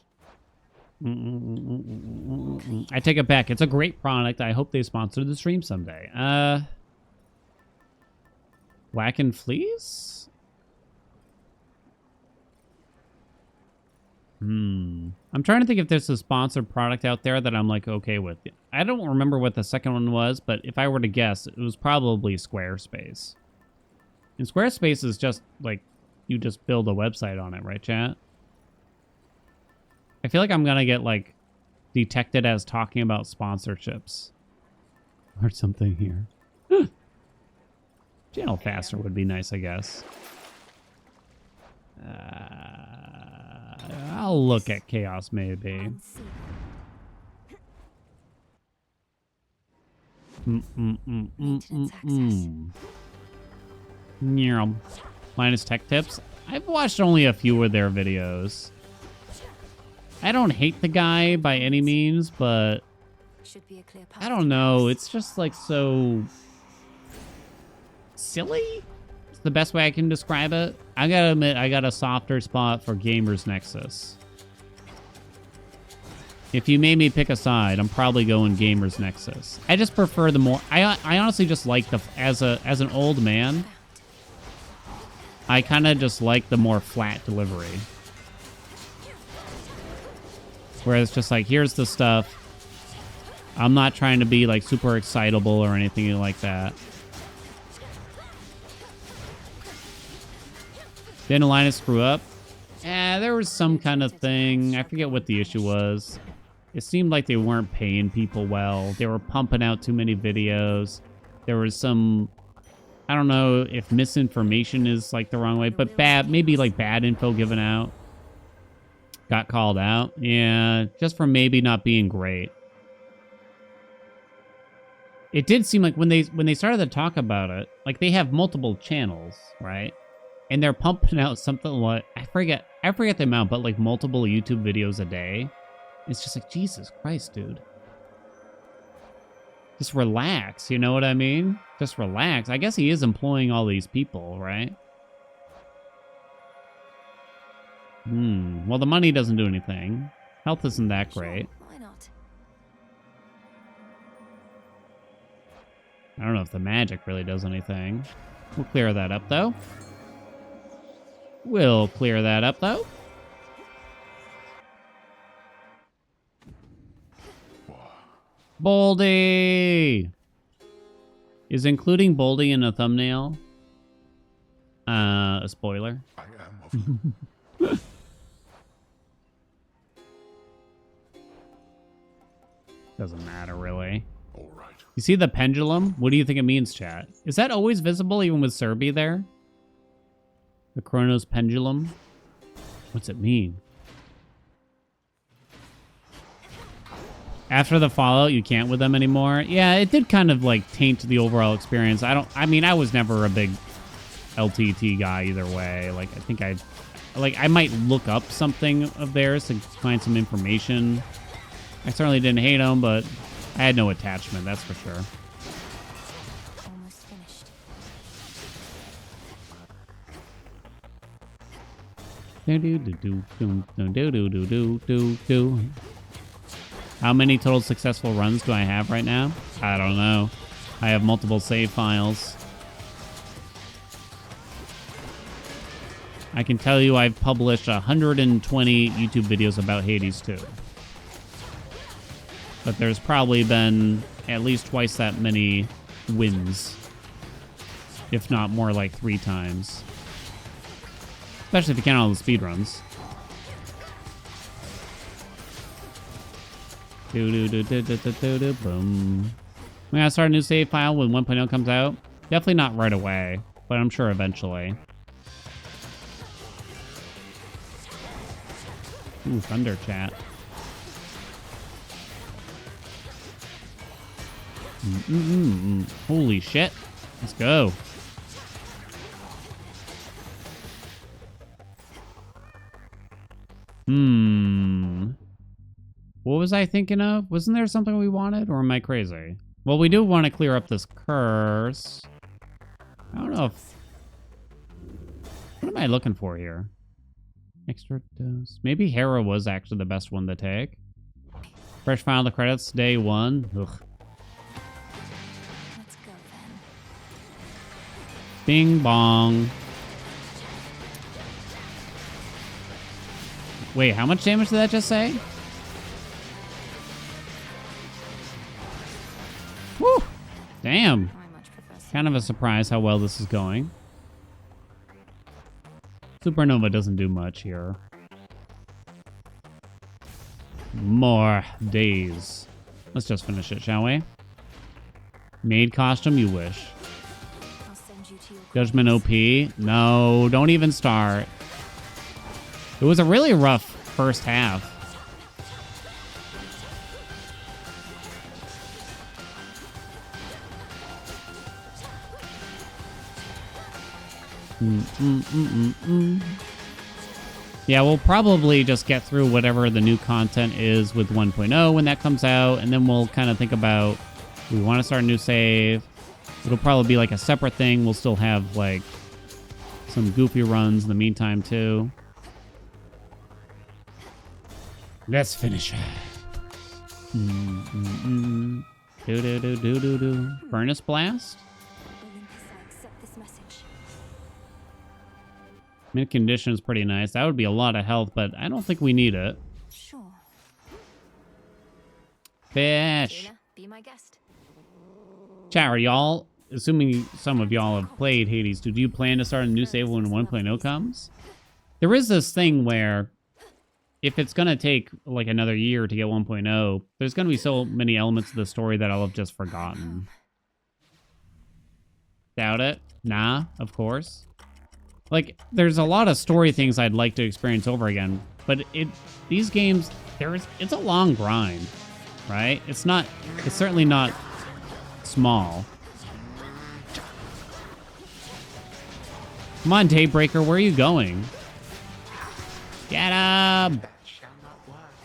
I take it back. It's a great product. I hope they sponsor the stream someday. Black and Fleece? I'm trying to think if there's a sponsored product out there that I'm like okay with. I don't remember what the second one was, but if I were to guess, it was probably Squarespace. And Squarespace is just like you just build a website on it, right, chat? I feel like I'm gonna get like detected as talking about sponsorships or something here. Channel faster would be nice, I guess. I'll look at chaos maybe. Unseen. Maintenance access. Yeah. Minus tech tips. I've watched only a few of their videos. I don't hate the guy by any means, but Should be a clear path I to don't know. Paris. It's just like so silly. It's the best way I can describe it. I gotta admit, I got a softer spot for Gamers Nexus. If you made me pick a side, I'm probably going Gamers Nexus. I just prefer the more. I honestly just like the as an old man. I kind of just like the more flat delivery. Whereas just like, here's the stuff. I'm not trying to be like super excitable or anything like that. Didn't Linus screw up? There was some kind of thing. I forget what the issue was. It seemed like they weren't paying people well. They were pumping out too many videos. There was some, I don't know if misinformation is like the wrong way, but maybe like bad info given out. Got called out. Yeah, just for maybe not being great. It did seem like when they started to talk about it, like they have multiple channels, right? And they're pumping out something like, I forget the amount, but like multiple YouTube videos a day. It's just like, Jesus Christ, dude. Just relax, you know what I mean? Just relax. I guess he is employing all these people, right? Well, the money doesn't do anything. Health isn't that great. Sure, why not? I don't know if the magic really does anything. We'll clear that up, though. We'll clear that up, though. Boldy! Is including Boldy in a thumbnail a spoiler? I am of Doesn't matter, really. all right. You see the pendulum? What do you think it means, chat? Is that always visible even with Serby there? The Chronos pendulum? What's it mean? After the Fallout, you can't with them anymore? Yeah, it did kind of like taint the overall experience. I mean, I was never a big LTT guy either way. Like, I think I might look up something of theirs to find some information. I certainly didn't hate them, but I had no attachment, that's for sure. Almost finished. How many total successful runs do I have right now? I don't know. I have multiple save files. I can tell you I've published 120 YouTube videos about Hades 2. But there's probably been at least twice that many wins. If not more, like 3 times. Especially if you count all the speedruns. Boom. We gotta start a new save file when 1.0 comes out. Definitely not right away, but I'm sure eventually. Ooh, thunder chat. Holy shit. Let's go. What was I thinking of? Wasn't there something we wanted, or am I crazy? Well, we do want to clear up this curse. I don't know if... What am I looking for here? Extra dose. Maybe Hera was actually the best one to take. Fresh file the credits, day 1. Ugh. Let's go then. Bing bong. Wait, how much damage did that just say? Woo! Damn. I much prefer Kind of a surprise how well this is going. Supernova doesn't do much here. More days. Let's just finish it, shall we? Maid costume, you wish. I'll send you to your Judgment OP? No, don't even start. It was a really rough first half. Yeah, we'll probably just get through whatever the new content is with 1.0 when that comes out, and then we'll kind of think about, we want to start a new save. It'll probably be like a separate thing. We'll still have like some goofy runs in the meantime too. Let's finish it. Do do do do do do. Furnace blast. Olympus, I accept this message. Mint condition is pretty nice. That would be a lot of health, but I don't think we need it. Sure. Fish. Jaina, be my guest. Chat, are y'all, assuming some of y'all have played Hades, do you plan to start a new save when 1.0 comes? There is this thing where if it's going to take like another year to get 1.0, there's going to be so many elements of the story that I'll have just forgotten. Doubt it? Nah, of course. Like, there's a lot of story things I'd like to experience over again, but these games, it's a long grind, right? It's certainly not small. Come on, Daybreaker, where are you going? Get him!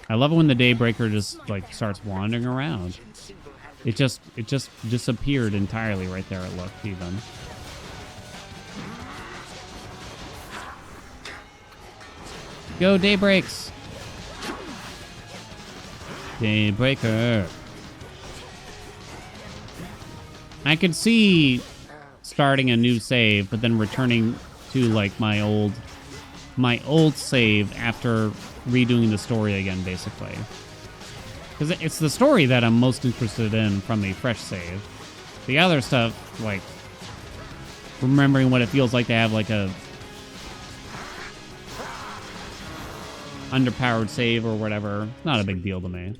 I love it when the Daybreaker just like starts wandering around. It just disappeared entirely right there. It looked even. Go Daybreaks! Daybreaker. I could see starting a new save, but then returning to like my old save after redoing the story again, basically. Because it's the story that I'm most interested in from a fresh save. The other stuff, like remembering what it feels like to have like a underpowered save or whatever, not a big deal to me.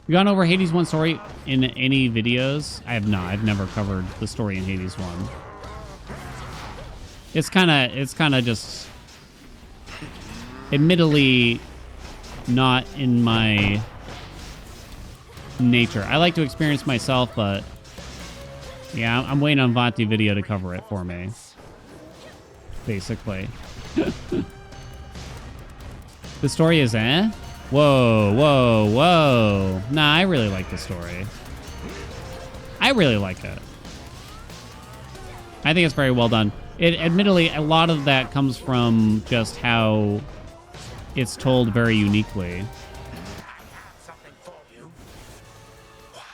You gone over Hades 1 story in any videos? I have not. I've never covered the story in Hades 1. It's kind of just admittedly not in my nature. I like to experience myself, but yeah, I'm waiting on Vanti Video to cover it for me. Basically. The story is Whoa, whoa, whoa. Nah, I really like the story. I really like it. I think it's very well done. Admittedly, a lot of that comes from just how it's told very uniquely.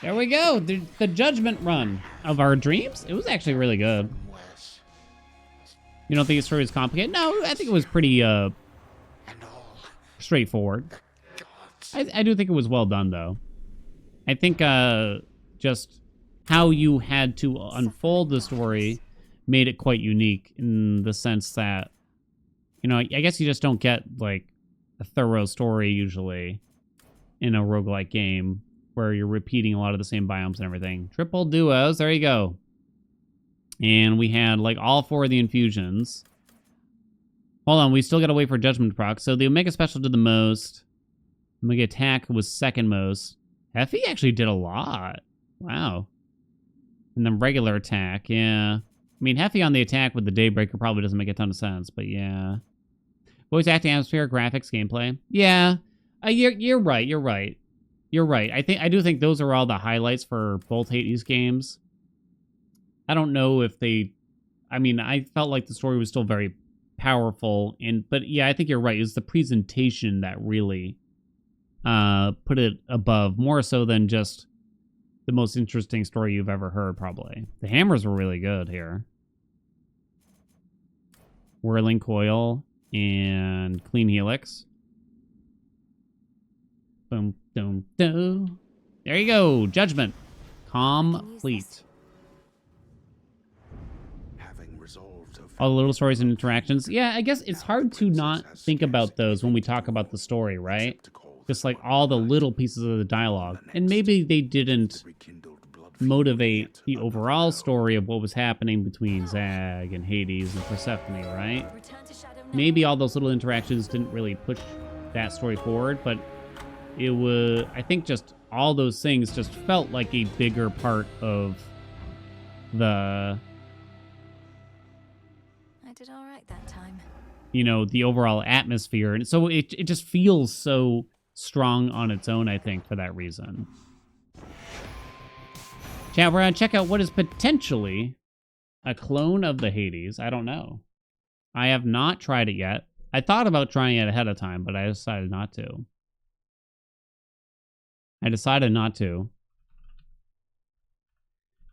There we go. The judgment run of our dreams. It was actually really good. You don't think the story was complicated? No, I think it was pretty straightforward. I do think it was well done, though. I think just how you had to unfold the story made it quite unique in the sense that, you know, I guess you just don't get, like, a thorough story usually in a roguelike game where you're repeating a lot of the same biomes and everything. Triple duos, there you go. And we had, like, all 4 of the infusions. Hold on, we still gotta wait for Judgment proc. So the Omega Special did the most. Omega Attack was second most. Heffy actually did a lot. Wow. And then regular attack, yeah. I mean, Heffy on the attack with the Daybreaker probably doesn't make a ton of sense, but yeah. Voice acting, atmosphere, graphics, gameplay. Yeah, you're right. You're right. I do think those are all the highlights for both Hades games. I don't know if they. I mean, I felt like the story was still very powerful, but yeah, I think you're right. It's the presentation that really put it above, more so than just the most interesting story you've ever heard, probably. The hammers were really good here. Whirling Coil and Clean Helix. Boom, boom, boom. There you go. Judgment. Complete. All the little stories and interactions. Yeah, I guess it's hard to not think about those when we talk about the story, right? Just like all the little pieces of the dialogue. And maybe they didn't motivate the overall story of what was happening between Zag and Hades and Persephone, right? Maybe all those little interactions didn't really push that story forward, but it was, I think just all those things just felt like a bigger part of the, I did all right that time. you know, the overall atmosphere. And so it just feels so strong on its own, I think, for that reason. Chat, we're going to check out what is potentially a clone of the Hades. I don't know. I have not tried it yet. I thought about trying it ahead of time, but I decided not to.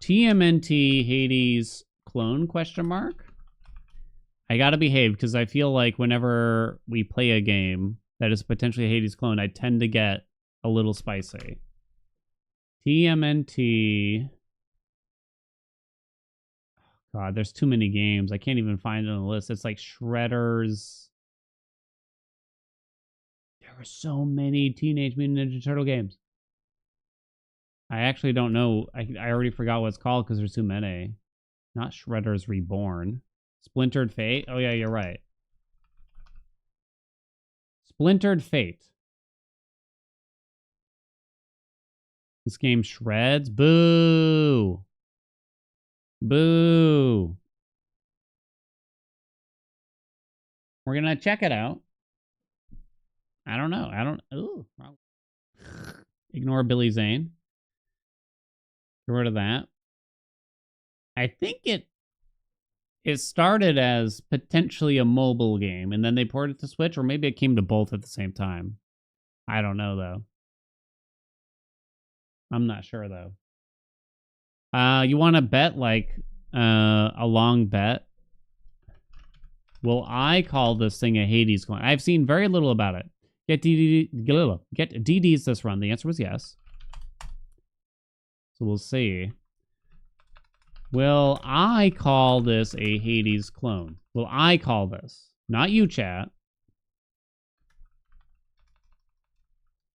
TMNT Hades clone question mark? I gotta behave because I feel like whenever we play a game that is potentially a Hades clone, I tend to get a little spicy. TMNT. God, there's too many games. I can't even find it on the list. It's like Shredder's. There are so many Teenage Mutant Ninja Turtle games. I actually don't know. I already forgot what it's called because there's too many. Not Shredder's Reborn. Splintered Fate? Oh, yeah, you're right. Splintered Fate. This game shreds? Boo! Boo! We're gonna check it out. I don't know. Ooh. Ignore Billy Zane. Get rid of that. I think it started as potentially a mobile game, and then they ported it to Switch, or maybe it came to both at the same time. I don't know, though. I'm not sure, though. You want to bet, like, a long bet? Will I call this thing a Hades clone? I've seen very little about it. Get DDs this run. The answer was yes. So we'll see. Will I call this a Hades clone? Will I call this? Not you, chat.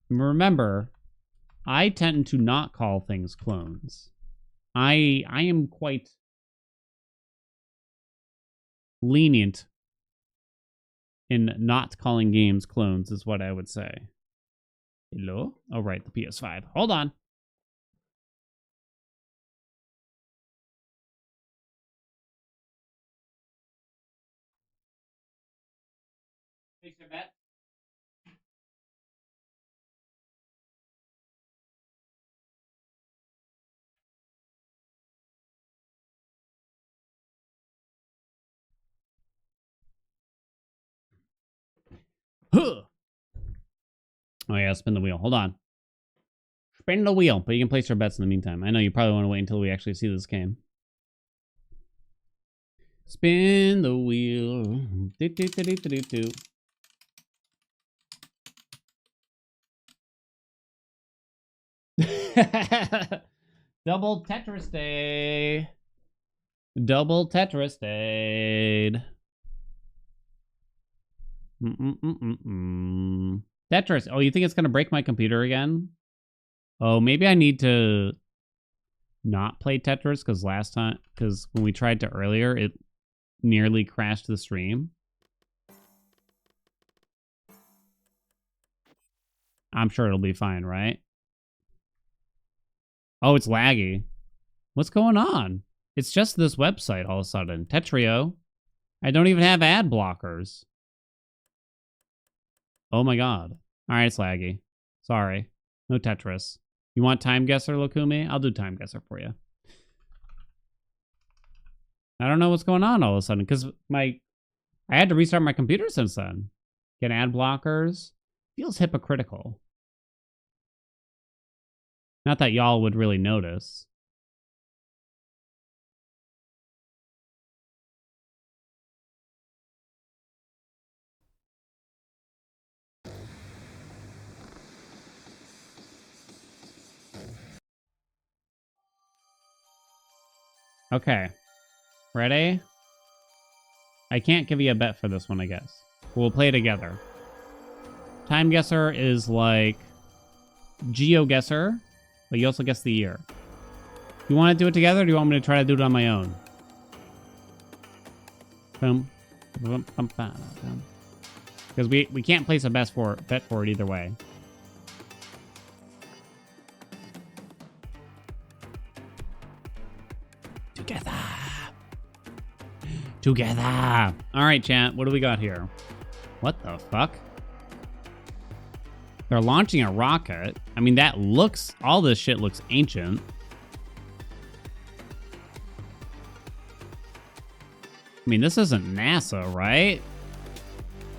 Remember, I tend to not call things clones. I am quite lenient in not calling games clones, is what I would say. Hello? Oh, right, the PS5. Hold on. Place your bet. Huh. Oh, yeah, spin the wheel. Hold on. Spin the wheel, but you can place your bets in the meantime. I know you probably want to wait until we actually see this game. Spin the wheel. Do, do, do, do, do, do. Double Tetris Day. Double Tetris Day. Tetris. Oh, you think it's going to break my computer again? Oh, maybe I need to not play Tetris because when we tried to earlier, it nearly crashed the stream. I'm sure it'll be fine, right? Oh, it's laggy. What's going on? It's just this website all of a sudden. Tetrio. I don't even have ad blockers. Oh my god. Alright, it's laggy. Sorry. No Tetris. You want Time Guesser, Lokumi? I'll do Time Guesser for you. I don't know what's going on all of a sudden, because I had to restart my computer since then. Get ad blockers. Feels hypocritical. Not that y'all would really notice. Okay. Ready? I can't give you a bet for this one, I guess. We'll play together. Time Guesser is like GeoGuessr, but you also guess the year. You want to do it together, or do you want me to try to do it on my own? Boom. Boom, bum, bum, bum. Because we can't place a bet for it either way. Together. Together. All right, chat. What do we got here? What the fuck? They're launching a rocket. I mean, that looks... all this shit looks ancient. I mean, this isn't NASA, right?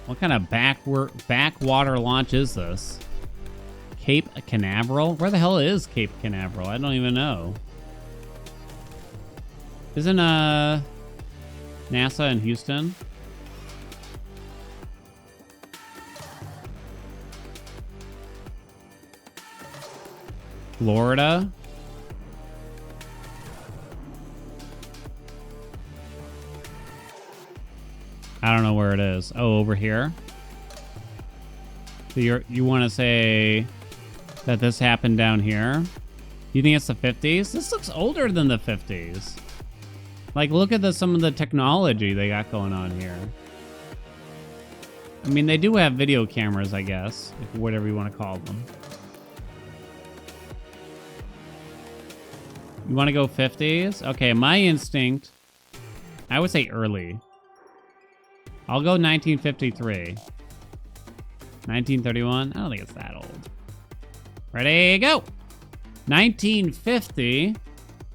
What kind of backwater launch is this? Cape Canaveral? Where the hell is Cape Canaveral? I don't even know. Isn't NASA in Houston? Florida? I don't know where it is. Oh, over here. So you want to say that this happened down here? You think it's the 50s? This looks older than the 50s. Like, look at some of the technology they got going on here. I mean, they do have video cameras, I guess, if whatever you want to call them. You want to go 50s? Okay, my instinct, I would say early. I'll go 1953. 1931? I don't think it's that old. Ready, go! 1950.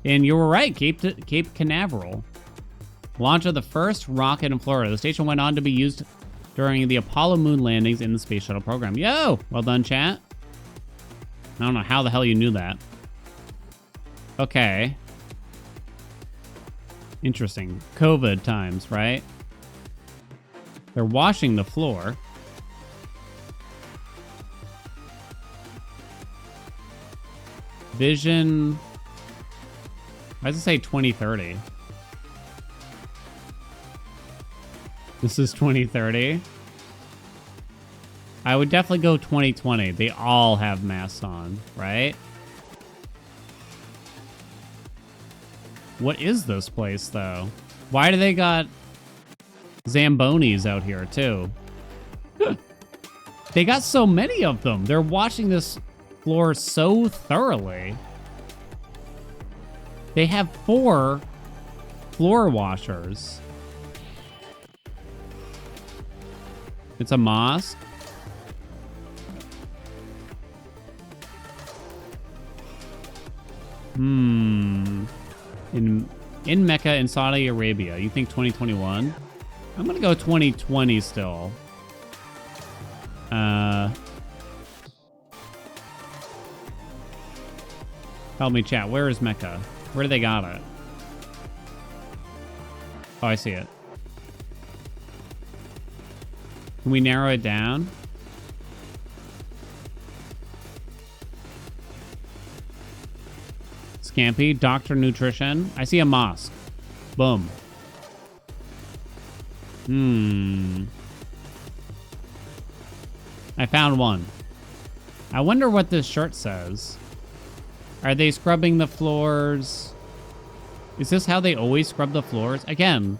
And you were right, Cape Canaveral. Launch of the first rocket in Florida. The station went on to be used during the Apollo moon landings in the space shuttle program. Yo! Well done, chat. I don't know how the hell you knew that. Okay. Interesting. COVID times, right? They're washing the floor. Vision... why does it say 2030? This is 2030. I would definitely go 2020. They all have masks on, right? What is this place, though? Why do they got Zambonis out here, too? They got so many of them. They're washing this floor so thoroughly. They have 4 floor washers. It's a mosque. In Mecca in Saudi Arabia. You think 2021? I'm gonna go 2020 still. Help me, chat. Where is Mecca? Where do they got it? Oh, I see it. Can we narrow it down? Scampy, Dr. Nutrition. I see a mosque. Boom. I found one. I wonder what this shirt says. Are they scrubbing the floors? Is this how they always scrub the floors? Again,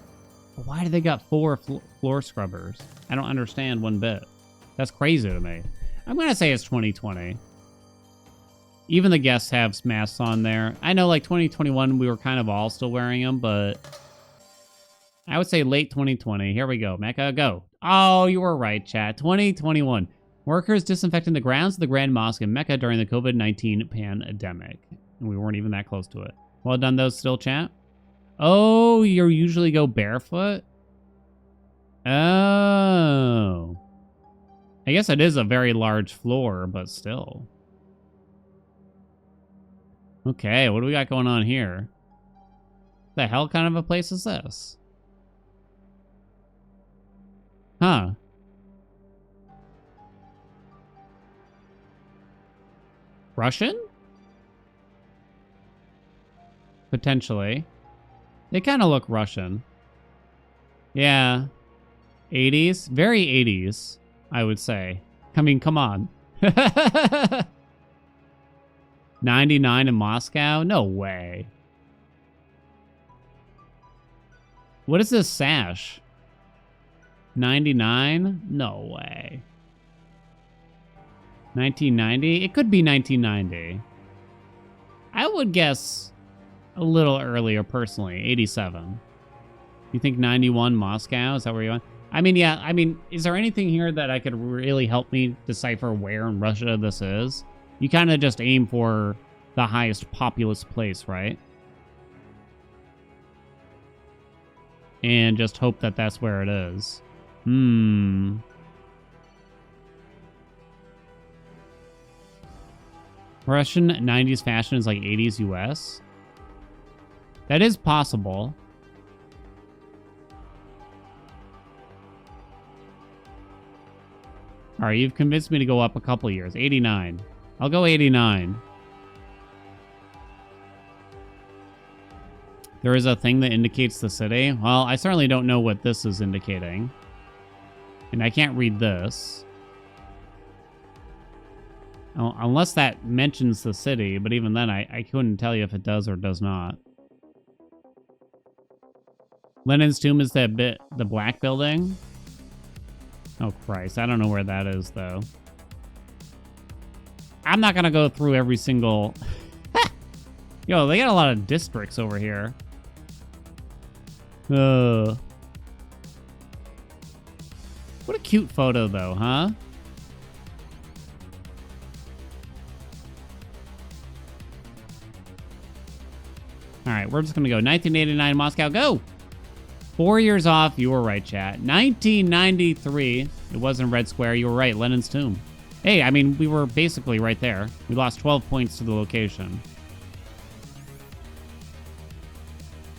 why do they got 4 floor scrubbers? I don't understand one bit. That's crazy to me. I'm going to say it's 2020. Even the guests have masks on there. I know, like, 2021, we were kind of all still wearing them, but I would say late 2020. Here we go. Mecca, go. Oh, you were right, chat. 2021. Workers disinfecting the grounds of the Grand Mosque in Mecca during the COVID-19 pandemic. And we weren't even that close to it. Well done, those still, chat. Oh, you usually go barefoot? Oh. I guess it is a very large floor, but still. Okay, what do we got going on here? The hell kind of a place is this? Huh. Russian? Potentially. They kind of look Russian. Yeah. 80s? Very 80s, I would say. I mean, come on. 99 in Moscow? No way. What is this sash? 99? No way. 1990? It could be 1990. I would guess a little earlier, personally. 87. You think 91 Moscow? Is that where you want? I mean, yeah. I mean, is there anything here that I could really help me decipher where in Russia this is? You kind of just aim for the highest populous place, right? And just hope that that's where it is. Russian 90s fashion is like 80s US. That is possible. All right, you've convinced me to go up a couple years. 89. I'll go 89. There is a thing that indicates the city. Well, I certainly don't know what this is indicating. And I can't read this. Oh, unless that mentions the city, but even then, I couldn't tell you if it does or does not. Lenin's tomb is the black building? Oh, Christ. I don't know where that is, though. I'm not going to go through every single... Yo, they got a lot of districts over here. What a cute photo, though, huh? All right, we're just going to go 1989 Moscow. Go! 4 years off. You were right, chat. 1993. It wasn't Red Square. You were right. Lenin's tomb. Hey, I mean, we were basically right there. We lost 12 points to the location.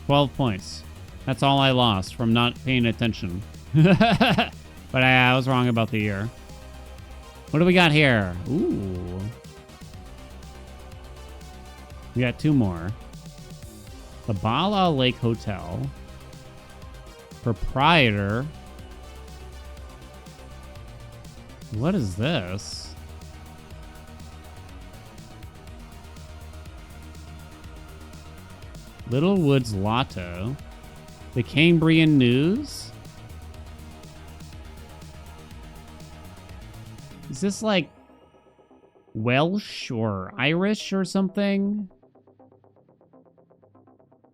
12 points. That's all I lost from not paying attention. But I was wrong about the year. What do we got here? Ooh. We got two more. The Bala Lake Hotel. Proprietor. What is this? Little Woods Lotto. The Cambrian News. Is this like Welsh or Irish or something?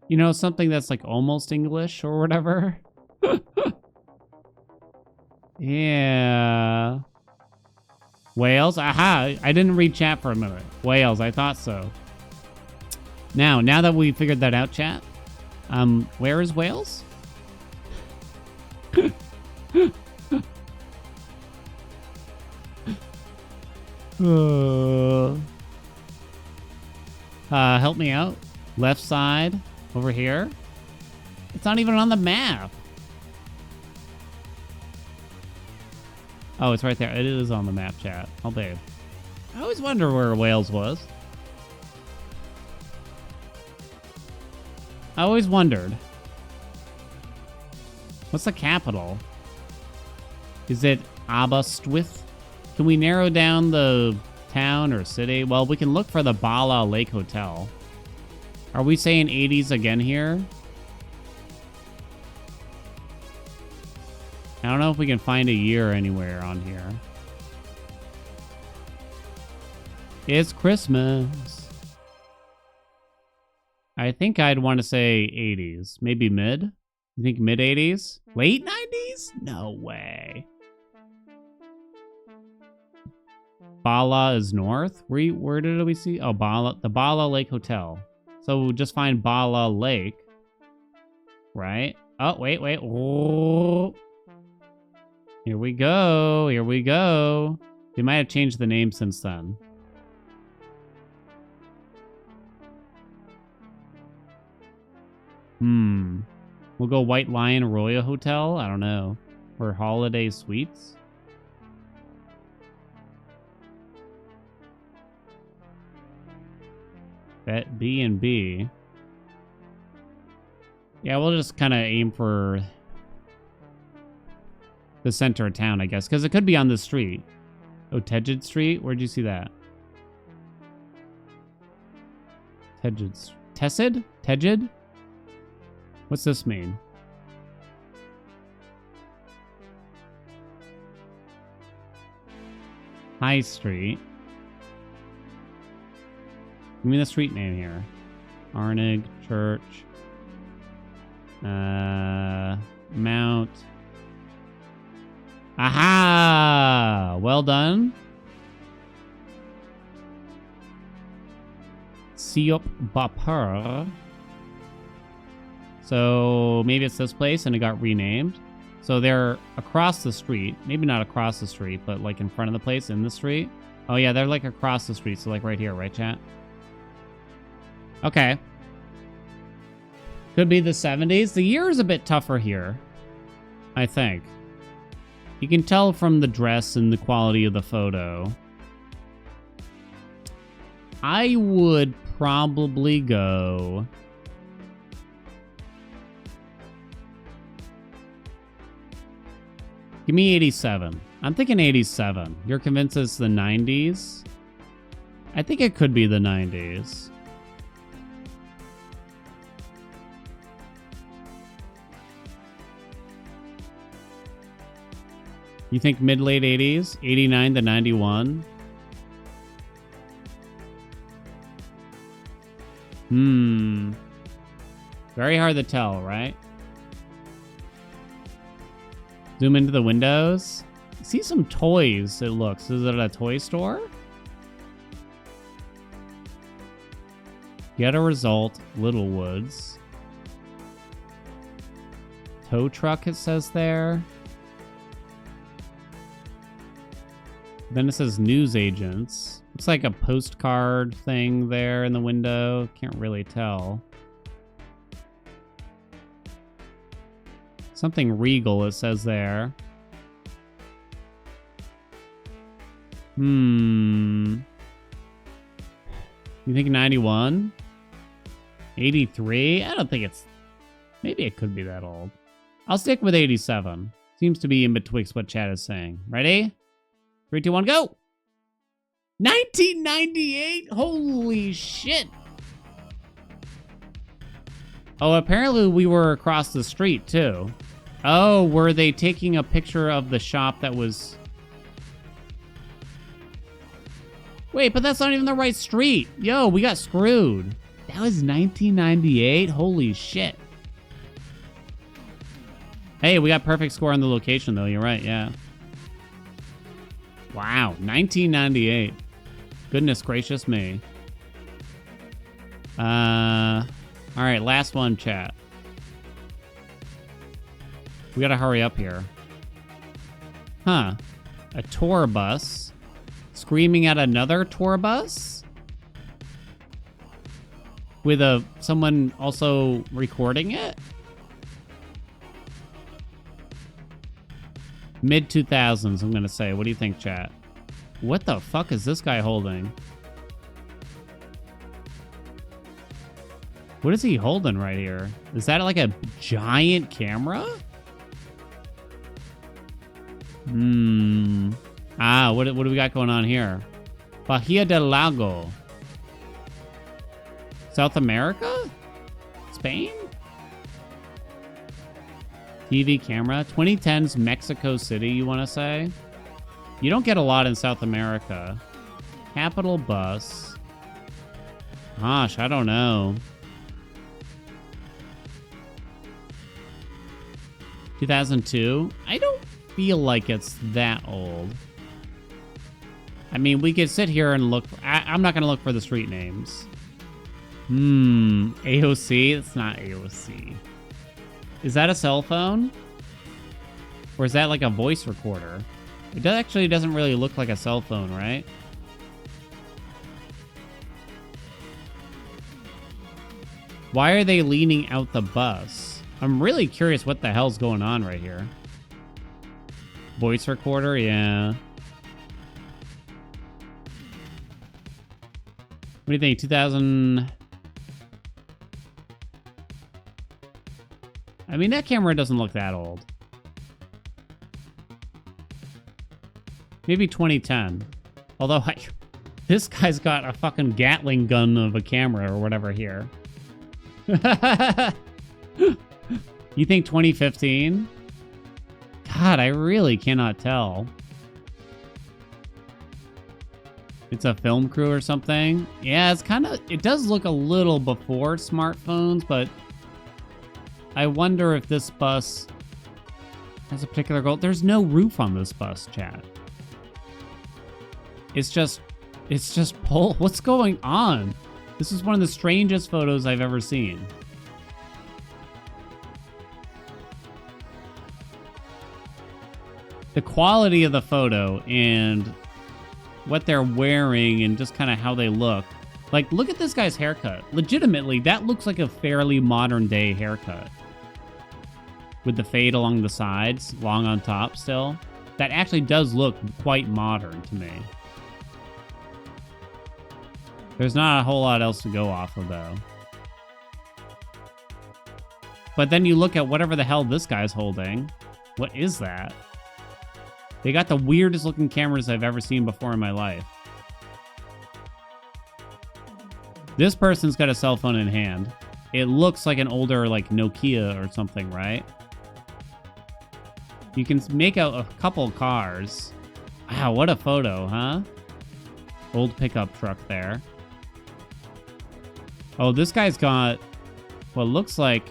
You know, something that's like almost English or whatever. Yeah. Wales? Aha! I didn't read chat for a minute. Wales, I thought so. Now that we figured that out, chat, where is Wales? Help me out. Left side, over here. It's not even on the map. Oh, it's right there. It is on the map, chat. Oh, babe. I always wonder where Wales was. I always wondered. What's the capital? Is it Aberystwyth? Can we narrow down the town or city? Well, we can look for the Bala Lake Hotel. Are we saying 80s again here? I don't know if we can find a year anywhere on here. It's Christmas. I think I'd want to say 80s. Maybe mid? You think mid 80s? Late 90s? No way. Bala is north? Where did we see? Oh, the Bala Lake Hotel. So we'll just find Bala Lake. Right? Oh, wait. Oh. Here we go. Here we go. They might have changed the name since then. We'll go White Lion Arroyo Hotel. I don't know. Or Holiday Suites. Bet B&B. Yeah, we'll just kind of aim for the center of town, I guess. Because it could be on the street. Oh, Tejid Street? Where'd you see that? Tejid? Tejid? What's this mean? High Street. Give me the street name here. Arnig Church. Mount. Aha! Well done. Siop Bapur. So maybe it's this place and it got renamed. So they're across the street. Maybe not across the street, but like in front of the place in the street. Oh yeah, they're like across the street. So like right here, right, chat? Okay. Could be the 70s. The year is a bit tougher here, I think. You can tell from the dress and the quality of the photo. I would probably go... Give me 87. I'm thinking 87. You're convinced it's the 90s? I think it could be the 90s. You think mid-late 80s? 89 to 91? Very hard to tell, right? Zoom into the windows. See some toys, it looks. Is it a toy store? Get a result, Littlewoods. Tow truck, it says there. Then it says news agents. Looks like a postcard thing there in the window. Can't really tell. Something regal, it says there. You think 91? 83? I don't think it's... Maybe it could be that old. I'll stick with 87. Seems to be in betwixt what chat is saying. Ready? 3, 2, 1, go! 1998? Holy shit! Oh, apparently we were across the street, too. Oh, were they taking a picture of the shop that was... Wait, but that's not even the right street. Yo, we got screwed. That was 1998? Holy shit. Hey, we got perfect score on the location, though. You're right, yeah. Wow, 1998. Goodness gracious me. All right, last one, chat. We gotta hurry up here. Huh. A tour bus screaming at another tour bus? With someone also recording it? Mid-2000s, I'm gonna say. What do you think, chat? What the fuck is this guy holding? What is he holding right here? Is that like a giant camera? What do we got going on here? Bahia del Lago. South America? Spain? TV camera. 2010s Mexico City, you want to say? You don't get a lot in South America. Capital bus. Gosh, I don't know. 2002? I don't feel like it's that old. I mean, we could sit here and look. I'm not going to look for the street names. AOC? It's not AOC. Is that a cell phone? Or is that like a voice recorder? It actually doesn't really look like a cell phone, right? Why are they leaning out the bus? I'm really curious what the hell's going on right here. Voice recorder, yeah. What do you think? 2000... I mean, that camera doesn't look that old. Maybe 2010. Although, this guy's got a fucking Gatling gun of a camera or whatever here. You think 2015? God, I really cannot tell. It's a film crew or something. Yeah, it's kind of... It does look a little before smartphones, but I wonder if this bus has a particular goal. There's no roof on this bus, chat. It's just pole. What's going on? This is one of the strangest photos I've ever seen. The quality of the photo and what they're wearing and just kind of how they look. Like, look at this guy's haircut. Legitimately, that looks like a fairly modern day haircut. With the fade along the sides, long on top still. That actually does look quite modern to me. There's not a whole lot else to go off of, though. But then you look at whatever the hell this guy's holding. What is that? They got the weirdest looking cameras I've ever seen before in my life. This person's got a cell phone in hand. It looks like an older, like, Nokia or something, right? You can make out a couple cars. Wow, what a photo, huh? Old pickup truck there. Oh, this guy's got what looks like...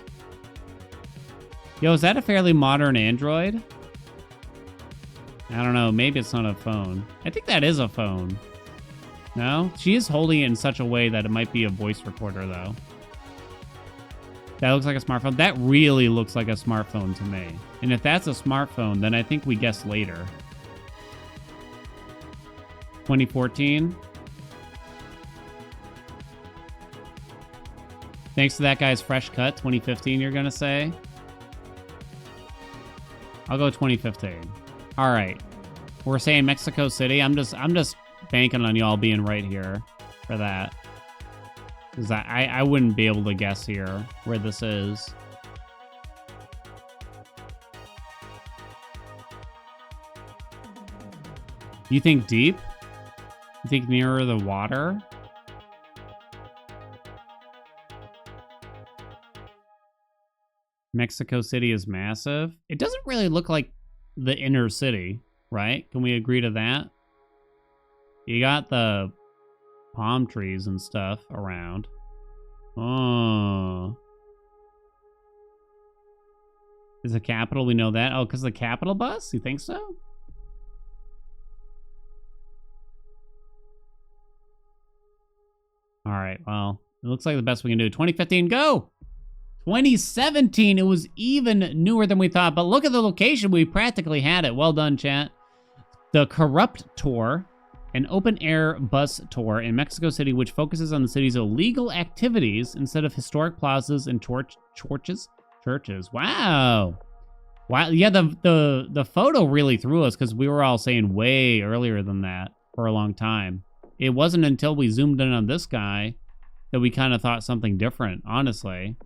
Yo, is that a fairly modern Android? I don't know. Maybe it's not a phone. I think that is a phone. No? She is holding it in such a way that it might be a voice recorder, though. That looks like a smartphone. That really looks like a smartphone to me. And if that's a smartphone, then I think we guessed later. 2014. Thanks to that guy's fresh cut, 2015, you're gonna say? I'll go 2015. All right. We're saying Mexico City. I'm just banking on y'all being right here for that. Because I wouldn't be able to guess here where this is. You think deep? You think nearer the water? Mexico City is massive. It doesn't really look like the inner city, right? Can we agree to that? You got the palm trees and stuff around. Oh. Is the capital, we know that. Oh, because the capital bus? You think so? All right, well, it looks like the best we can do. 2015, go! 2017, it was even newer than we thought, but look at the location. We practically had it. Well done, chat. The Corrupt Tour, an open-air bus tour in Mexico City, which focuses on the city's illegal activities instead of historic plazas and churches. Wow. Wow. Yeah, the photo really threw us because we were all saying way earlier than that for a long time. It wasn't until we zoomed in on this guy that we kind of thought something different, honestly.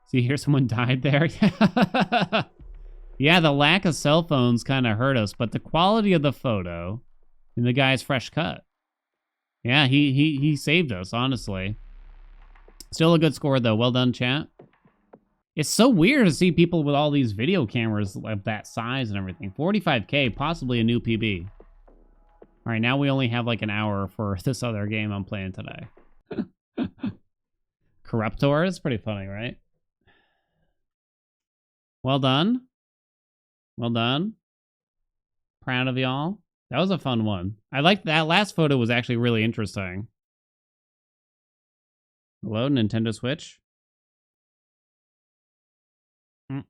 See, here someone died there. Yeah, the lack of cell phones kind of hurt us, but the quality of the photo and the guy's fresh cut. Yeah, he saved us, honestly. Still a good score, though. Well done, chat. It's so weird to see people with all these video cameras of that size and everything. 45K, possibly a new PB. All right, now we only have like an hour for this other game I'm playing today. Corruptor is pretty funny, right? Well done. Well done. Proud of y'all. That was a fun one. I liked that last photo was actually really interesting. Hello, Nintendo Switch. When's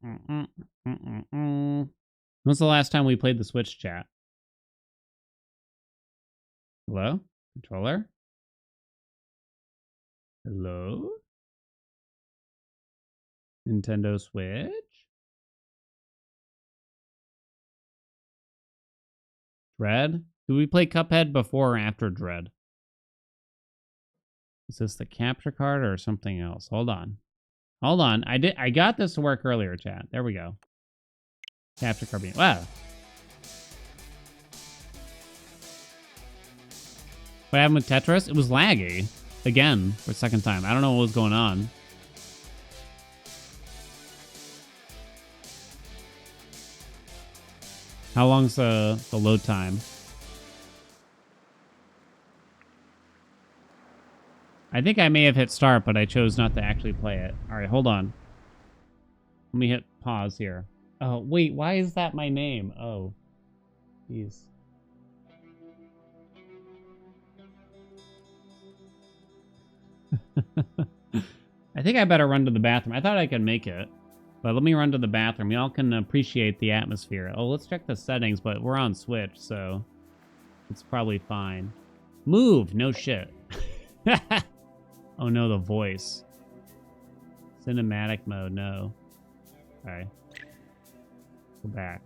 the last time we played the Switch, chat? Hello? Controller? Hello? Nintendo Switch? Dread? Do we play Cuphead before or after Dread? Is this the capture card or something else? Hold on. Hold on. I got this to work earlier, chat. There we go. Capture card being... Wow. What happened with Tetris? It was laggy. Again, for a second time. I don't know what was going on. How long's the load time? I think I may have hit start, but I chose not to actually play it. All right, hold on. Let me hit pause here. Oh, wait, why is that my name? Oh, jeez. I think I better run to the bathroom. I thought I could make it, but let me run to the bathroom. Y'all can appreciate the atmosphere. Oh, let's check the settings, but we're on Switch, so it's probably fine. Move! No shit. Oh no, the voice. Cinematic mode, no. Okay. Go back.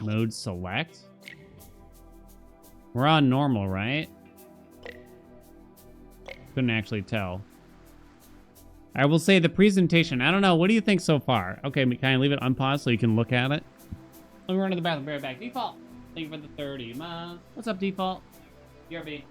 Mode select? We're on normal, right? Couldn't actually tell. I will say the presentation. I don't know. What do you think so far? Okay, can I leave it unpaused so you can look at it? Let me run to the bathroom. Be right back. Default. Thank you for the 30 months. What's up, Default? BRB.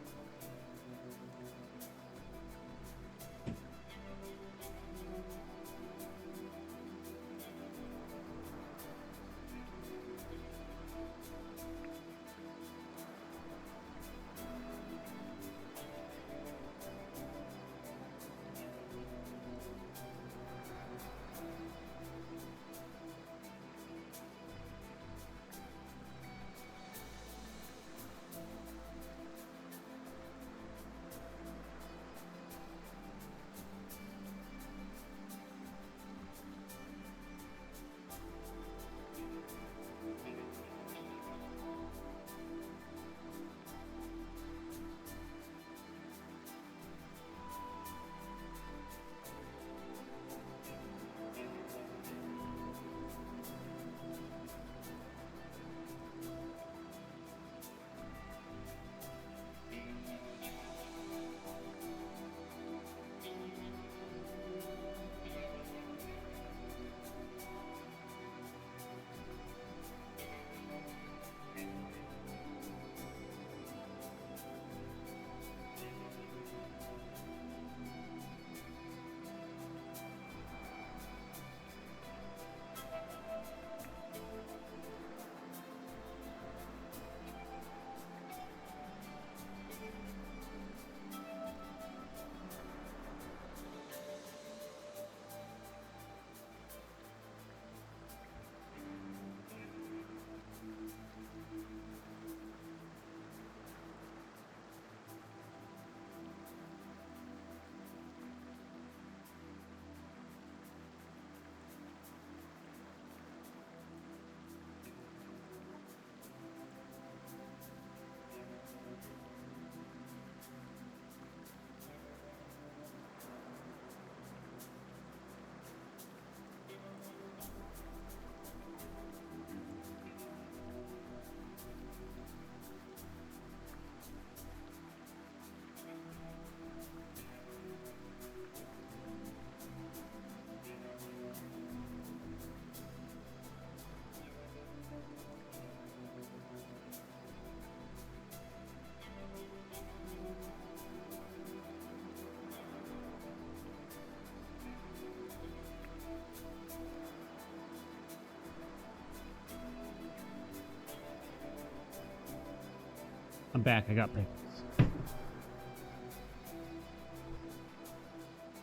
I'm back. I got pickles.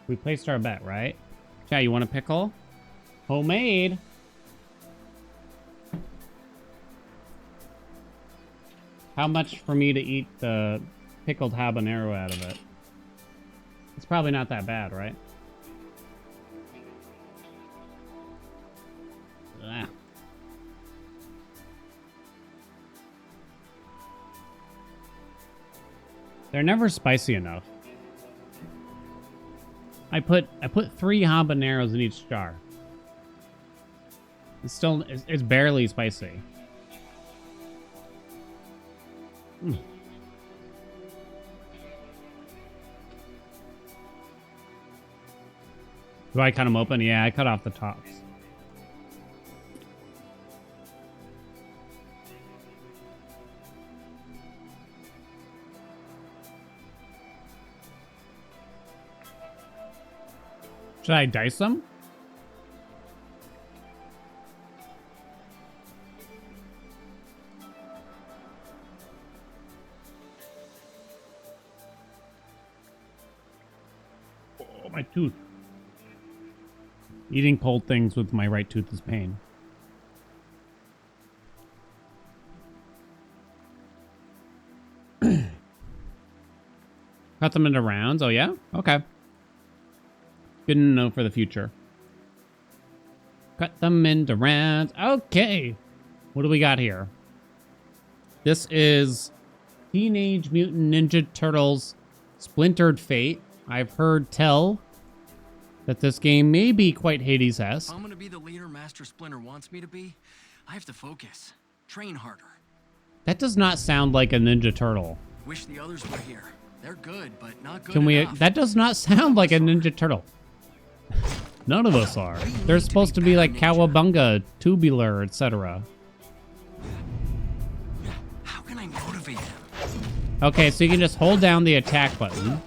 We placed our bet, right? Chat, you want a pickle? Homemade. How much for me to eat the pickled habanero out of it? It's probably not that bad, right? Ah. They're never spicy enough. I put 3 habaneros in each jar. It's barely spicy. Mm. Do I cut them open? Yeah, I cut off the tops. Should I dice them? My tooth. Eating cold things with my right tooth is pain. Cut them into rounds. Oh, yeah? Okay. Good to know for the future. Cut them into rounds. Okay. What do we got here? This is Teenage Mutant Ninja Turtles Splintered Fate. I've heard tell that this game may be quite Hades-esque. If I'm gonna be the leader Master Splinter wants me to be, I have to focus. Train harder. That does not sound like a Ninja Turtle. Wish the others were here. They're good, but not good Can we? enough. That does not sound like a Ninja Turtle. None of us are. They're supposed to be like cowabunga, tubular, etc. How can I motivate them? Okay, so you can just hold down the attack button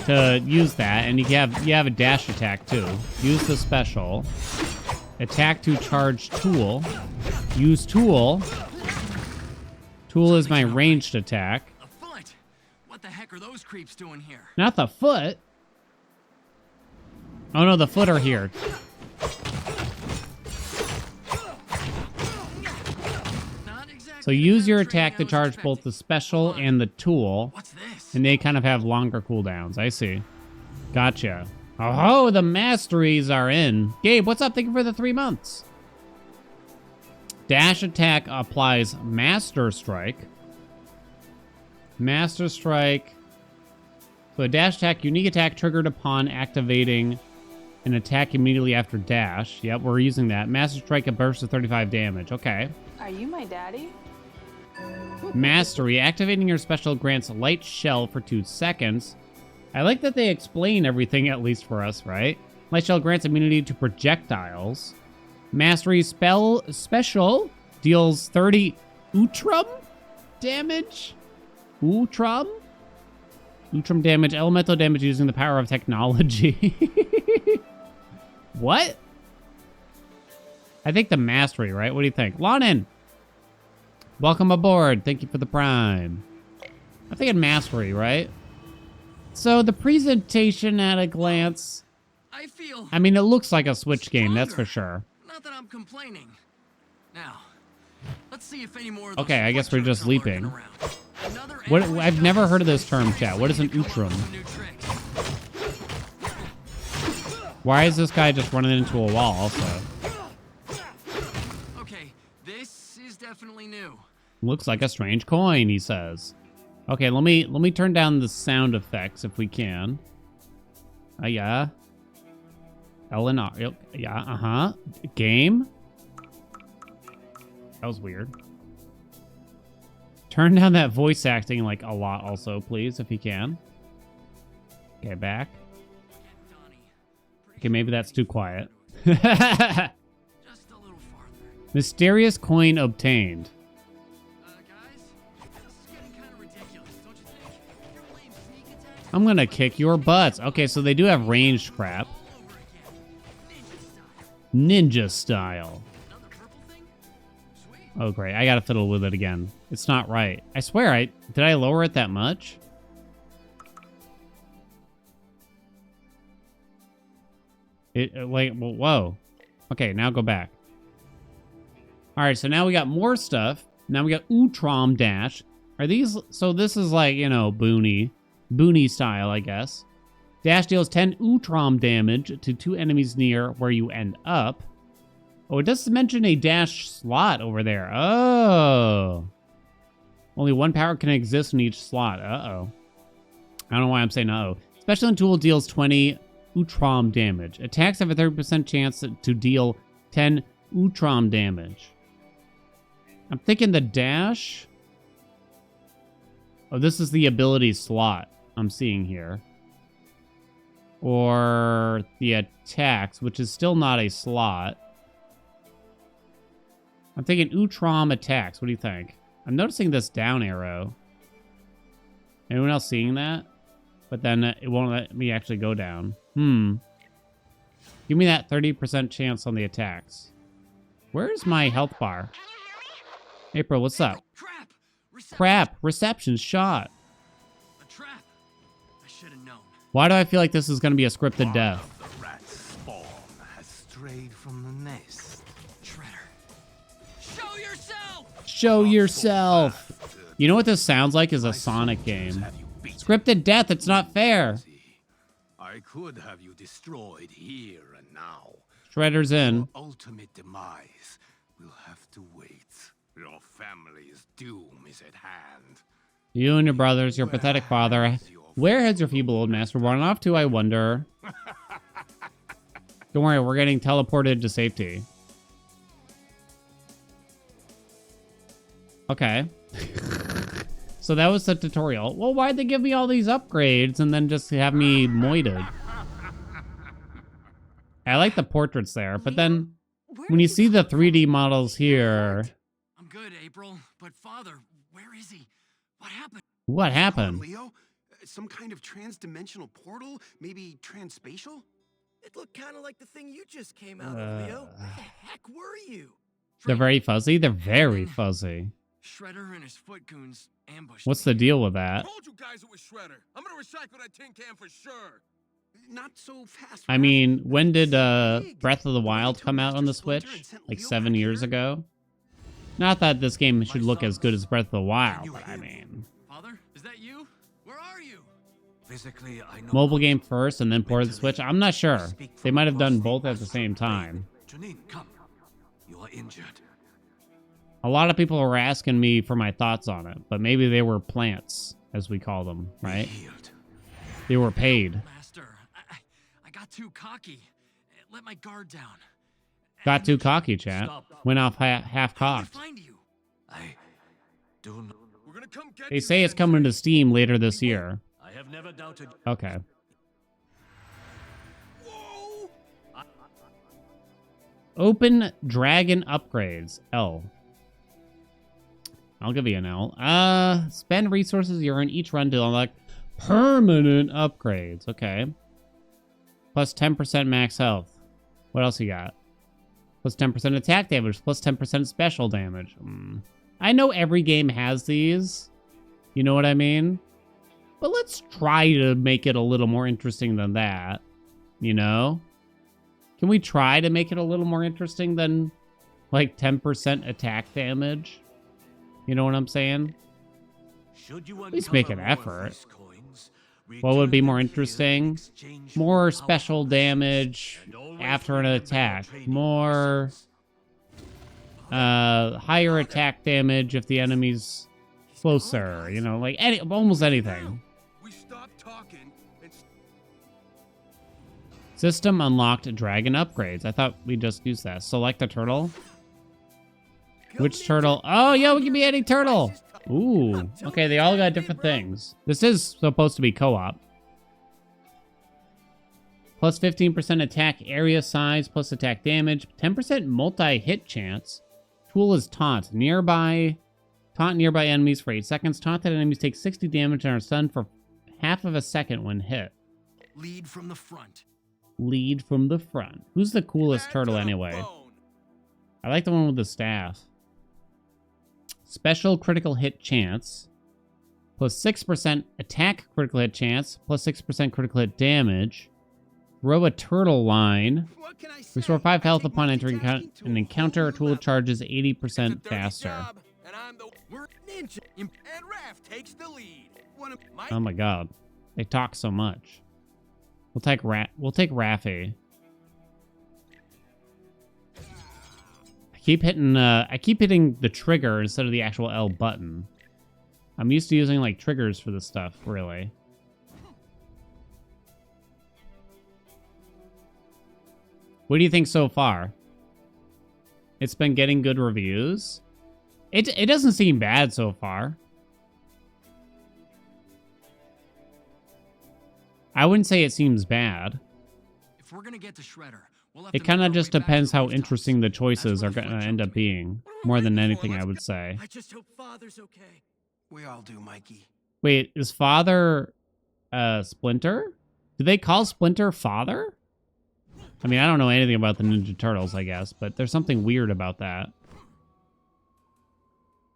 to use that, and you have a dash attack too. Use the special. Attack to charge tool. Use tool. Tool is my ranged attack. A foot? What the heck are those creeps doing here? Not the foot. Oh no, the foot are here. Not exactly So the use kind your of training attack I to was charge expecting. both the special and the tool, What's this? and they kind of have longer cooldowns. I see. Gotcha. Oh, the masteries are in. Gabe, what's up? Thank you for the 3 months. Dash attack applies Master Strike. Master Strike. So a dash attack, unique attack triggered upon activating an attack immediately after dash. Yep, we're using that. Master Strike, a burst of 35 damage. Okay. Are you my daddy? Mastery. Activating your special grants light shell for 2 seconds. I like that they explain everything, at least for us, right? Light shell grants immunity to projectiles. Mastery special deals 30 Utrum damage. Utrum damage. Elemental damage using the power of technology. What? I think the mastery, right? What do you think? Lonin! Welcome aboard. Thank you for the prime. I'm thinking mastery, right? So the presentation at a glance, I feel I mean, it looks like a Switch game, that's for sure. not that I'm complaining. Now, let's see if any more of those Okay, I guess we're just are lurking leaping. around. Another What? ambush I've never comes. heard of this term, chat. What is an Come up with Utrum? some new tricks. Why is this guy just running into a wall also? Okay, this is definitely new. Looks like a strange coin, he says. Okay, let me turn down the sound effects if we can. Yeah. L and R. Yeah, uh-huh. Game? That was weird. Turn down that voice acting like a lot also, please, if you can. Okay, back. Donnie, Okay, maybe that's too quiet. just a little farther. Mysterious coin obtained. Guys, this is getting kind of ridiculous, don't you think? Your lame sneak attacks I'm gonna kick your butts. Okay, so they do have ranged crap. all over again. Ninja Ninja style. style. Another purple thing? Sweet. Oh, great. I gotta fiddle with it again. It's not right. I swear, did I lower it that much? Whoa. Okay, now go back. All right, so now we got more stuff. Now we got Utrom Dash. Are these, so this is like, you know, Boony style, I guess. Dash deals 10 Utrom damage to 2 enemies near where you end up. Oh, it does mention a dash slot over there. Oh. Only 1 power can exist in each slot. Uh-oh. I don't know why I'm saying uh-oh. Special tool deals 20 Utrom damage. Attacks have a 30% chance to deal 10 Utrom damage. I'm thinking the dash. Oh, this is the ability slot I'm seeing here. Or the attacks, which is still not a slot. I'm thinking Utrom attacks. What do you think? I'm noticing this down arrow. Anyone else seeing that? But then it won't let me actually go down. Give me that 30% chance on the attacks. Where's my health bar? April, what's up? Crap! Reception. Crap, reception shot. A trap. I should have known. Why do I feel like this is going to be a scripted death? The rat spawn has strayed from the nest. Shredder. Show yourself! Show yourself. You know what this sounds like is a Sonic game. Have you beaten? Scripted death, it's not fair. I could have you destroyed here and now. Shredder's in. Your ultimate demise will have to wait. Your family's doom is at hand. You and your brothers, your pathetic father. Where has your feeble old master run off to, I wonder? Don't worry, we're getting teleported to safety. Okay. So that was the tutorial. Well, why'd they give me all these upgrades and then just have me moited? I like the portraits there, but then when you see the 3D models here... I'm good, April. But Father, where is he? What happened? What happened? Leo? Some kind of trans-dimensional portal? Maybe transspatial? It looked kind of like the thing you just came out of, Leo. What the heck were you? They're very fuzzy? They're very fuzzy. Shredder and his foot goons ambushed What's me. the deal with that? Told you guys it was Shredder. I'm gonna recycle that tin can for sure. Not so fast. I mean, when did Breath of the Wild come out on the Switch? Like 7 years ago? Not that this game should look as good as Breath of the Wild, but I mean... Father, is that you? Where are you? Physically, I know. Mobile game first and then port to the Switch? I'm not sure. They might have done both at the same time. Janine, come. You are injured. A lot of people were asking me for my thoughts on it, but maybe they were plants, as we call them, right? Healed. They were paid. Master, I got too cocky. Let my guard down. Got too cocky, chat. Went off half How did I cocked. find you? I do not. We're gonna come get They you, say it's Sensei. coming to Steam later this year. I have never doubted. Okay. Whoa! Open Dragon Upgrades. L. I'll give you an L. Spend resources you earn each run to unlock permanent upgrades. Okay. Plus 10% max health. What else you got? Plus 10% attack damage. Plus 10% special damage. I know every game has these. You know what I mean? But let's try to make it a little more interesting than that. You know? Can we try to make it a little more interesting than, like, 10% attack damage? You know what I'm saying? Should you At least make an uncover more of effort. these coins, What would be return more them here in interesting? exchange More for special our damage and always after an remember your attack. trading More higher attack damage if the enemy's closer. You know, like almost anything. We stopped talking and System unlocked dragon upgrades. I thought we just used that. Select a turtle. Which turtle? Oh, yeah, we can be any turtle. Ooh. Okay, they all got different things. This is supposed to be co-op. Plus 15% attack area size, plus attack damage. 10% multi-hit chance. Tool is taunt. Taunt nearby enemies for 8 seconds. Taunted enemies take 60 damage and are stunned for half of a second when hit. lead from the front. Lead from the front. Who's the coolest turtle anyway? I like the one with the staff. Special critical hit chance. Plus 6% attack critical hit chance. Plus 6% critical hit damage. Throw a turtle line. What can I say? Restore 5 I health take upon entering multitasking to an a encounter. whole A new tool level. charges It's a 80% dirty faster. job, and I'm the we're ninja. And Raph takes the lead. One of my Oh my god. They talk so much. We'll take Raffy. I keep hitting the trigger instead of the actual L button. I'm used to using like triggers for this stuff, really. What do you think so far? It's been getting good reviews. It doesn't seem bad so far. I wouldn't say it seems bad. If we're gonna get to Shredder, we'll have It to kind make of our just way back to depends the how rooftops. interesting the choices That's are where the going to fun end up jumped in. being, more than anything, I would say. I just hope Father's okay. We all do, Mikey. Wait, is Father Splinter? Do they call Splinter Father? I mean, I don't know anything about the Ninja Turtles, I guess, but there's something weird about that.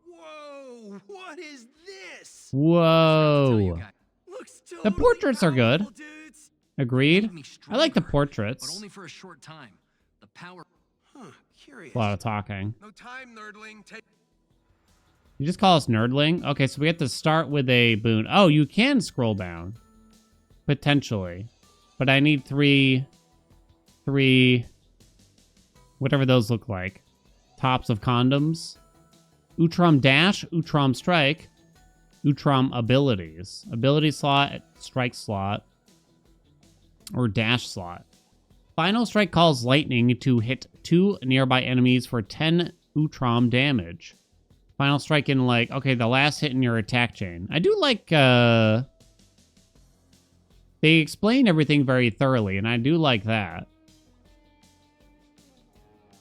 Whoa! What is this? Tell you Whoa. guys. Looks The totally portraits are good. powerful, dudes. Agreed. Made me I like the stronger, portraits. but only for a short time. The power. Huh, curious. A lot of talking. No time, nerdling. Take. You just call us nerdling? Okay, so we have to start with a boon. Oh, you can scroll down. Potentially. But I need three, whatever those look like. Tops of condoms. Utrom Dash, Utrom Strike, Utrom Abilities. Ability slot, strike slot, or dash slot. Final Strike calls lightning to hit 2 nearby enemies for 10 Utrom damage. Final Strike in, like, okay, the last hit in your attack chain. I do like, they explain everything very thoroughly, and I do like that.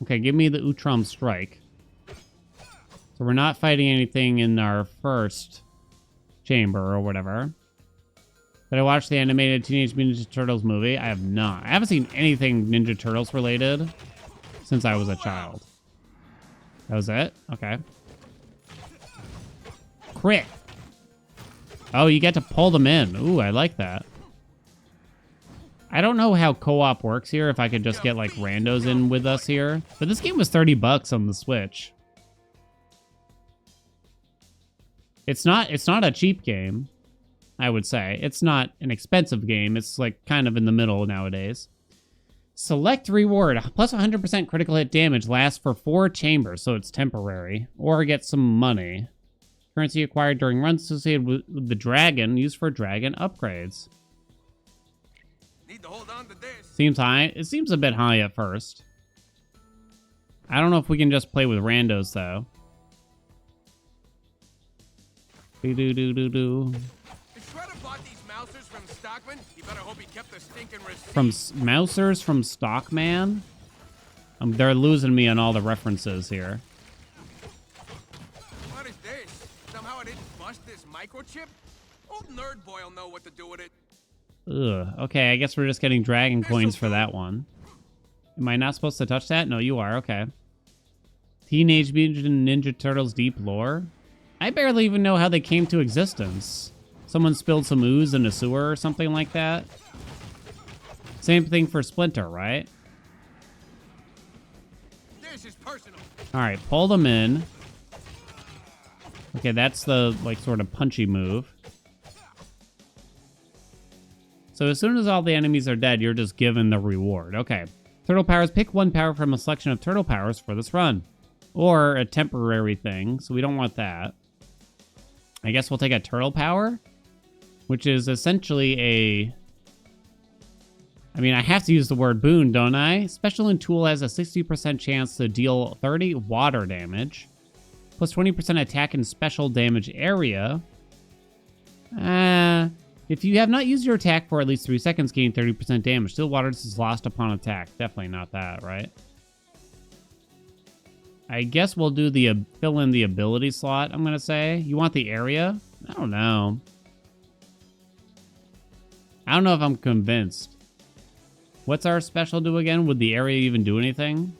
Okay, give me the Utrom Strike. So we're not fighting anything in our first chamber or whatever. Did I watch the animated Teenage Mutant Ninja Turtles movie? I have not. I haven't seen anything Ninja Turtles related since I was a child. That was it? Okay. Crit. Oh, you get to pull them in. Ooh, I like that. I don't know how co-op works here, if I could just get, like, randos in with us here. But this game was $30 on the Switch. It's not a cheap game, I would say. It's not an expensive game. It's, like, kind of in the middle nowadays. Select reward. Plus 100% critical hit damage lasts for 4 chambers, so it's temporary. Or get some money. Currency acquired during runs associated with the dragon, used for dragon upgrades. Need to hold on to this. Seems high. It seems a bit high at first. I don't know if we can just play with randos, though. Do-do-do-do-do. If Shredder bought these mousers from Stockman, you better hope he kept the stinking receipt. From Mousers from Stockman? They're losing me on all the references here. What is this? Somehow I didn't bust this microchip? Old nerd boy'll know what to do with it. Ugh. Okay, I guess we're just getting dragon coins for that one. Am I not supposed to touch that? No, you are. Okay. Teenage Mutant Ninja Turtles Deep Lore? I barely even know how they came to existence. Someone spilled some ooze in a sewer or something like that. Same thing for Splinter, right? This is personal. Alright, pull them in. Okay, that's the, like, sort of punchy move. So as soon as all the enemies are dead, you're just given the reward. Okay. Turtle powers. Pick one power from a selection of turtle powers for this run. Or a temporary thing, so we don't want that. I guess we'll take a turtle power, which is essentially a... I mean, I have to use the word boon, don't I? Special and tool has a 60% chance to deal 30 water damage, plus 20% attack and special damage area. If you have not used your attack for at least 3 seconds, gain 30% damage. Still water is lost upon attack. Definitely not that, right? I guess we'll do the fill in the ability slot, I'm going to say. You want the area? I don't know. I don't know if I'm convinced. What's our special do again? Would the area even do anything?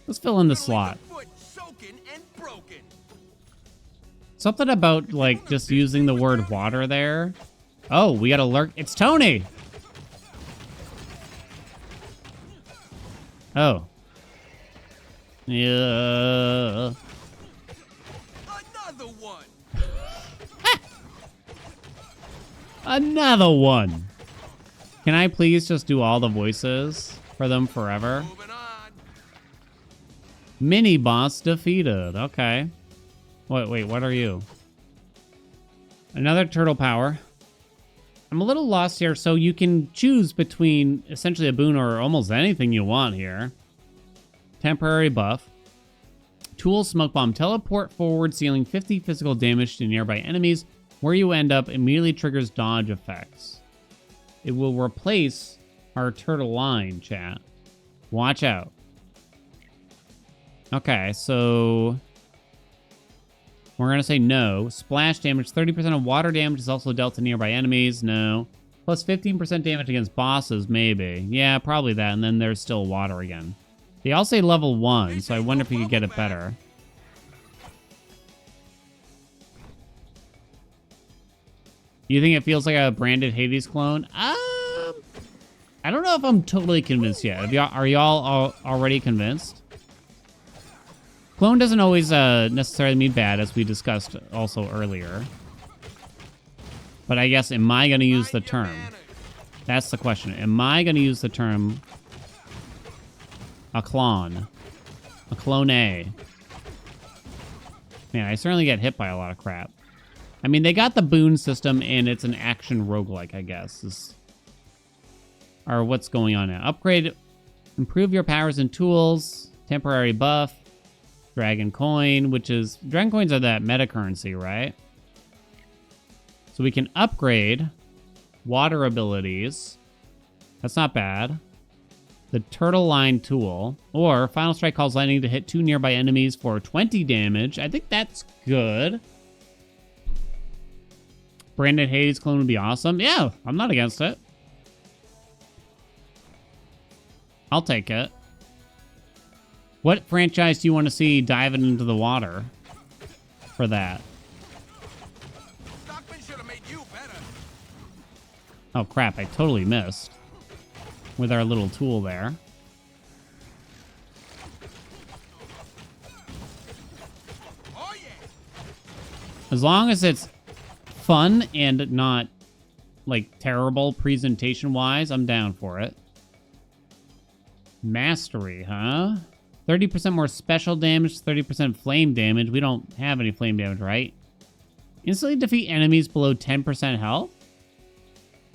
Let's fill in the slot. Something about, like, just using the word water there. Oh, we got to lurk. It's Tony! Oh. Yeah. Another one. Another one. Can I please just do all the voices for them forever? Moving on. Mini boss defeated. Okay. Wait, what are you? Another turtle power. I'm a little lost here, so you can choose between essentially a boon or almost anything you want here. Temporary buff. Tool smoke bomb. Teleport forward, dealing 50 physical damage to nearby enemies. Where you end up immediately triggers dodge effects. It will replace our turtle line, chat. Watch out. Okay, so we're going to say no. Splash damage. 30% of water damage is also dealt to nearby enemies. No. Plus 15% damage against bosses, maybe. Yeah, probably that. And then there's still water again. They all say level 1, so I wonder if you could get it better. You think it feels like a branded Hades clone? I don't know if I'm totally convinced yet. Are y'all already convinced? Clone doesn't always necessarily mean bad, as we discussed also earlier. But I guess, am I going to use the term? That's the question. Am I going to use the term a clone? A clone A? Man, I certainly get hit by a lot of crap. I mean, they got the boon system, and it's an action roguelike, I guess. Or what's going on now. Upgrade, improve your powers and tools, temporary buff, Dragon Coin, which is... Dragon Coins are that meta currency, right? So we can upgrade water abilities. That's not bad. The Turtle Line Tool. Or Final Strike calls lightning to hit 2 nearby enemies for 20 damage. I think that's good. Branded Hades clone would be awesome. Yeah, I'm not against it. I'll take it. What franchise do you want to see diving into the water for that? Stockman should have made you better. Oh, crap. I totally missed with our little tool there. Oh, yeah. As long as it's fun and not, like, terrible presentation-wise, I'm down for it. Mastery, huh? 30% more special damage, 30% flame damage. We don't have any flame damage, right? Instantly defeat enemies below 10% health?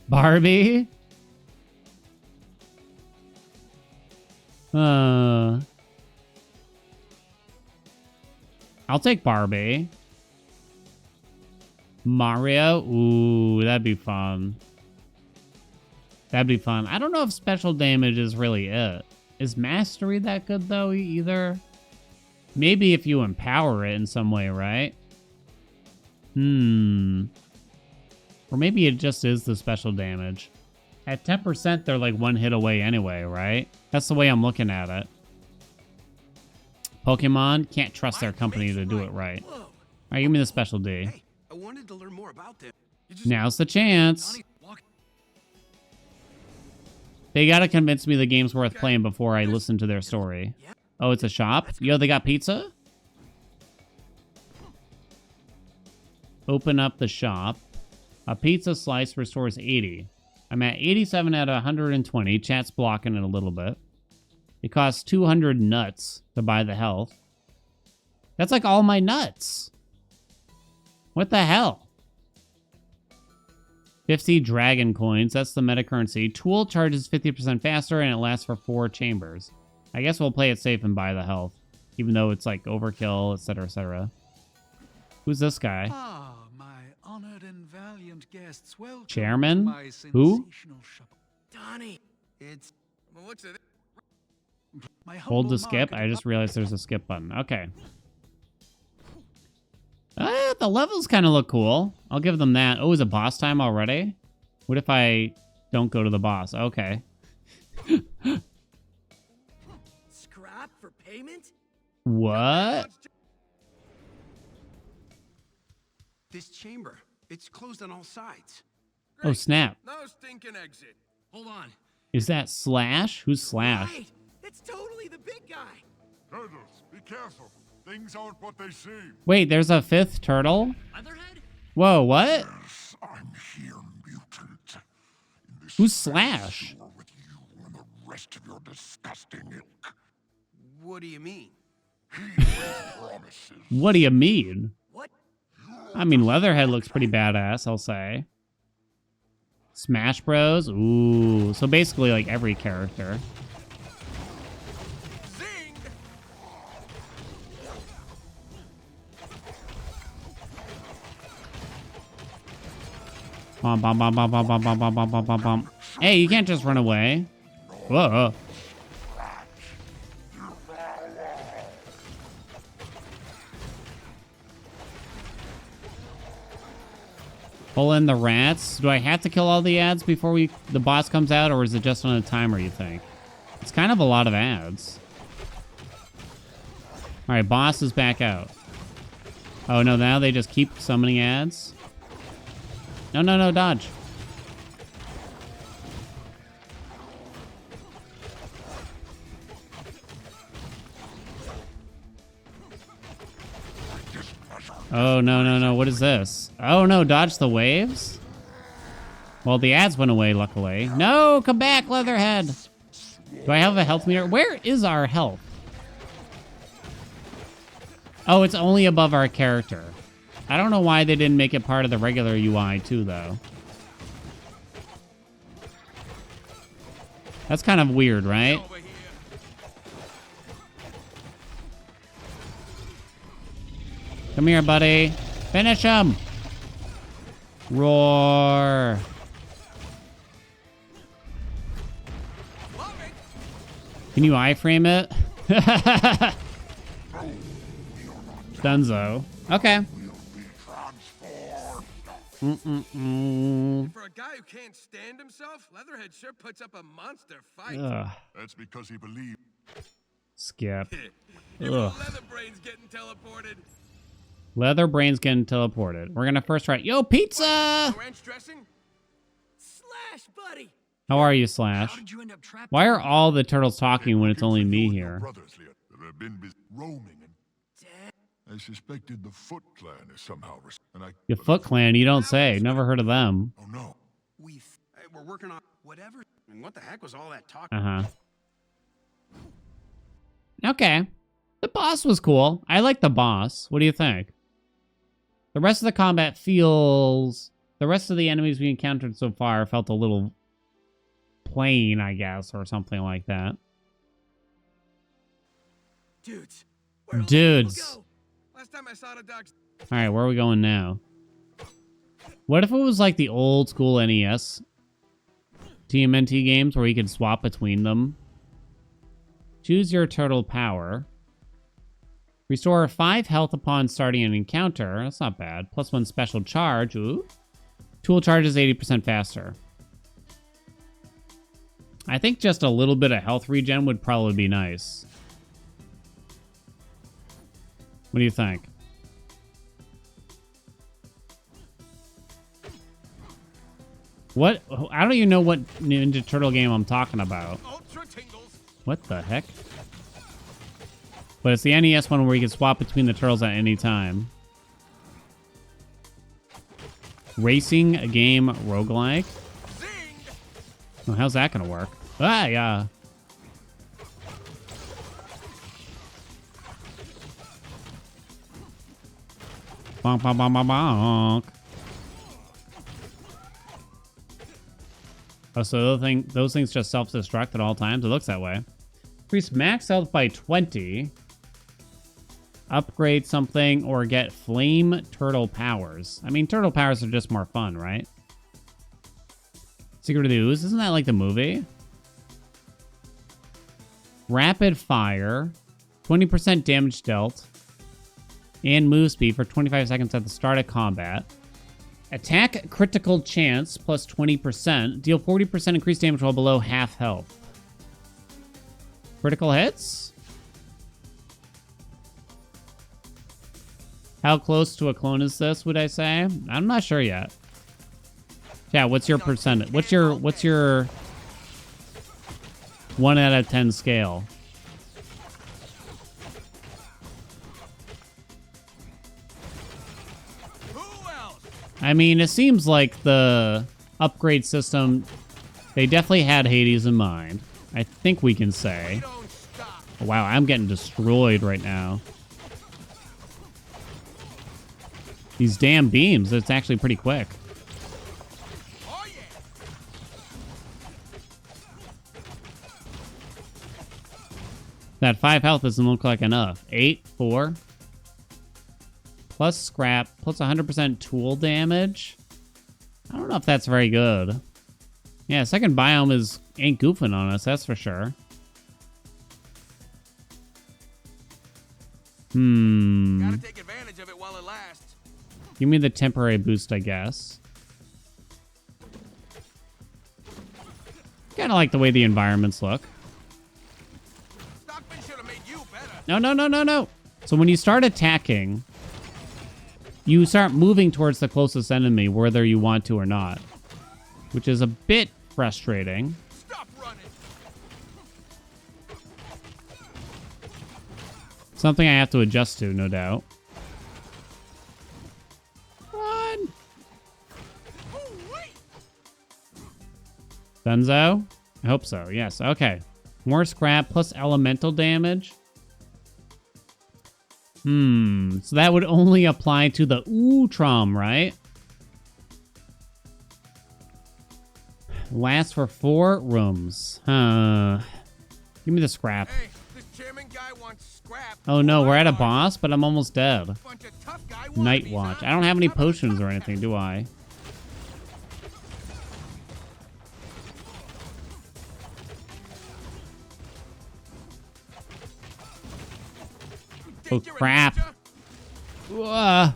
Barbie? I'll take Barbie. Mario? Ooh, that'd be fun. That'd be fun. I don't know if special damage is really it. Is Mastery that good, though, either? Maybe if you empower it in some way, right? Or maybe it just is the special damage. At 10%, they're like one hit away anyway, right? That's the way I'm looking at it. Pokemon can't trust their company to do it right. All right, give me the special D. Hey, I wanted to learn more about them. Now's the chance. They gotta convince me the game's worth playing before I listen to their story. Oh, it's a shop? Yo, they got pizza? Open up the shop. A pizza slice restores 80. I'm at 87 out of 120. Chat's blocking it a little bit. It costs 200 nuts to buy the health. That's like all my nuts. What the hell? 50 dragon coins. That's the meta currency. Tool charges 50% faster and it lasts for 4 chambers. I guess we'll play it safe and buy the health. Even though it's like overkill, etc., etc. Who's this guy? Ah, my honored and valiant guests. Welcome Chairman? to my Who? sensational shop. Donnie, it's... Well, what's it? My Hold humble to skip. I just realized there's a skip button. Okay. The levels kind of look cool. I'll give them that. Oh, is it boss time already? What if I don't go to the boss? Okay. Scrap for payment? What? This chamber, it's closed on all sides. Oh, snap. No stinking exit. Hold on. Is that Slash? Who's Slash? Right, it's totally the big guy. Turtles, be careful. Things aren't what they seem. Wait, there's a 5th turtle? Leatherhead? Whoa, what? Yes, I'm here, mutant. In this Who's Slash? war with you and the rest of your disgusting ilk. What do you mean? He promises. What do you mean? What? I mean, Leatherhead looks pretty badass, I'll say. Smash Bros? Ooh. So basically, like, every character. Zing! Bum, bum, bum, bum, bum, bum, bum, bum, bum, bum, bum, bum. Hey, you can't just run away. Whoa. Pull in the rats. Do I have to kill all the ads before the boss comes out, or is it just on a timer, you think? It's kind of a lot of ads. All right, boss is back out. Oh, no, now they just keep summoning ads? No, no, no, dodge. Oh, no, no, no. What is this? Oh, no. Dodge the waves? Well, the ads went away, luckily. No, come back, Leatherhead. Do I have a health meter? Where is our health? Oh, it's only above our character. I don't know why they didn't make it part of the regular UI, too, though. That's kind of weird, right? Come here, buddy. Finish him. Roar. Can you iframe it? Dunzo. Okay. For a guy who can't stand himself, Leatherhead sure puts up a monster fight. Ugh. That's because he believed. Skip. Even Ugh. Leatherbrain's getting teleported. Leather brain's getting teleported. We're gonna first try. Yo, pizza! Ranch dressing? Slash, buddy. How are you, Slash? How did you end up trapped? Why are all the turtles talking when it's only me here? Brothers, Leon, that have been roaming, and I suspected the Foot Clan is somehow. The Foot Clan, you don't say. Never heard of them. Oh no. We're working on whatever. I mean, what the heck was all that talk? Uh-huh. Okay. The boss was cool. I like the boss. What do you think? The rest of the combat feels... The rest of the enemies we encountered so far felt a little plain, I guess, or something like that. Dudes. Dudes. Last time I saw the dogs. Alright, where are we going now? What if it was like the old school NES TMNT games where you could swap between them? Choose your turtle power. Restore 5 health upon starting an encounter. That's not bad. +1 special charge. Ooh. Tool charge is 80% faster. I think just a little bit of health regen would probably be nice. What do you think? What? I don't even know what Ninja Turtle game I'm talking about. Ultra tingles. What the heck? But it's the NES one where you can swap between the turtles at any time. Racing game roguelike? Well, how's that gonna work? Ah, yeah. Bonk, bonk, bonk, bonk, bonk. Oh, so those things just self-destruct at all times? It looks that way. Increase max health by 20. Upgrade something or get flame turtle powers. I mean, turtle powers are just more fun, right? Secret of the Ooze, isn't that like the movie? Rapid fire, 20% damage dealt, and move speed for 25 seconds at the start of combat. Attack critical chance plus 20%. Deal 40% increased damage while below half health. Critical hits? How close to a clone is this, would I say? I'm not sure yet. Yeah, what's your percentage? What's your 1 out of 10 scale? I mean, it seems like the upgrade system, they definitely had Hades in mind. I think we can say. Wow, I'm getting destroyed right now. These damn beams, it's actually pretty quick. That 5 health doesn't look like enough. 8, 4. Plus scrap, plus 100% tool damage. I don't know if that's very good. Yeah, second biome ain't goofing on us, that's for sure. Gotta take advantage of it while it lasts. Give me the temporary boost, I guess. Kind of like the way the environments look. Stockman should have made you better. No, no, no, no, no. So when you start attacking, you start moving towards the closest enemy, whether you want to or not, which is a bit frustrating. Stop running. Something I have to adjust to, no doubt. Run! Oh, wait. Dunzo? I hope so, yes. Okay. More scrap plus elemental damage. So that would only apply to the Utrom, right? Lasts for 4 rooms. Give me the scrap. Hey, this chairman guy wants scrap. Oh no, we're at a Bunch boss, but I'm almost dead. of tough guy Night wannabes, Watch. huh? I don't have any How about potions or tough anything, guy? do I? Oh, Think you're a crap. ninja?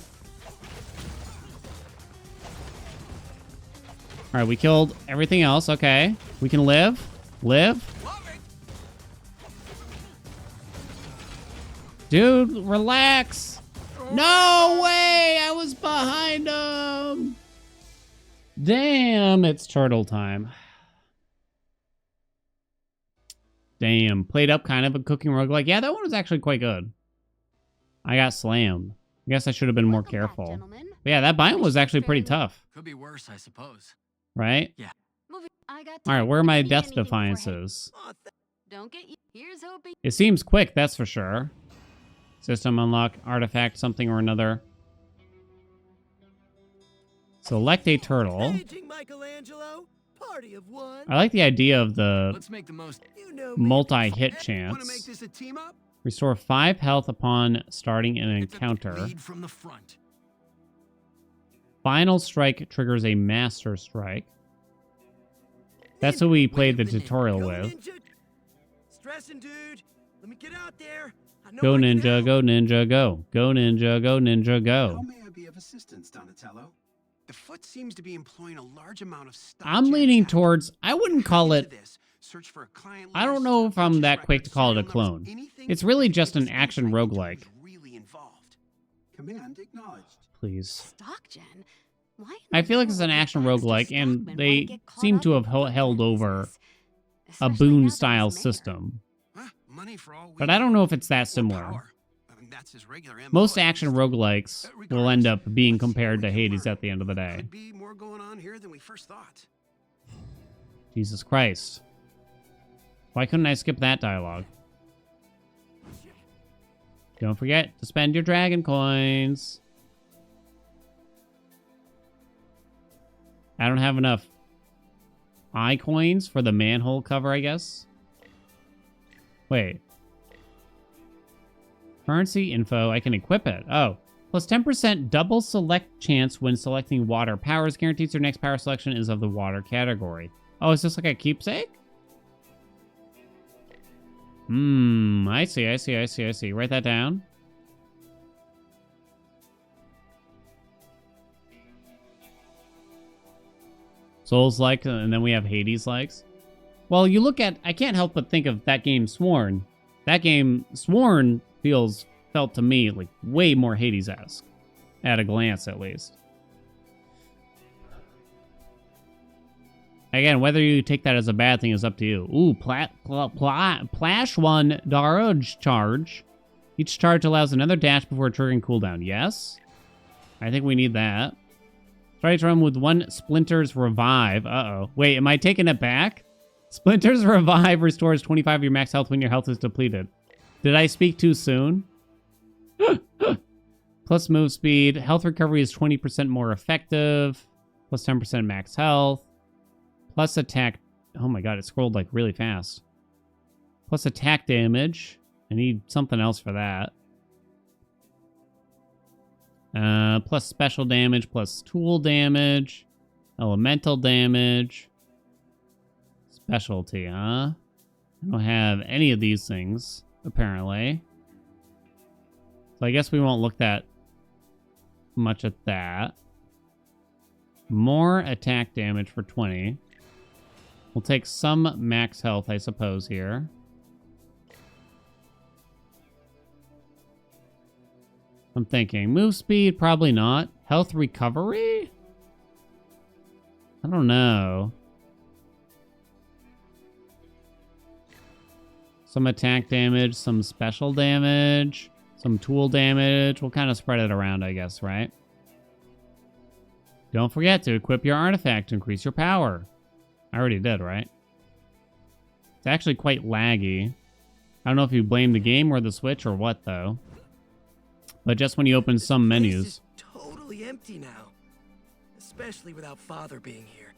All right, we killed everything else. Okay. We can live. Live. Love it. Dude, relax. No way. I was behind him. Damn, it's turtle time. Damn. Played up kind of a cooking roguelike. Yeah, that one was actually quite good. I got slammed. I guess I should have been more careful. But yeah, that biome was actually pretty tough, Could be worse, I suppose. right? I got All right, where are my Need death anything before head. defiances? Don't get you. Here's hoping. It seems quick, that's for sure. System unlock, artifact, something or another. Select a turtle. Michelangelo, party of one. I like the idea of the Let's make the most. You know multi-hit Want to make chance. this a team up? Restore 5 health upon starting an It's a encounter. lead from the front. Final strike triggers a master strike. That's who we played the tutorial with. Stressing, dude. Let me get out there. I know Go I can ninja, help. go ninja, go. Go ninja, go ninja, How go. may I be of assistance, Donatello? The foot seems to be employing a large amount of stock I'm jam leaning tech. towards, I wouldn't call Into it, this, search for a client I don't list, know if I'm purchase that quick to records, call it a serial clone. numbers, anything It's really that just the an space action Ranger roguelike. is really involved. Command acknowledged. Please. Stock gen. Why? in I the feel like it's an world would action Baxter roguelike, and Stockman wanna they get caught seem up to in have the held government over business? a Especially now boon that he's style mayor. system. Huh, money for all we But I don't know. know if it's that Or similar. power. I mean, that's his regular MO, Most at action least. roguelikes will end up being compared to Hades at the end of the day. Could be more going on here than we first thought. Jesus Christ. Why couldn't I skip that dialogue? Don't forget to spend your dragon coins. I don't have enough eye coins for the manhole cover, I guess. Wait. Currency info, I can equip it. Oh. Plus 10% double select chance when selecting water powers. Guarantees your next power selection is of the water category. Oh, is this like a keepsake? I see. Write that down. Souls like, and then we have Hades likes. Well, you look at, I can't help but think of that game Sworn. That game Sworn felt to me like way more Hades-esque. At a glance, at least. Again, whether you take that as a bad thing is up to you. Ooh, Plash 1 Darage charge. Each charge allows another dash before triggering cooldown. Yes? I think we need that. Try to run with 1 Splinter's Revive. Uh-oh. Wait, am I taking it back? Splinter's Revive restores 25 of your max health when your health is depleted. Did I speak too soon? Plus move speed. Health recovery is 20% more effective. Plus 10% max health. Plus attack. Oh my god, it scrolled like really fast. Plus attack damage. I need something else for that. Plus special damage, plus tool damage. Elemental damage. Specialty, huh? I don't have any of these things, apparently. So I guess we won't look that much at that. More attack damage for 20. We'll take some max health, I suppose, here. I'm thinking. Move speed, probably not. Health recovery? I don't know. Some attack damage, some special damage, some tool damage. We'll kind of spread it around, I guess, right? Don't forget to equip your artifact to increase your power. I already did, right? It's actually quite laggy. I don't know if you blame the game or the Switch or what, though. But just when you open some This place menus. is totally empty now. Especially without Father being here.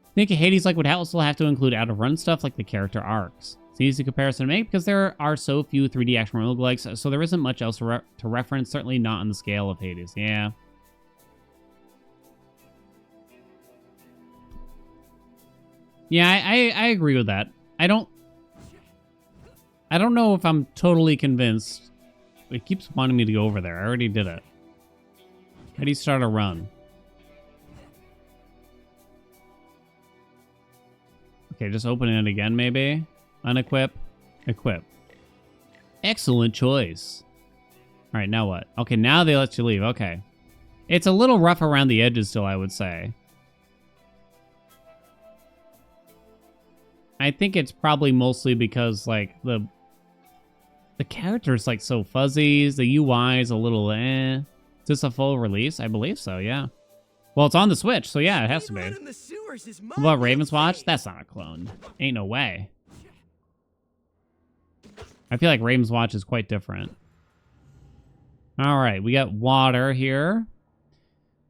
I think Hades like would also have to include out-of-run stuff like the character arcs. It's an easy comparison to make because there are so few 3D action roguelikes, so there isn't much else to reference, certainly not on the scale of Hades. Yeah. Yeah, I agree with that. I don't know if I'm totally convinced. It keeps wanting me to go over there. I already did it. How do you start a run? Okay, just open it again, maybe. Unequip. Equip. Excellent choice. All right, now what? Okay, now they let you leave. Okay. It's a little rough around the edges still, I would say. I think it's probably mostly because, like, the character's, like, so fuzzy. The UI is a little eh. Is this a full release? I believe so, yeah. Well, it's on the Switch, so yeah, it has to be. Speedrun in the sewers is my What about Raven's thing. Watch? That's not a clone. Ain't no way. I feel like Raven's Watch is quite different. All right, we got water here.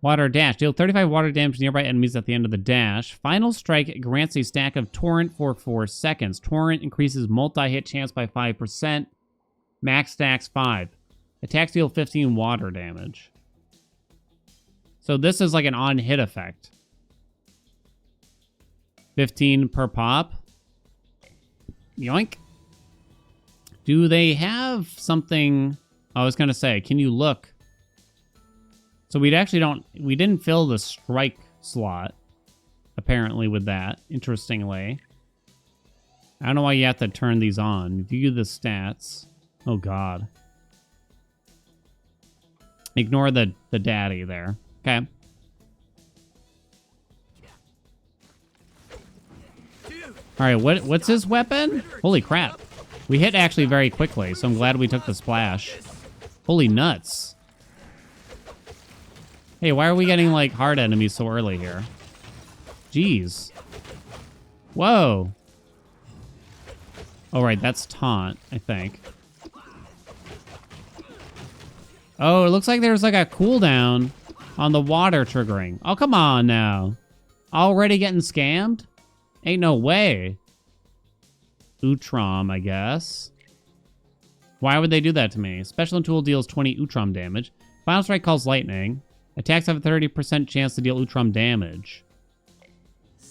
Water dash. Deal 35 water damage to nearby enemies at the end of the dash. Final Strike grants a stack of Torrent for 4 seconds. Torrent increases multi-hit chance by 5%. Max stacks 5. Attacks deal 15 water damage. So this is like an on-hit effect. 15 per pop. Yoink. Do they have something... I was going to say, can you look? So we didn't fill the strike slot, apparently, with that, interestingly. I don't know why you have to turn these on. View the stats. Oh, God. Ignore the daddy there. Okay. All right, what's his weapon? Holy crap. We hit actually very quickly, so I'm glad we took the splash. Holy nuts. Hey, why are we getting, like, hard enemies so early here? Jeez. Whoa. Oh, right, that's taunt, I think. Oh, it looks like there's, like, a cooldown on the water triggering. Oh, come on now. Already getting scammed? Ain't no way. Utrom, I guess. Why would they do that to me? Special tool deals 20 Utrom damage. Final Strike calls lightning. Attacks have a 30% chance to deal Utrom damage.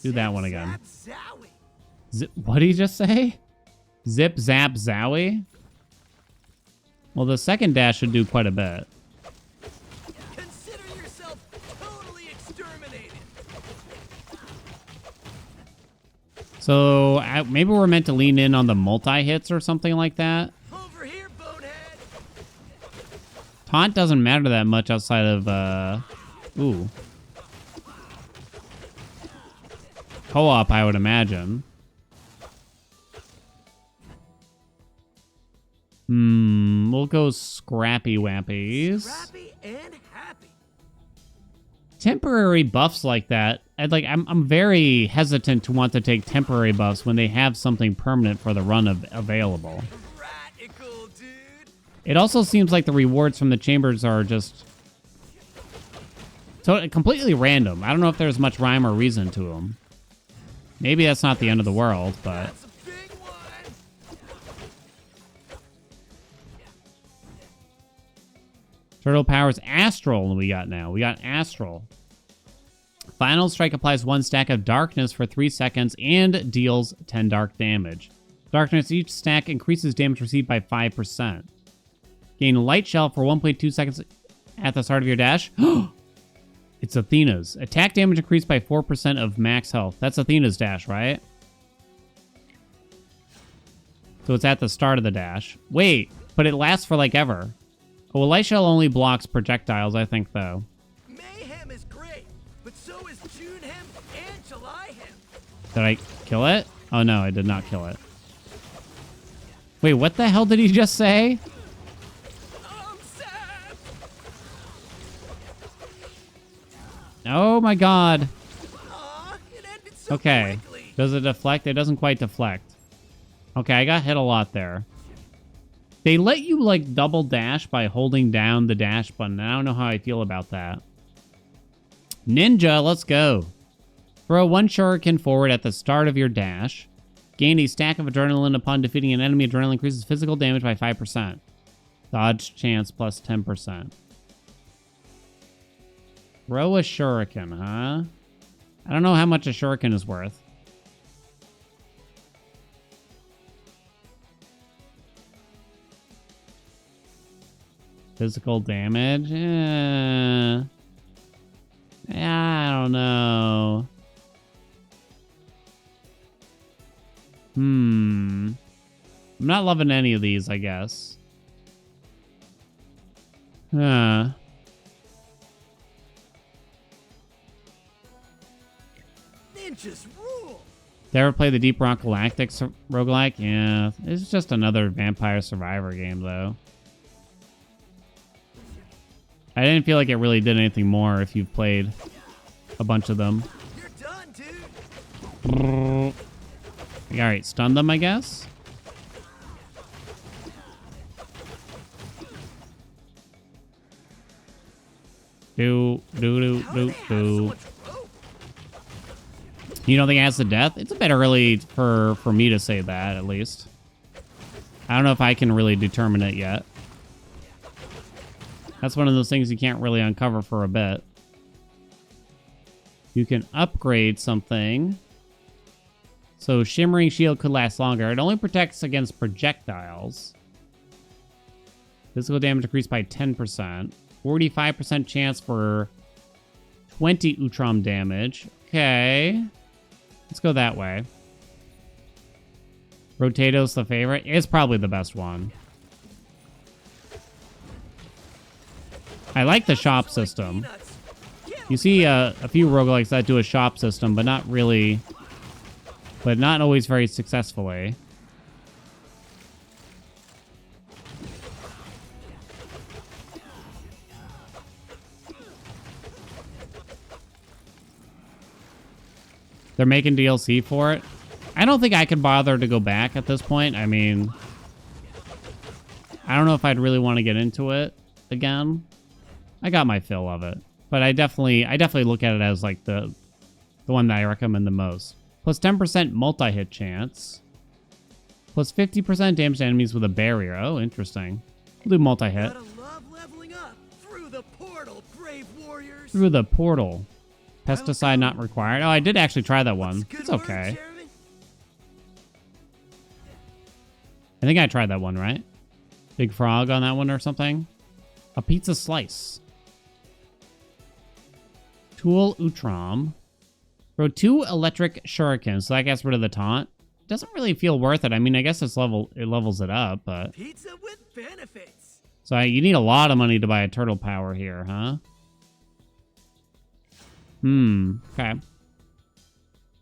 Do that one again. What did he just say? Zip, zap, zowie? Well, the second dash should do quite a bit. Consider yourself totally exterminated. So maybe we're meant to lean in on the multi-hits or something like that. Over here, bonehead. Taunt doesn't matter that much outside of, ooh. Co-op, I would imagine. We'll go Scrappy Wappies. Scrappy and happy. Temporary buffs like that, I'm very hesitant to want to take temporary buffs when they have something permanent for the run available. Radical, dude. It also seems like the rewards from the chambers are just completely random. I don't know if there's much rhyme or reason to them. Maybe that's not the end of the world, but... That's a big one. Turtle powers Astral we got now. We got Astral. Final Strike applies 1 stack of Darkness for 3 seconds and deals 10 dark damage. Darkness, each stack increases damage received by 5%. Gain Light Shell for 1.2 seconds at the start of your dash. It's Athena's. Attack damage increased by 4% of max health. That's Athena's dash, right? So it's at the start of the dash. Wait, but it lasts for like ever. Well, Light Shell only blocks projectiles, I think, though. Mayhem is great, but so is Junehem and Julyhem. Did I kill it? Oh, no, I did not kill it. Wait, what the hell did he just say? I'm sad. Oh, my God. Aw, it ended so Okay. quickly. Does it deflect? It doesn't quite deflect. Okay, I got hit a lot there. They let you, like, double dash by holding down the dash button. I don't know how I feel about that. Ninja, let's go. Throw one shuriken forward at the start of your dash. Gain a stack of adrenaline upon defeating an enemy. Adrenaline increases physical damage by 5%. Dodge chance plus 10%. Throw a shuriken, huh? I don't know how much a shuriken is worth. Physical damage? Yeah, I don't know. I'm not loving any of these, I guess. Ninjas rule. Did you ever play the Deep Rock Galactic roguelike? Yeah, it's just another Vampire Survivor game, though. I didn't feel like it really did anything more if you've played a bunch of them. You're done, dude. All right, stun them, I guess. Do. You don't think it has the death? It's a bit early for me to say that, at least. I don't know if I can really determine it yet. That's one of those things you can't really uncover for a bit. You can upgrade something. So Shimmering Shield could last longer. It only protects against projectiles. Physical damage increased by 10%. 45% chance for 20 Utrom damage. Okay. Let's go that way. Rotato's the favorite. It's probably the best one. I like the shop system. You see a few roguelikes that do a shop system, but not really... But not always very successfully. They're making DLC for it. I don't think I could bother to go back at this point. I mean, I don't know if I'd really want to get into it again. I got my fill of it, but I definitely look at it as like the one that I recommend the most. Plus 10% multi-hit chance. Plus 50% damage to enemies with a barrier. Oh, interesting. We'll do multi-hit. Gotta love leveling up through the portal, brave warriors. Through the portal. Pesticide not required. Oh, I did actually try that one. It's okay. I think I tried that one, right? Big frog on that one or something. A pizza slice. Tool Utrom. Throw 2 electric shurikens, so that gets rid of the taunt. Doesn't really feel worth it. I mean, I guess it levels it up, but... Pizza with benefits. So you need a lot of money to buy a turtle power here, huh? Okay.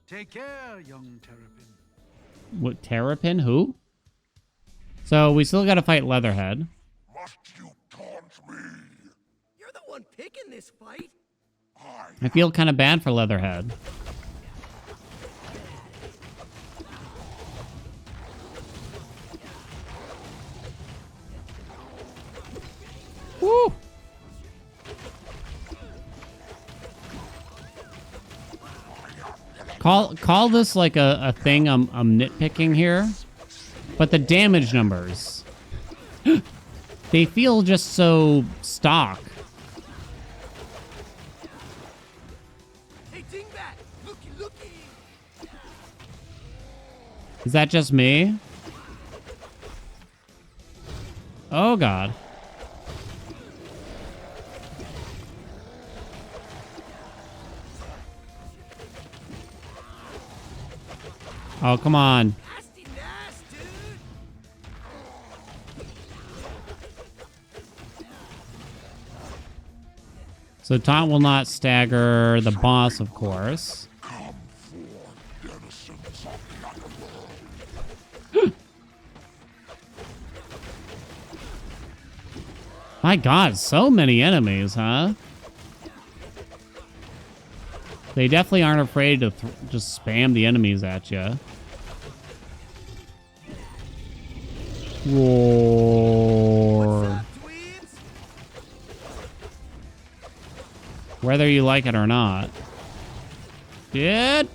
Take care, young Terrapin. What, Terrapin? Who? So we still gotta fight Leatherhead. Must you taunt me? You're the one picking this fight. I feel kind of bad for Leatherhead. Woo! Call this like a thing I'm nitpicking here, but the damage numbers, they feel just so stock. Hey, Dingbat, looky. Is that just me? Oh God. Oh, come on. Nasty Nash, dude. So taunt will not stagger the boss, of course. My god, so many enemies, huh? They definitely aren't afraid to just spam the enemies at you. Roar. Whether you like it or not. Dude.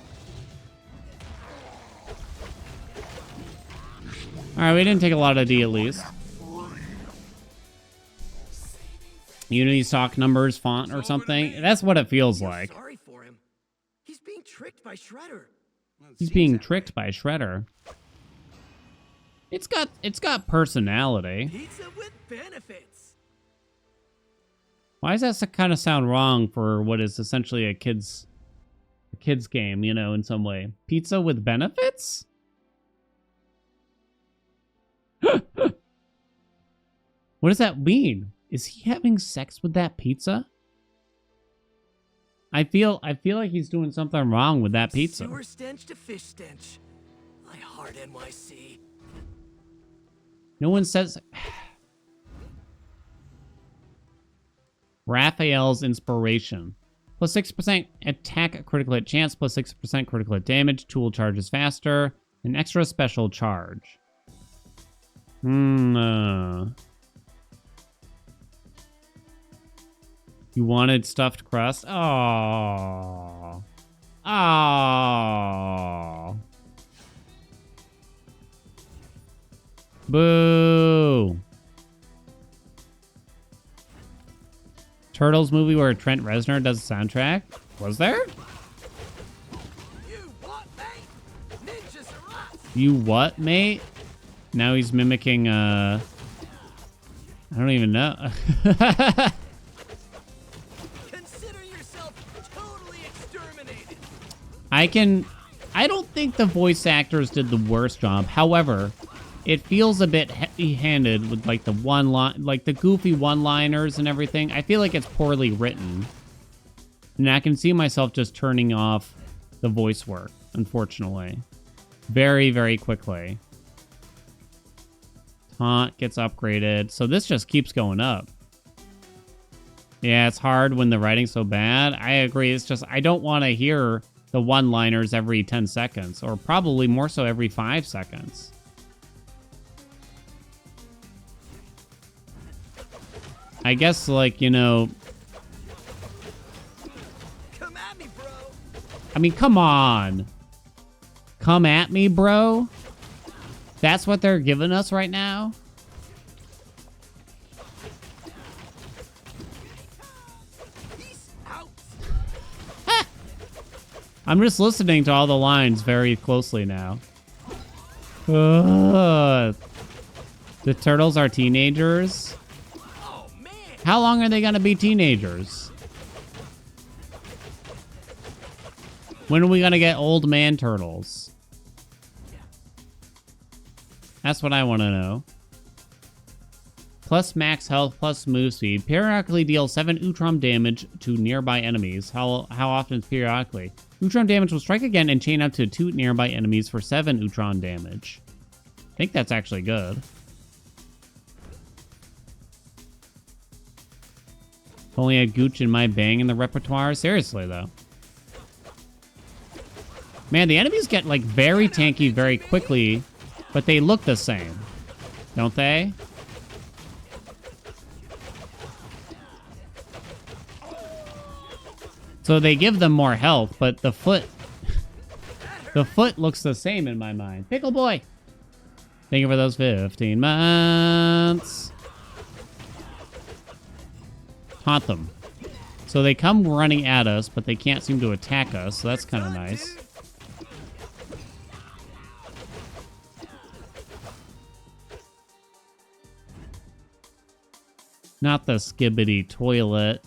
Alright, we didn't take a lot of D at least. Unity stock numbers, font, or something. That's what it feels like. Sorry for him. He's being tricked by Shredder. He's being tricked by Shredder. It's got personality. Pizza with benefits. Why does that kind of sound wrong for what is essentially a kid's game, you know, in some way? Pizza with benefits? What does that mean? Is he having sex with that pizza? I feel like he's doing something wrong with that pizza. Sewer stench to fish stench. I heart NYC. No one says... Raphael's inspiration. Plus 6% attack critical hit chance, plus 6% critical hit damage. Tool charges faster. An extra special charge. You wanted stuffed crust? Oh. Oh. Boo. Turtles movie where Trent Reznor does the soundtrack? Was there? You what, mate? Ninjas are us. You what, mate? Now he's mimicking, I don't even know. Consider yourself totally exterminated. I don't think the voice actors did the worst job. However, it feels a bit heavy-handed with like the the goofy one-liners and everything. I feel like it's poorly written. And I can see myself just turning off the voice work, unfortunately. Very, very quickly. Taunt gets upgraded. So this just keeps going up. Yeah, it's hard when the writing's so bad. I agree. It's just, I don't want to hear the one-liners every 10 seconds. Or probably more so every 5 seconds. I guess, like, you know... Come at me, bro. I mean, come on. Come at me, bro? That's what they're giving us right now? Peace out. I'm just listening to all the lines very closely now. The turtles are teenagers? Oh, man. How long are they gonna be teenagers? When are we gonna get old man turtles? That's what I want to know. Plus max health, plus move speed. Periodically deal 7 Utrom damage to nearby enemies. How often is periodically? Utrom damage will strike again and chain up to 2 nearby enemies for 7 Utrom damage. I think that's actually good. Only a Gooch and my Bang in the repertoire? Seriously, though. Man, the enemies get, like, very tanky very quickly, but they look the same. Don't they? So they give them more health, but the foot looks the same in my mind. Pickle Boy! Thank you for those 15 months. Taunt them. So they come running at us, but they can't seem to attack us, so that's kind of nice. Not the skibbity toilet.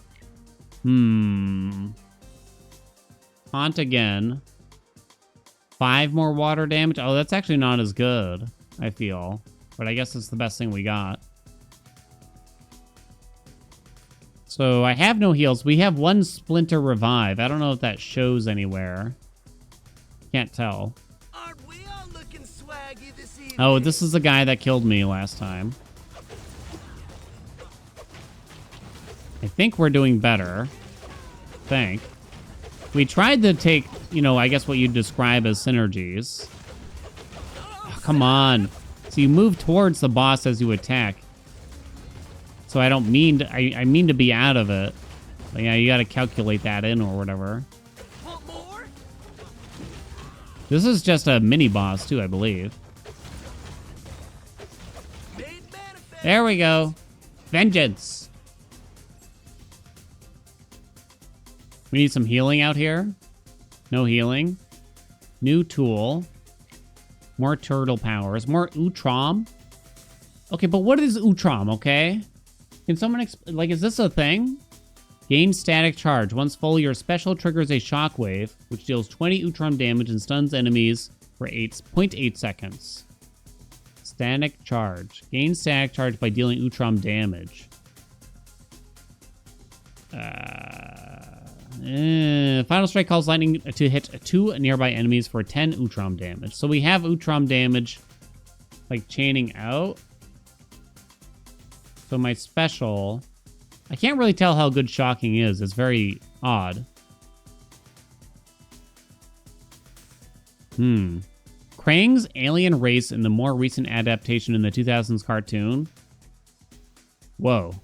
Haunt again. 5 more water damage. Oh, that's actually not as good, I feel. But I guess it's the best thing we got. So I have no heals. We have one Splinter revive. I don't know if that shows anywhere. Can't tell. Aren't we all looking swaggy this evening? Oh, this is the guy that killed me last time. I think we're doing better. We tried to take, you know, I guess what you'd describe as synergies. Oh, come on. So you move towards the boss as you attack. So I don't mean to, I mean to be out of it. But yeah, you got to calculate that in or whatever. Want more? This is just a mini boss too, I believe. Made manifest. There we go. Vengeance. We need some healing out here. No healing. New tool. More turtle powers. More Utrom. Okay, but what is Utrom, okay? Can someone like, is this a thing? Gain static charge. Once full, your special triggers a shockwave, which deals 20 Utrom damage and stuns enemies for 8.8 seconds. Static charge. Gain static charge by dealing Utrom damage. Final Strike calls lightning to hit 2 nearby enemies for 10 Utrom damage. So we have Utrom damage, like, chaining out. So my special... I can't really tell how good Shocking is. It's very odd. Krang's alien race in the more recent adaptation in the 2000s cartoon. Whoa.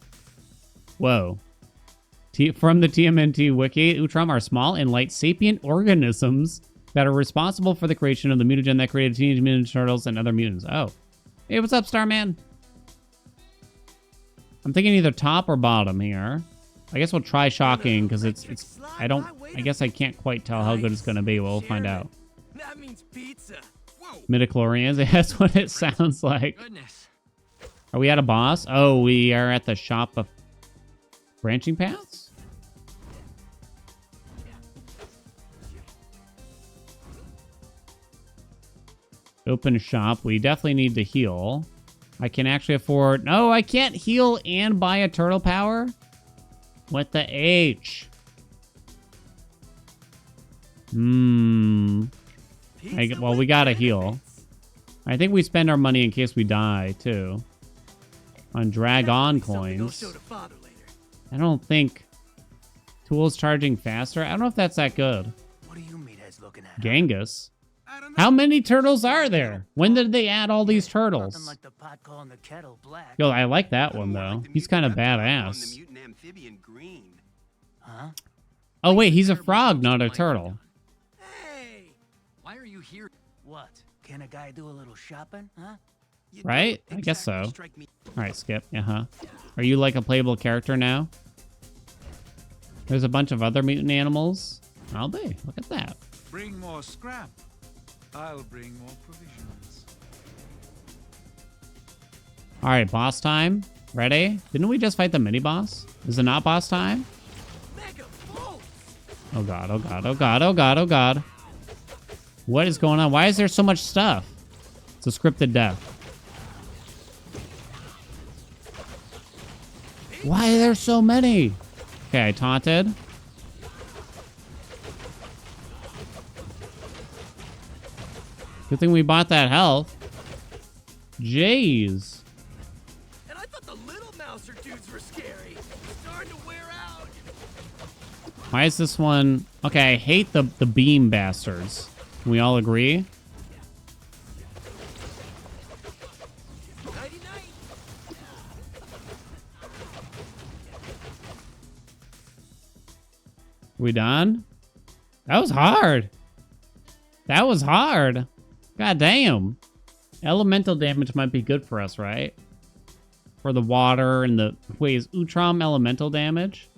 Whoa. From the TMNT wiki, Utrom are small and light sapient organisms that are responsible for the creation of the mutagen that created Teenage Mutant Ninja Turtles and other mutants. Oh. Hey, what's up, Starman? I'm thinking either top or bottom here. I guess we'll try Shocking, because I guess I can't quite tell how good it's going to be. We'll find out. That means pizza. Midichlorians, that's what it sounds like. Goodness. Are we at a boss? Oh, we are at the shop of branching paths? Open shop. We definitely need to heal. I can actually afford... No, I can't heal and buy a turtle power? What the H? Well, we gotta heal. I think we spend our money in case we die, too. On Dragon coins. I don't think... Tools charging faster? I don't know if that's that good. What do you meatheads looking at? Genghis? How many turtles are there? When did they add all these turtles? Like the pot calling the kettle black. Yo, I like that one, though. He's kind of badass. The mutant amphibian green. Huh? Oh, wait, he's a frog, not a turtle. Hey! Why are you here? What? Can a guy do a little shopping, huh? Right? I guess so. All right, Skip. Are you like a playable character now? There's a bunch of other mutant animals. I'll be. Look at that. Bring more scrap. I'll bring more provisions. All right, boss time. Ready? Didn't we just fight the mini boss? Is it not boss time? Oh god, oh god, oh god, oh god, oh god. What is going on? Why is there so much stuff? It's a scripted death. Why are there so many? Okay, I taunted. Good thing we bought that health. Jeez. And I thought the little mouser dudes were scary. Starting to wear out. Why is this one... Okay, I hate the beam bastards. Can we all agree? We done? That was hard. That was hard. God damn. Elemental damage might be good for us, right? For the water and the... Wait, is Utrom elemental damage?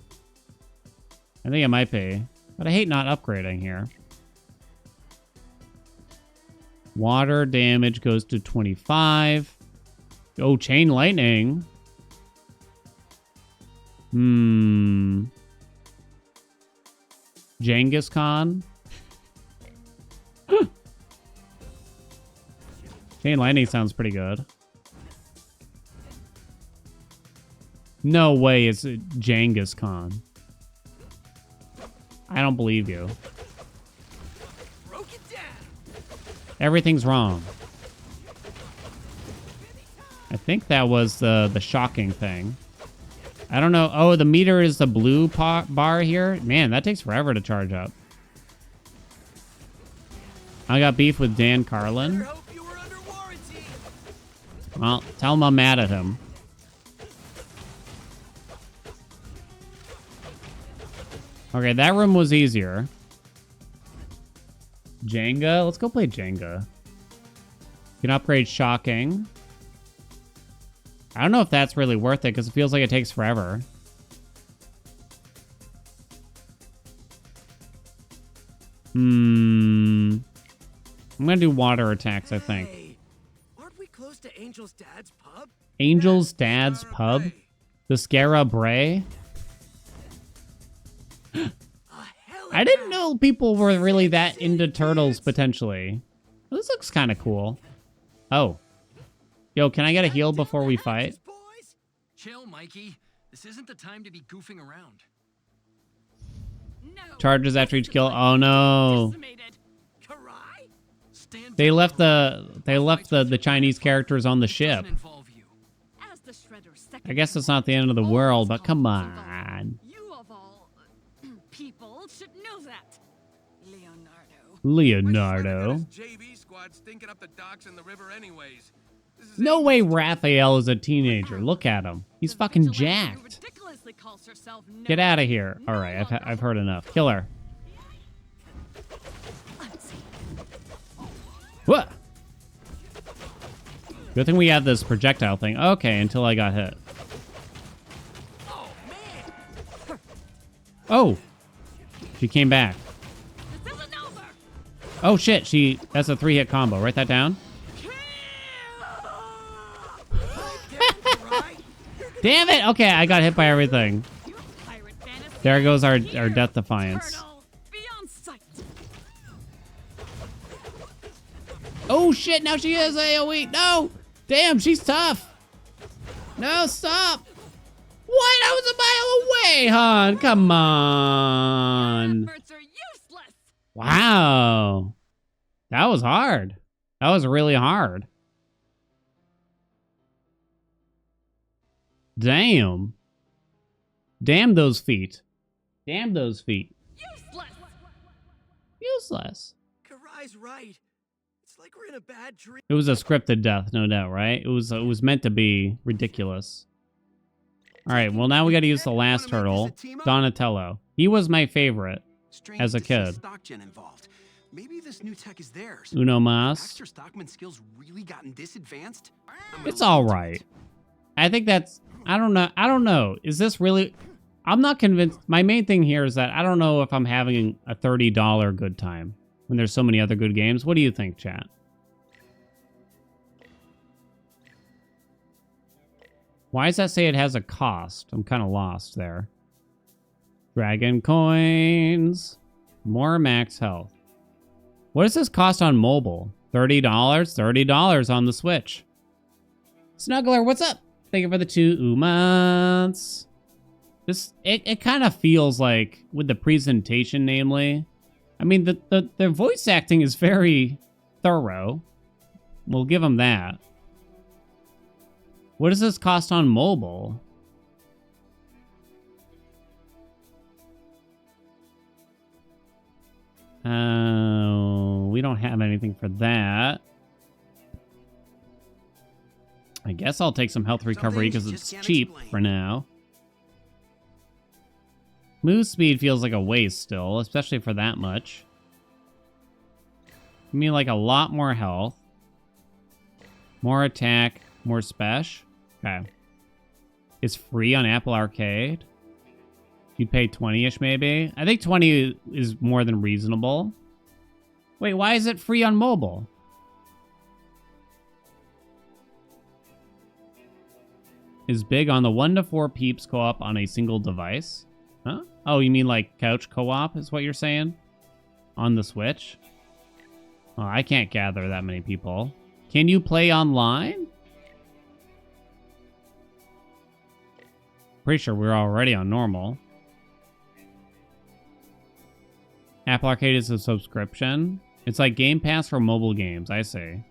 I think it might be. But I hate not upgrading here. Water damage goes to 25. Oh, chain lightning. Genghis Khan. Chain lightning sounds pretty good. No way it's Genghis Khan. I don't believe you. Broke it down. Everything's wrong. I think that was the shocking thing. I don't know. Oh, the meter is the blue bar here. Man, that takes forever to charge up. I got beef with Dan Carlin. Hope you were under warranty. Well, tell him I'm mad at him. Okay, that room was easier. Jenga? Let's go play Jenga. You can upgrade shocking. I don't know if that's really worth it because it feels like it takes forever. I'm gonna do water attacks, I think. Hey, aren't we close to Angel's dad's pub? Angel's dad's pub? The Scara Bray? I didn't know people were really that into turtles, potentially. This looks kind of cool. Oh. Yo, can I get a heal before we fight? Chill, Mikey. This isn't the time to be goofing around. Charges after each kill. Oh no. They left the Chinese characters on the ship. I guess it's not the end of the world, but come on. You of all people should know that. Leonardo. JV squad stinking up the docks and the river anyways. No way Raphael is a teenager. Look at him. He's fucking jacked. Get out of here. All right, I've heard enough. Kill her. What? Good thing we have this projectile thing. Okay, until I got hit. Oh! She came back. Oh shit, that's a 3-hit combo. Write that down. Damn it! Okay, I got hit by everything. There goes our Death Defiance. Oh shit, now she has AoE. No! Damn, she's tough. No, stop. What? I was a mile away, hon. Come on. Wow. That was hard. That was really hard. Damn. Damn those feet. Damn those feet. Useless. Karai's right. It's like we're in a bad dream. It was a scripted death, no doubt, right? It was meant to be ridiculous. All right, well now we got to use the last turtle, Donatello. He was my favorite as a kid. Maybe this new tech is theirs. Uno mas. Baxter Stockman's skills really gotten this advanced? It's all right. I think that's. I don't know. Is this really? I'm not convinced. My main thing here is that I don't know if I'm having a $30 good time when there's so many other good games. What do you think, chat? Why does that say it has a cost? I'm kind of lost there. Dragon coins. More max health. What does this cost on mobile? $30? $30 on the Switch. Snuggler, what's up? Thank you for the 2 months. It kind of feels like, with the presentation namely, I mean, the voice acting is very thorough. We'll give them that. What does this cost on mobile? We don't have anything for that. I guess I'll take some health recovery because it's cheap for now. Move speed feels like a waste still, especially for that much. I mean, like a lot more health. More attack, more special. Okay. It's free on Apple Arcade. You'd pay 20-ish maybe. I think 20 is more than reasonable. Wait, why is it free on mobile? Is big on the 1 to 4 peeps co-op on a single device. Huh? Oh, you mean like couch co-op is what you're saying? On the Switch? Oh, I can't gather that many people. Can you play online? Pretty sure we're already on normal. Apple Arcade is a subscription. It's like Game Pass for mobile games. I see.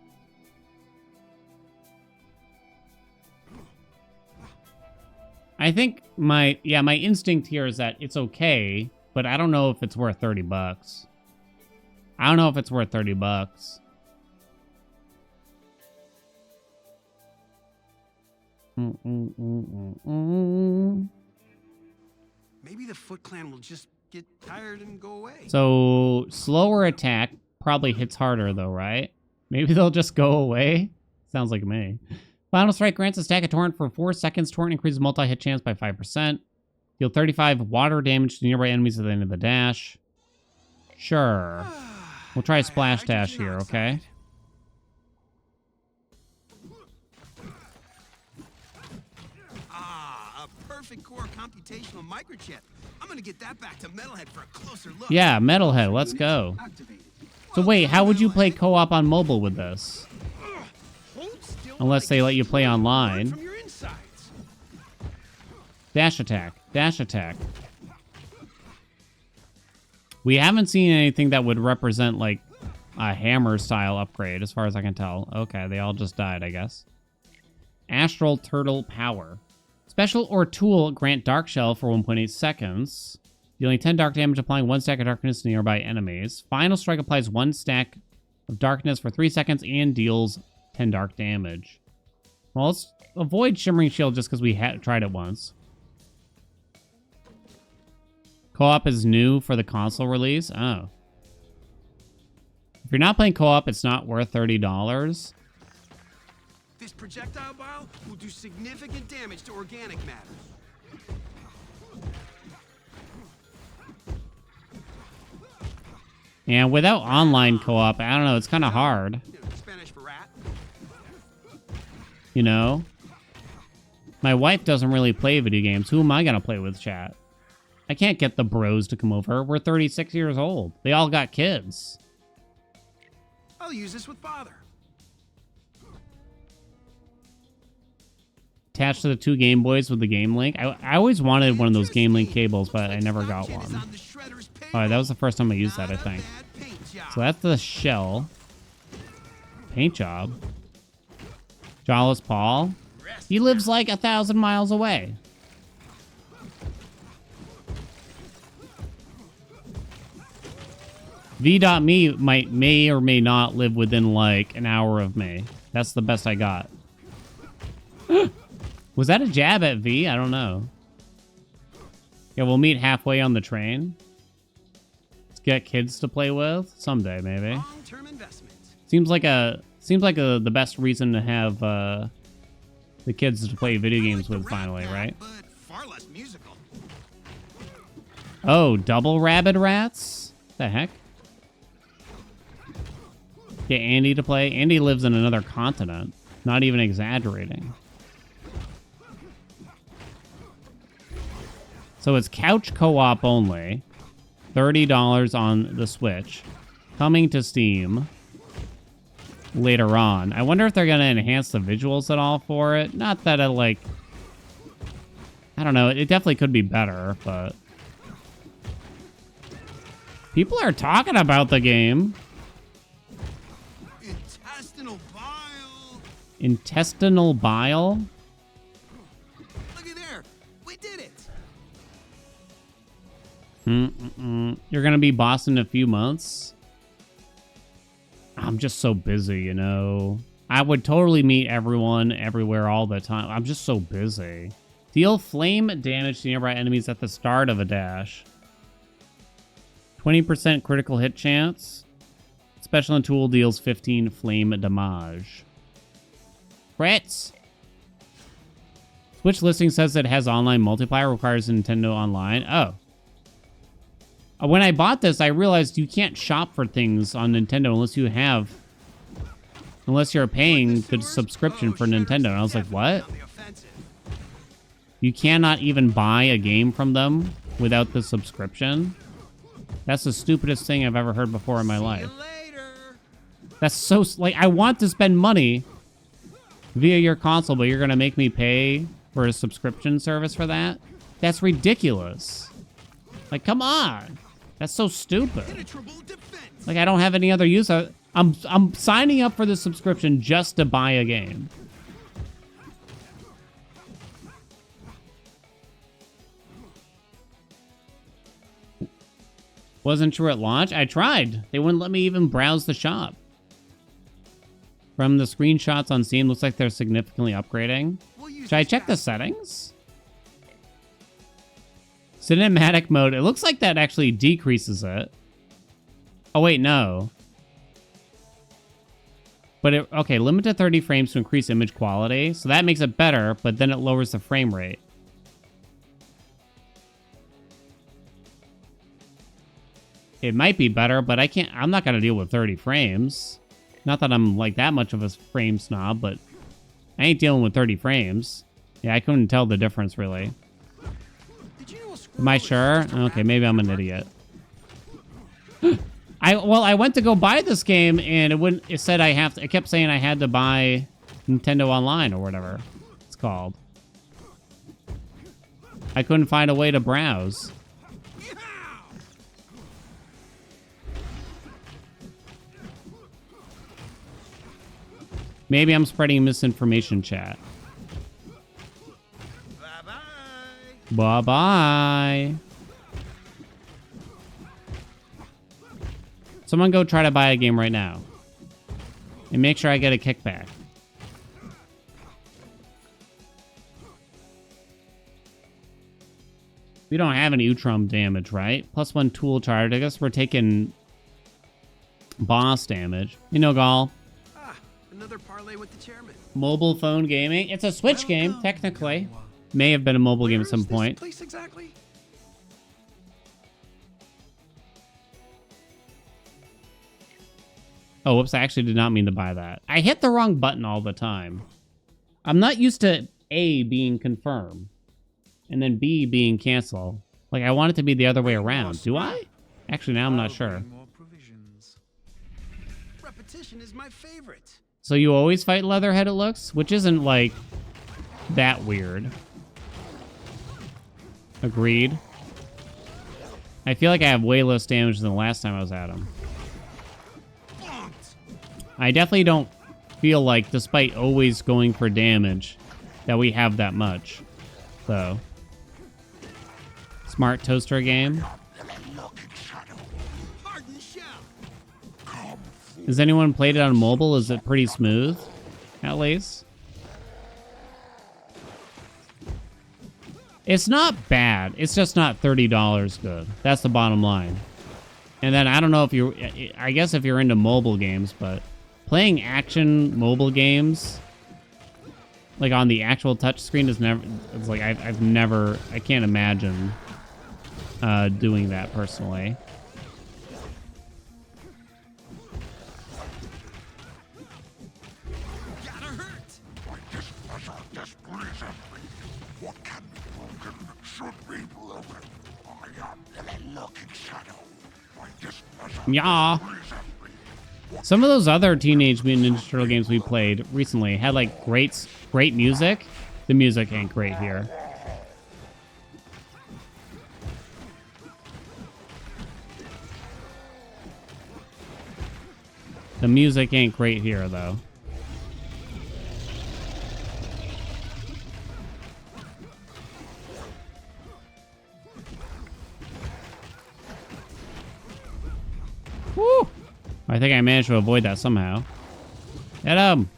I think my instinct here is that it's okay, but I don't know if it's worth $30. I don't know if it's worth $30. Maybe the Foot Clan will just get tired and go away. So, slower attack probably hits harder, though, right? Maybe they'll just go away? Sounds like me. Final Strike grants a stack of Torrent for 4 seconds. Torrent increases multi-hit chance by 5%. Deal 35 water damage to nearby enemies at the end of the dash. Sure. We'll try Splash Dash here, okay? Ah, a perfect core computational microchip. I'm gonna get that back to Metalhead for a closer look. Yeah, Metalhead, let's go. So wait, how would you play co-op on mobile with this? Unless they let you play online. Dash attack. Dash attack. We haven't seen anything that would represent, like, a hammer-style upgrade, as far as I can tell. Okay, they all just died, I guess. Astral Turtle Power. Special or tool grant Dark Shell for 1.8 seconds. Dealing 10 dark damage, applying 1 stack of darkness to nearby enemies. Final Strike applies 1 stack of darkness for 3 seconds and deals 10 dark damage. Well, let's avoid Shimmering Shield just because we tried it once. Co-op is new for the console release. Oh. If you're not playing co-op, it's not worth $30. This projectile bile will do significant damage to organic matter. And without online co-op, I don't know, it's kind of hard. Spanish for rat. You know? My wife doesn't really play video games. Who am I going to play with, chat? I can't get the bros to come over. We're 36 years old. They all got kids. I'll use this with father. Attached to the 2 Game Boys with the Game Link. I always wanted one of those Game Link cables, but I never got one. Alright, that was the first time I used that, I think. So that's the shell. Paint job. Jawless Paul. He lives like 1,000 miles away. V.me may or may not live within like an hour of me. That's the best I got. Was that a jab at V? I don't know. Yeah, we'll meet halfway on the train. Let's get kids to play with someday, maybe. Long-term investments. Seems like the best reason to have the kids to play video games with finally, right? But far less musical. Oh, double rabid rats? The heck? Get Andy to play. Andy lives in another continent. Not even exaggerating. So it's couch co-op only. $30 on the Switch. Coming to Steam later on. I wonder if they're going to enhance the visuals at all for it. Not that I like... I don't know. It definitely could be better, but... People are talking about the game. Intestinal bile. Intestinal bile? Looky there. We did it. You're going to be boss in a few months? I'm just so busy, you know. I would totally meet everyone, everywhere, all the time. I'm just so busy. Deal flame damage to nearby enemies at the start of a dash. 20% critical hit chance. Special and tool deals 15 flame damage. Crits! Switch listing says it has online multiplayer, requires Nintendo Online. Oh. When I bought this, I realized you can't shop for things on Nintendo unless you're paying the subscription for Nintendo. And I was like, what? You cannot even buy a game from them without the subscription? That's the stupidest thing I've ever heard before in my life. That's so... Like, I want to spend money via your console, but you're going to make me pay for a subscription service for that. That's ridiculous. Like, come on. That's so stupid. Like, I don't have any other use. I'm signing up for the subscription just to buy a game. Wasn't sure at launch. I tried. They wouldn't let me even browse the shop. From the screenshots on Steam, looks like they're significantly upgrading. Should I check the settings? Cinematic mode. It looks like that actually decreases it. Oh, wait, no. But it, okay, limit to 30 frames to increase image quality. So that makes it better, but then it lowers the frame rate. It might be better, but I'm not going to deal with 30 frames. Not that I'm like that much of a frame snob, but I ain't dealing with 30 frames. Yeah, I couldn't tell the difference really. Am I sure? Okay, maybe I'm an idiot. I went to go buy this game and it said it kept saying I had to buy Nintendo Online or whatever it's called. I couldn't find a way to browse. Maybe I'm spreading misinformation, chat. Bye-bye. Bye-bye. Someone go try to buy a game right now. And make sure I get a kickback. We don't have any Utrum damage, right? +1 tool charge. I guess we're taking boss damage. You know, Gall. Another parlay with the chairman. Mobile phone gaming. It's a Switch game, technically. May have been a mobile game at some point. Place exactly? Oh, whoops, I actually did not mean to buy that. I hit the wrong button all the time. I'm not used to A being confirm and then B being cancel. Like, I want it to be the other way around. Do I? Actually, now I'm not sure. Repetition is my favorite. So you always fight Leatherhead, it looks? Which isn't, like, that weird. Agreed. I feel like I have way less damage than the last time I was at him. I definitely don't feel like, despite always going for damage, that we have that much. So. Smart toaster game. Has anyone played it on mobile? Is it pretty smooth? At least. It's not bad. It's just not $30 good. That's the bottom line. And then I don't know if you're... I guess if you're into mobile games, but... Playing action mobile games... Like on the actual touchscreen is never... It's like I've never... I can't imagine doing that personally. Yeah. Some of those other Teenage Mutant Ninja Turtle games we played recently had like great music. The music ain't great here. The music ain't great here though. Woo! I think I managed to avoid that somehow. Hit him!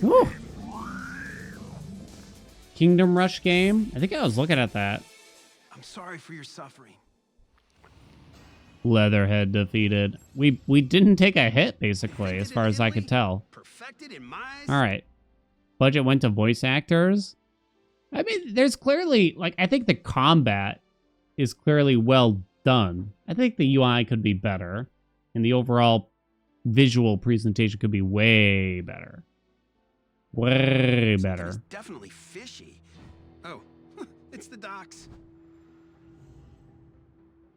Woo! Kingdom Rush game? I think I was looking at that. I'm sorry for your suffering. Leatherhead defeated. We didn't take a hit, basically, as far as I could tell. Perfected in my eyes. Alright. Budget went to voice actors. I mean, there's clearly... Like, I think the combat is clearly well done. I think the UI could be better, and the overall visual presentation could be way better. Way better. It's definitely fishy. Oh, it's the docks.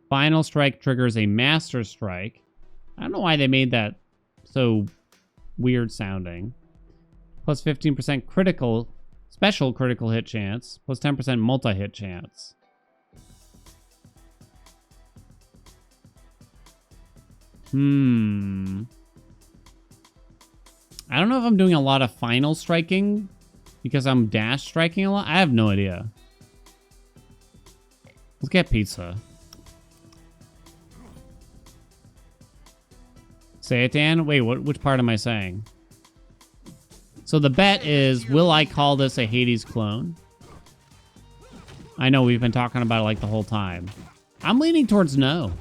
Final strike triggers a master strike. I don't know why they made that so weird sounding. plus 15% critical, special critical hit chance, plus 10% multi-hit chance. I don't know if I'm doing a lot of final striking because I'm dash striking a lot. I have no idea. Let's get pizza. Say it, Dan. Wait, which part am I saying? So the bet is, will I call this a Hades clone? I know we've been talking about it like the whole time. I'm leaning towards no.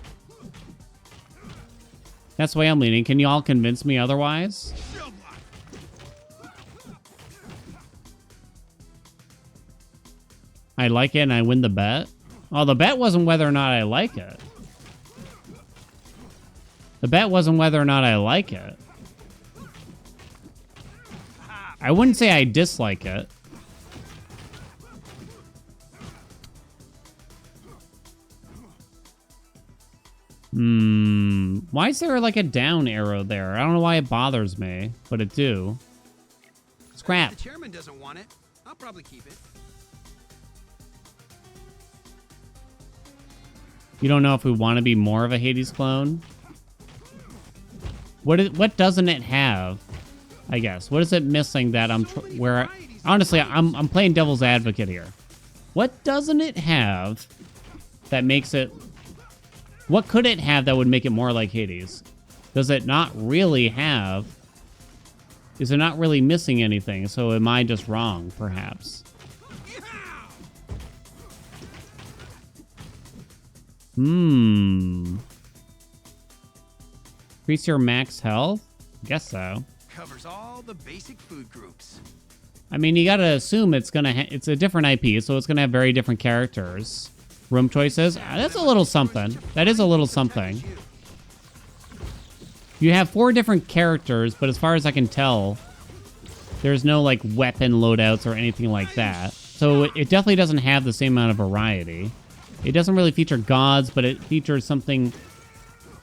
That's the way I'm leaning. Can you all convince me otherwise? I like it and I win the bet. Oh, the bet wasn't whether or not I like it. The bet wasn't whether or not I like it. I wouldn't say I dislike it. Why is there like a down arrow there? I don't know why it bothers me, but it do. Scrap. The chairman doesn't want it. I'll probably keep it. You don't know if we want to be more of a Hades clone? What doesn't it have? I guess. What is it missing that honestly, I'm playing devil's advocate here. What doesn't it have that makes it... What could it have that would make it more like Hades? Does it not really have... Is it not really missing anything? So am I just wrong, perhaps? Increase your max health? Guess so. Covers all the basic food groups. I mean, you gotta assume it's gonna it's a different IP, so it's gonna have very different characters. Room choices? That's a little something. That is a little something. You have 4 different characters, but as far as I can tell, there's no, like, weapon loadouts or anything like that. So it definitely doesn't have the same amount of variety. It doesn't really feature gods, but it features something...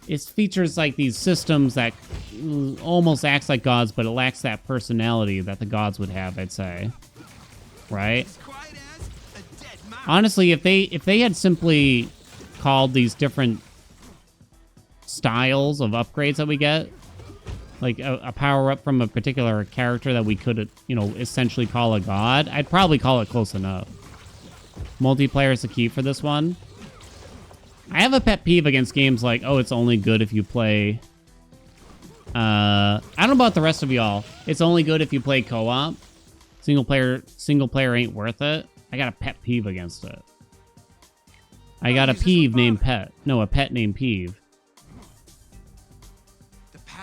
It features, like, these systems that almost acts like gods, but it lacks that personality that the gods would have, I'd say. Right? Honestly, if they had simply called these different styles of upgrades that we get, like a power-up from a particular character that we could, you know, essentially call a god, I'd probably call it close enough. Multiplayer is the key for this one. I have a pet peeve against games like, oh, it's only good if you play... I don't know about the rest of y'all. It's only good if you play co-op. Single player ain't worth it. I got a pet peeve against it. I got a peeve named Pet. No, a pet named Peeve.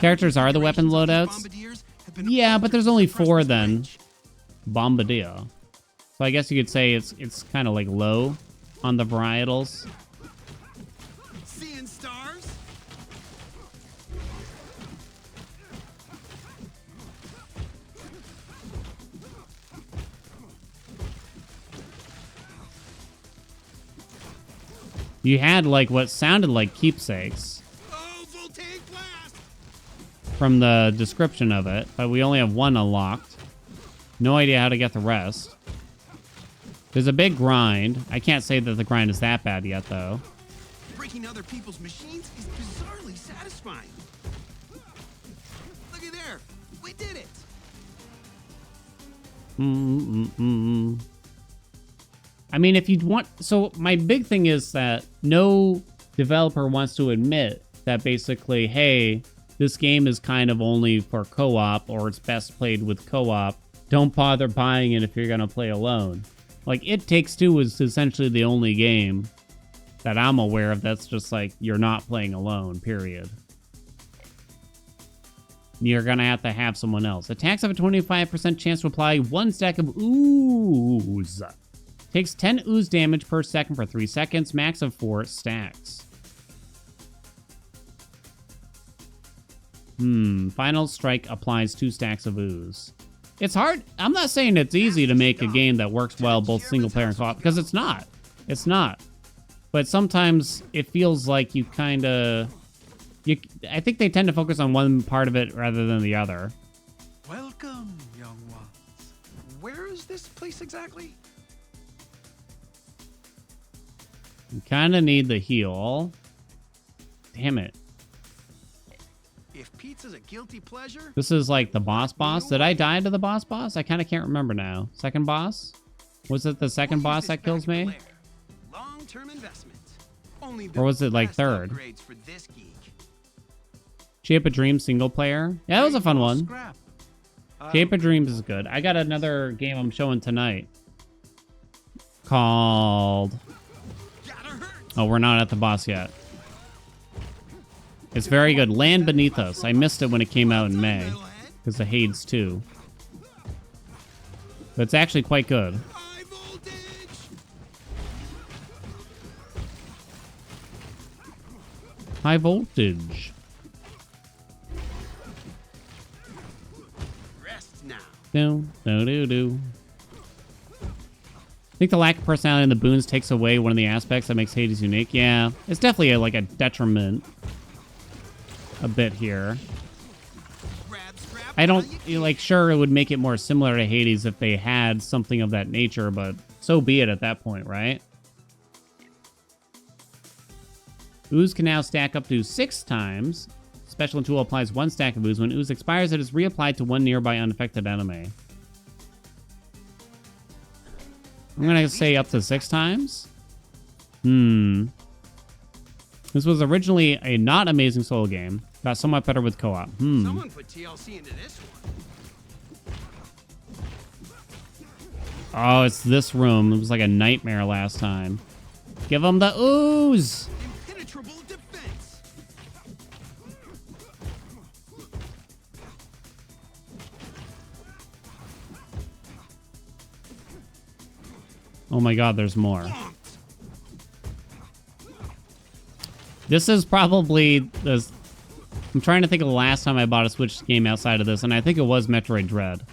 Characters are the weapon loadouts? Yeah, but there's only 4 then. Bombardier. So I guess you could say it's kind of like low on the varietals. Seeing stars? You had like what sounded like keepsakes. Oh, voltaic blast! From the description of it, but we only have 1 unlocked. No idea how to get the rest. There's a big grind. I can't say that the grind is that bad yet, though. Breaking other people's machines is bizarrely satisfying. Look at there. We did it. I mean, if you'd want... So my big thing is that no developer wants to admit that basically, hey, this game is kind of only for co-op, or it's best played with co-op. Don't bother buying it if you're going to play alone. Like, It Takes Two is essentially the only game that I'm aware of that's just like, you're not playing alone, period. You're going to have someone else. Attacks have a 25% chance to apply 1 stack of ooze. Takes 10 ooze damage per second for 3 seconds, max of 4 stacks. Final strike applies 2 stacks of ooze. It's hard. I'm not saying it's easy to make a game that works well both single player and co-op, because it's not. It's not. But sometimes it feels like you kind of... I think they tend to focus on one part of it rather than the other. Welcome, young one. place exactly? You kind of need the heal. Damn it. If pizza's a guilty pleasure, This is like the boss. Did I die to the boss? I kind of can't remember now. Second boss? Was it the second boss that kills me? long-term investment. Only Or was it like best third? upgrades for this geek. Shape of Dreams single player. Yeah, that was a fun one. Scrap. Shape of Dreams is good. I got another game I'm showing tonight called... Oh, we're not at the boss yet. It's very good. Land Beneath Us. I missed it when it came out in May because of Hades 2. But it's actually quite good. High voltage! High voltage. Rest now. Do. I think the lack of personality in the boons takes away one of the aspects that makes Hades unique. Yeah, it's definitely like a detriment a bit here. I don't, like, sure, it would make it more similar to Hades if they had something of that nature, but so be it at that point, right? Ooze can now stack up to 6 times. Special tool applies 1 stack of ooze. When ooze expires, it is reapplied to 1 nearby unaffected enemy. I'm gonna say up to 6 times. This was originally a not amazing solo game. Got somewhat better with co-op. Someone put TLC into this one. Oh, it's this room. It was like a nightmare last time. Give them the ooze! Impenetrable defense. Oh my god, there's more. This is probably the... I'm trying to think of the last time I bought a Switch game outside of this, and I think it was Metroid Dread.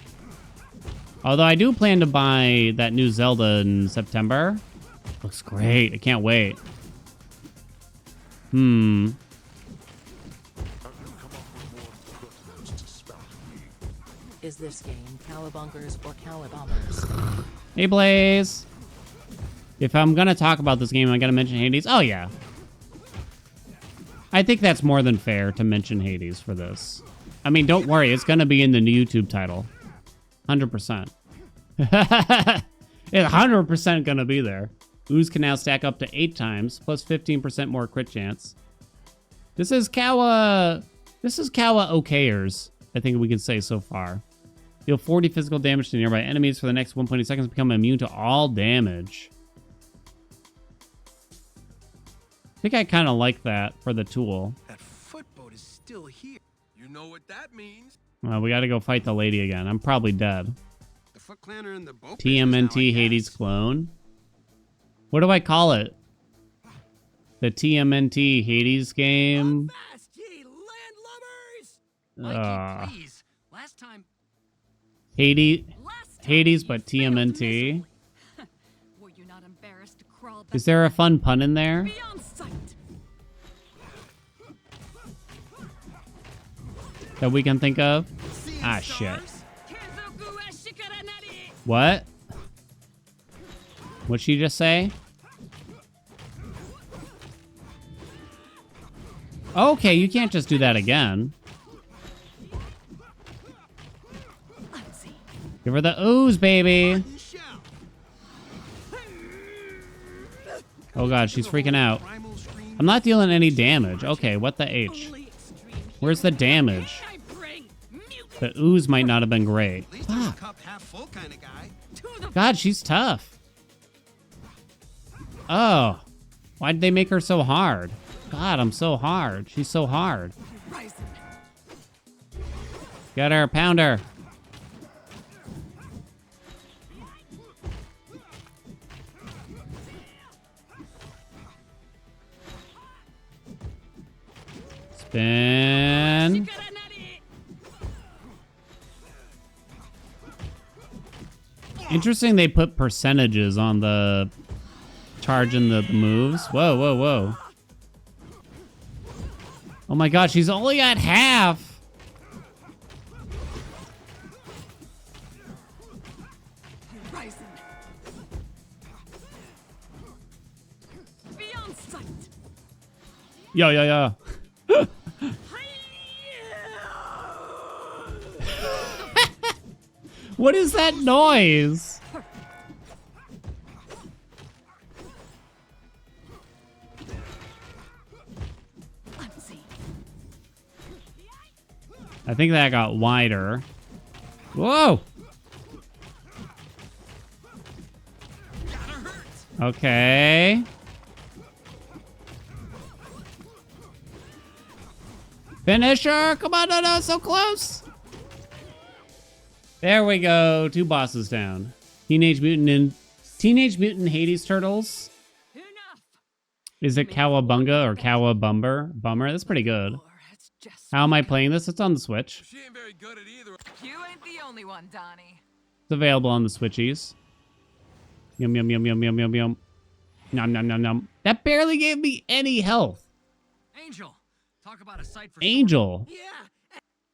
Although I do plan to buy that new Zelda in September. Looks great. I can't wait. Is this game Cowabungers or Cowabombers? Hey, Blaze. If I'm going to talk about this game, I got to mention Hades. Oh, yeah. I think that's more than fair to mention Hades for this. I mean, don't worry. It's going to be in the new YouTube title. 100%. It's 100% going to be there. Ooze can now stack up to 8 times, plus 15% more crit chance. This is Kawa okayers, I think we can say so far. Deal 40 physical damage to nearby enemies for the next 1.8 seconds. Become immune to all damage. I think I kind of like that for the tool. That footboat is still here. You know what that means. Well, we got to go fight the lady again. I'm probably dead. The Foot Clanner and the boat. TMNT Hades clone. What do I call it? The TMNT Hades game. Fast, ye landlubbers! Mikey, please. Last time. Hades, but TMNT. Were you not embarrassed to crawl back Is there a fun pun in there? beyond sight? That we can think of? Ah, shit. What? What'd she just say? Okay, you can't just do that again. Give her the ooze, baby. Oh god, she's freaking out. I'm not dealing any damage. Okay, what the H? Where's the damage? The ooze might not have been great. Fuck. Cup half full kind of guy. God, she's tough. Oh. Why'd they make her so hard? God, I'm so hard. She's so hard. Get her, pound her. Spin. Interesting they put percentages on the charging the moves. Whoa, whoa, whoa. Oh my god, she's only at half. Yeah, yeah, yeah. What is that noise? I think that got wider. Whoa! Okay. Finisher! Come on, no, so close! There we go. 2 bosses down. Teenage Mutant Hades Turtles. Is it Cowabunga or Cowabumber? Bummer. That's pretty good. How am I playing this? It's on the Switch. She ain't very good at either. You ain't the only one, Donnie. It's available on the Switchies. Yum, yum, yum, yum, yum, yum, yum. Nom, nom, nom, nom. That barely gave me any health. Angel, talk about a sight for Angel. Yeah.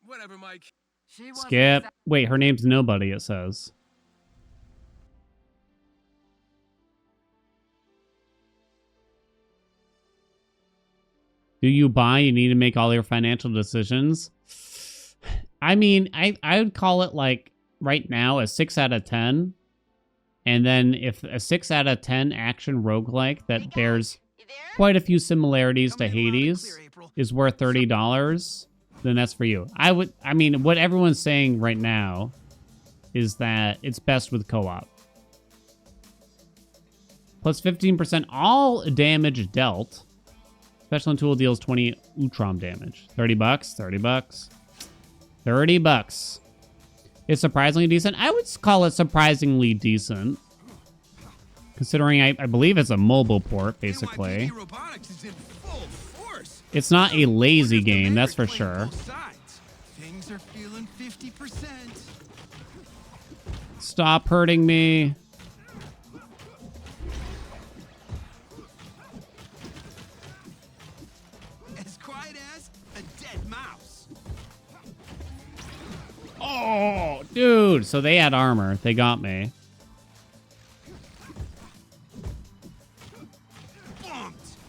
Whatever, Mike. She wasn't Skip. Wait, her name's Nobody, it says. Do you buy? You need to make all your financial decisions. I mean, I would call it like right now a 6 out of 10. And then if a 6 out of 10 action roguelike that bears quite a few similarities to Hades is worth $30, then that's for you. I mean, what everyone's saying right now is that it's best with co-op. Plus 15% all damage dealt. Special tool deals 20 Utrom damage. 30 bucks, 30 bucks. 30 bucks. It's surprisingly decent. I would call it surprisingly decent. Considering I believe it's a mobile port, basically. It's not a lazy game, that's for sure. Things are feeling 50%. Stop hurting me. As quiet as a dead mouse. Oh, dude. So they had armor. They got me.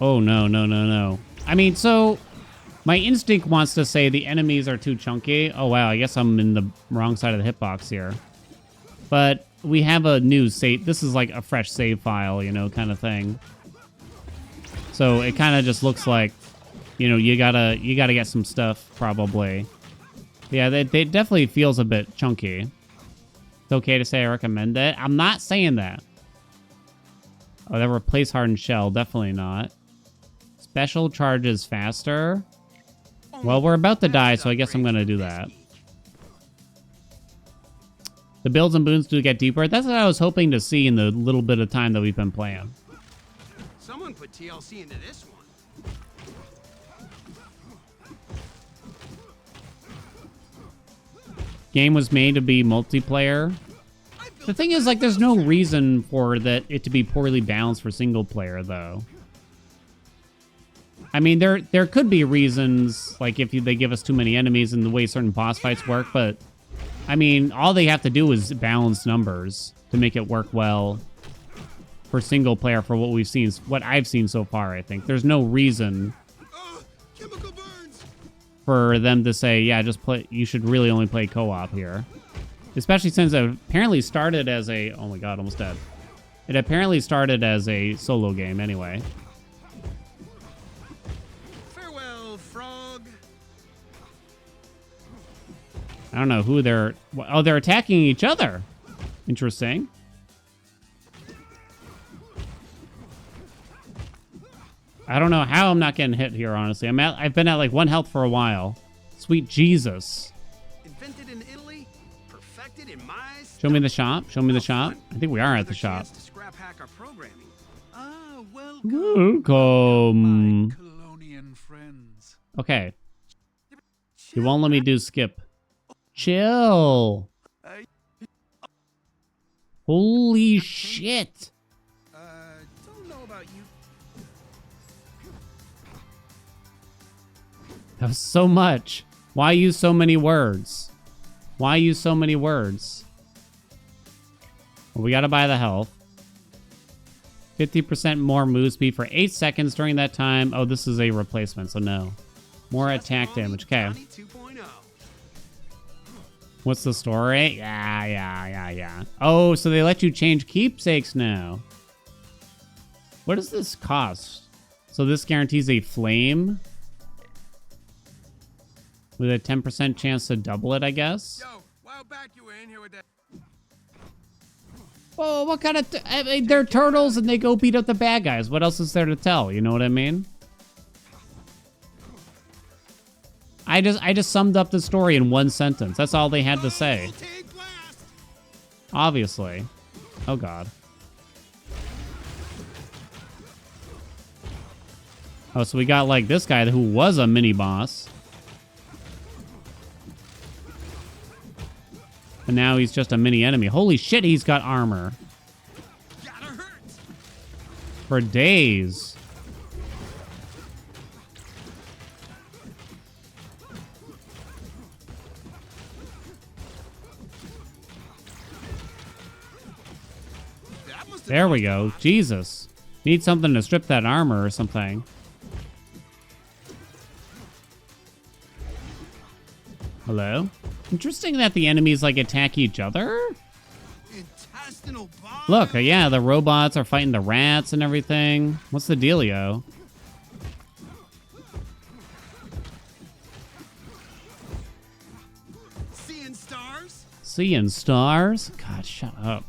Oh, no, no, no, no. I mean, so my instinct wants to say the enemies are too chunky. Oh, wow. I guess I'm in the wrong side of the hitbox here. But we have a new save. This is like a fresh save file, you know, kind of thing. So it kind of just looks like, you know, you gotta get some stuff, probably. Yeah, they definitely feels a bit chunky. It's okay to say I recommend it. I'm not saying that. Oh, that replace hardened shell. Definitely not. Special charges faster. Well, we're about to die, so I guess I'm going to do that. The builds and boons do get deeper. That's what I was hoping to see in the little bit of time that we've been playing. Someone put TLC into this one. Game was made to be multiplayer. The thing is, like, there's no reason for it to be poorly balanced for single player, though. I mean, there could be reasons, like if they give us too many enemies and the way certain boss fights work, but I mean, all they have to do is balance numbers to make it work well for single player for what we've seen, what I've seen so far, I think. There's no reason for them to say, yeah, just play, you should really only play co-op here. Especially since it apparently started as a, oh my god, almost dead. It apparently started as a solo game anyway. I don't know who they're... Oh, they're attacking each other. Interesting. I don't know how I'm not getting hit here, honestly. I've been at like 1 health for a while. Sweet Jesus. Invented in Italy, perfected in my... Show me the shop. Show me the shop. I think we are at the shop. Scrap hack our programming. Welcome. Colonian friends. Okay. You won't let me do skip. Chill. Holy shit. Don't know about you. That was so much. Why use so many words? Why use so many words? Well, we gotta buy the health. 50% more move speed for 8 seconds during that time. Oh, this is a replacement, so no. More attack damage. Okay. Johnny 2.0. What's the story? Yeah. Oh, so they let you change keepsakes now. What does this cost? So this guarantees a flame with a 10% chance to double it, I guess. Yo, while back you were in here with that. Oh, what kind of... I mean, they're turtles and they go beat up the bad guys. What else is there to tell? You know what I mean? I just summed up the story in one sentence. That's all they had to say. Obviously. Oh, God. Oh, so we got, like, this guy who was a mini-boss. And now he's just a mini-enemy. Holy shit, he's got armor. For days. There we go. Jesus. Need something to strip that armor or something. Hello? Interesting that the enemies, like, attack each other? Intestinal bomb. Look, yeah, the robots are fighting the rats and everything. What's the dealio? Seeing stars? Seeing stars? God, shut up.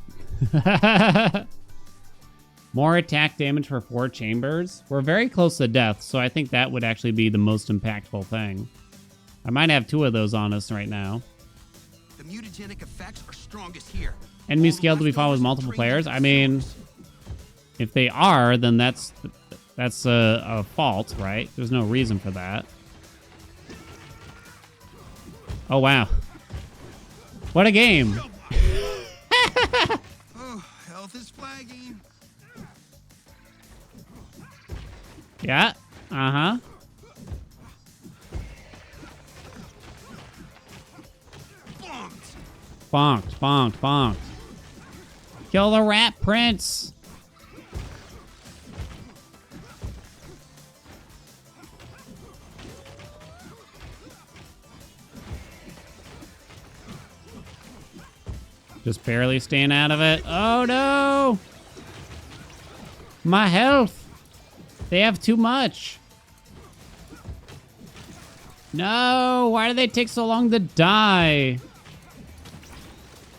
More attack damage for 4 chambers. We're very close to death, so I think that would actually be the most impactful thing. I might have 2 of those on us right now. The mutagenic effects are strongest here. Enemies scaled to be fought with multiple players. I mean, if they are, then that's a fault, right? There's no reason for that. Oh, wow. What a game. Oh, health is flagging. Yeah. Uh-huh. Bonked. Kill the rat prince. Just barely staying out of it. Oh, no. My health. They have too much. No, why do they take so long to die?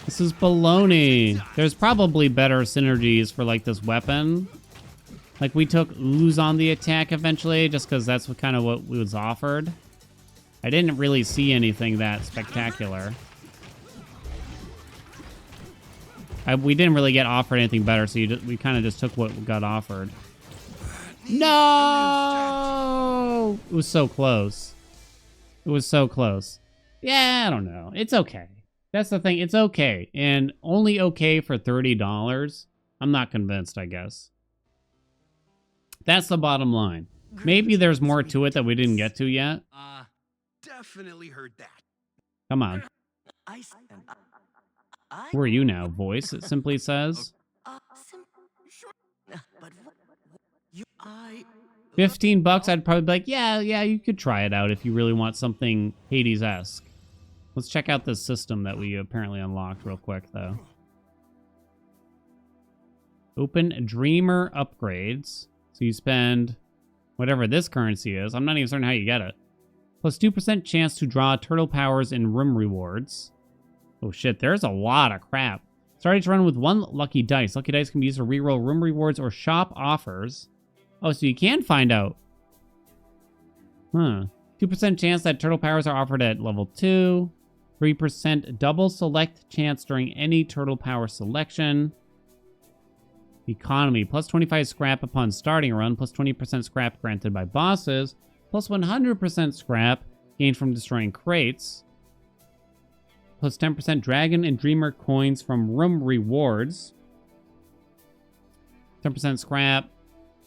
This is baloney. There's probably better synergies for, like, this weapon. Like, we took ooze on the attack eventually, just because that's what kind of what was offered. I didn't really see anything that spectacular. We didn't really get offered anything better, so we kind of just took what got offered. No! It was so close. It was so close. Yeah, I don't know. It's okay. That's the thing. It's okay. And only okay for $30. I'm not convinced, I guess. That's the bottom line. Maybe there's more to it that we didn't get to yet. Definitely heard that. Come on. Who are you now, voice? It simply says. 15 bucks, I'd probably be like, yeah, you could try it out if you really want something Hades-esque. Let's check out this system that we apparently unlocked real quick, though. Open Dreamer upgrades. So you spend whatever this currency is. I'm not even certain how you get it. Plus 2% chance to draw turtle powers in room rewards. Oh shit, there's a lot of crap. Start each run with 1 lucky dice. Lucky dice can be used to reroll room rewards or shop offers. Oh, so you can find out. Huh. 2% chance that turtle powers are offered at level 2. 3% double select chance during any turtle power selection. Economy. Plus 25 scrap upon starting a run. Plus 20% scrap granted by bosses. Plus 100% scrap gained from destroying crates. Plus 10% dragon and dreamer coins from room rewards. 10% scrap.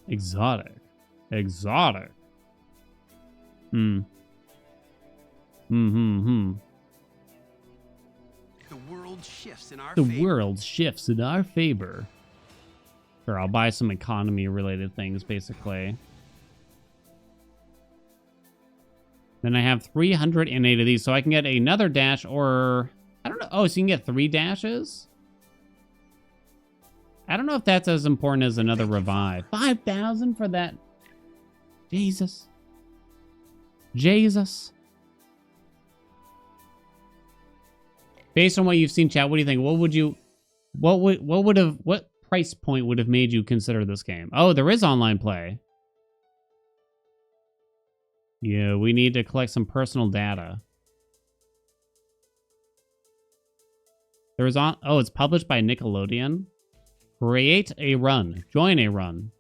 Exotic. The world shifts in our favor. The world shifts in our favor. Sure, I'll buy some economy-related things, basically. Then I have 308 of these, so I can get another dash or... I don't know. Oh, so you can get 3 dashes? I don't know if that's as important as another revive. 5,000 for that? Jesus. Jesus. Based on what you've seen, chat, what do you think? What price point would have made you consider this game? Oh, there is online play. Yeah, we need to collect some personal data. Oh, it's published by Nickelodeon. Create a run. Join a run.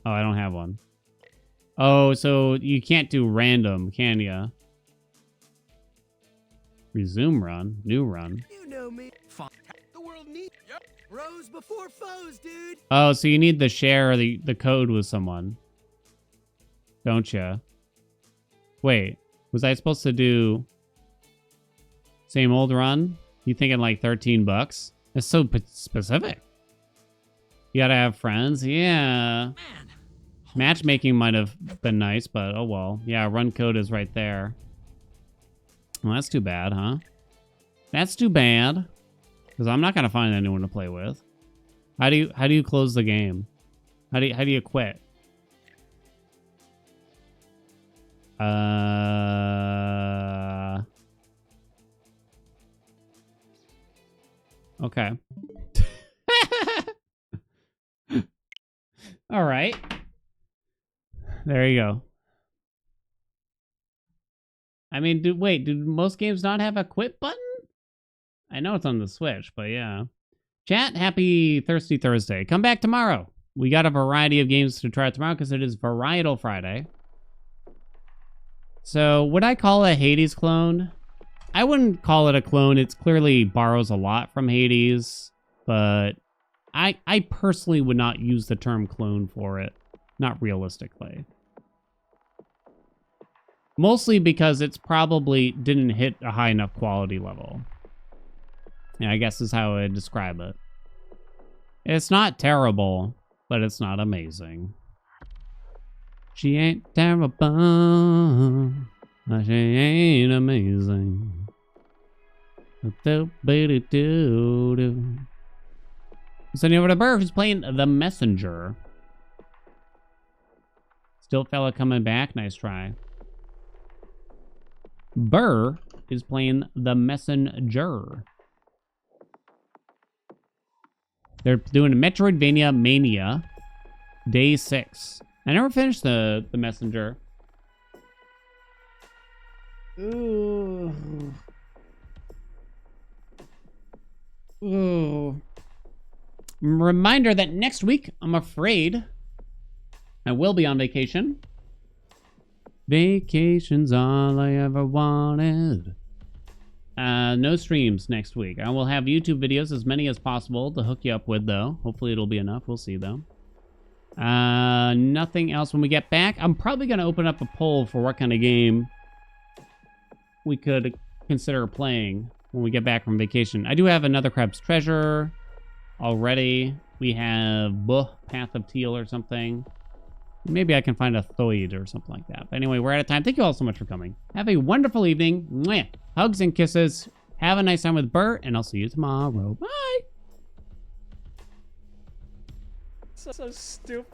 Oh, I don't have one. Oh, so you can't do random, can ya? Resume run. New run. You know me. The world needs bros before foes, dude. Oh, so you need to share the code with someone. Don't ya? Wait, was I supposed to do same old run? You thinking like 13 bucks? That's so specific. You gotta have friends. Yeah. Man. Matchmaking might have been nice, but oh well. Yeah, run code is right there. Well, that's too bad, huh? That's too bad. Because I'm not gonna find anyone to play with. How do you close the game? How do you quit? Okay. All right. There you go. I mean, do most games not have a quit button? I know it's on the Switch, but yeah. Chat, happy Thirsty Thursday. Come back tomorrow. We got a variety of games to try tomorrow because it is Varietal Friday. So, would I call it a Hades clone? I wouldn't call it a clone. It clearly borrows a lot from Hades, but I personally would not use the term clone for it. Not realistically. Mostly because it's probably didn't hit a high enough quality level. Yeah, I guess is how I would describe it. It's not terrible, but it's not amazing. She ain't terrible, but she ain't amazing. Sending over to Burr, who's playing The Messenger. Still fella coming back. Nice try. Burr is playing The Messenger. They're doing a Metroidvania Mania Day 6. I never finished the Messenger. Ooh. Ooh. Reminder that next week, I'm afraid, I will be on vacation. Vacation's all I ever wanted. No streams next week. I will have YouTube videos, as many as possible, to hook you up with, though. Hopefully it'll be enough. We'll see, though. Nothing else when we get back. I'm probably going to open up a poll for what kind of game we could consider playing when we get back from vacation. I do have another Crab's Treasure already. We have Path of Teal or something. Maybe I can find a Thoid or something like that. But anyway, we're out of time. Thank you all so much for coming. Have a wonderful evening. Mwah. Hugs and kisses. Have a nice time with Bert, and I'll see you tomorrow. Bye. So stupid.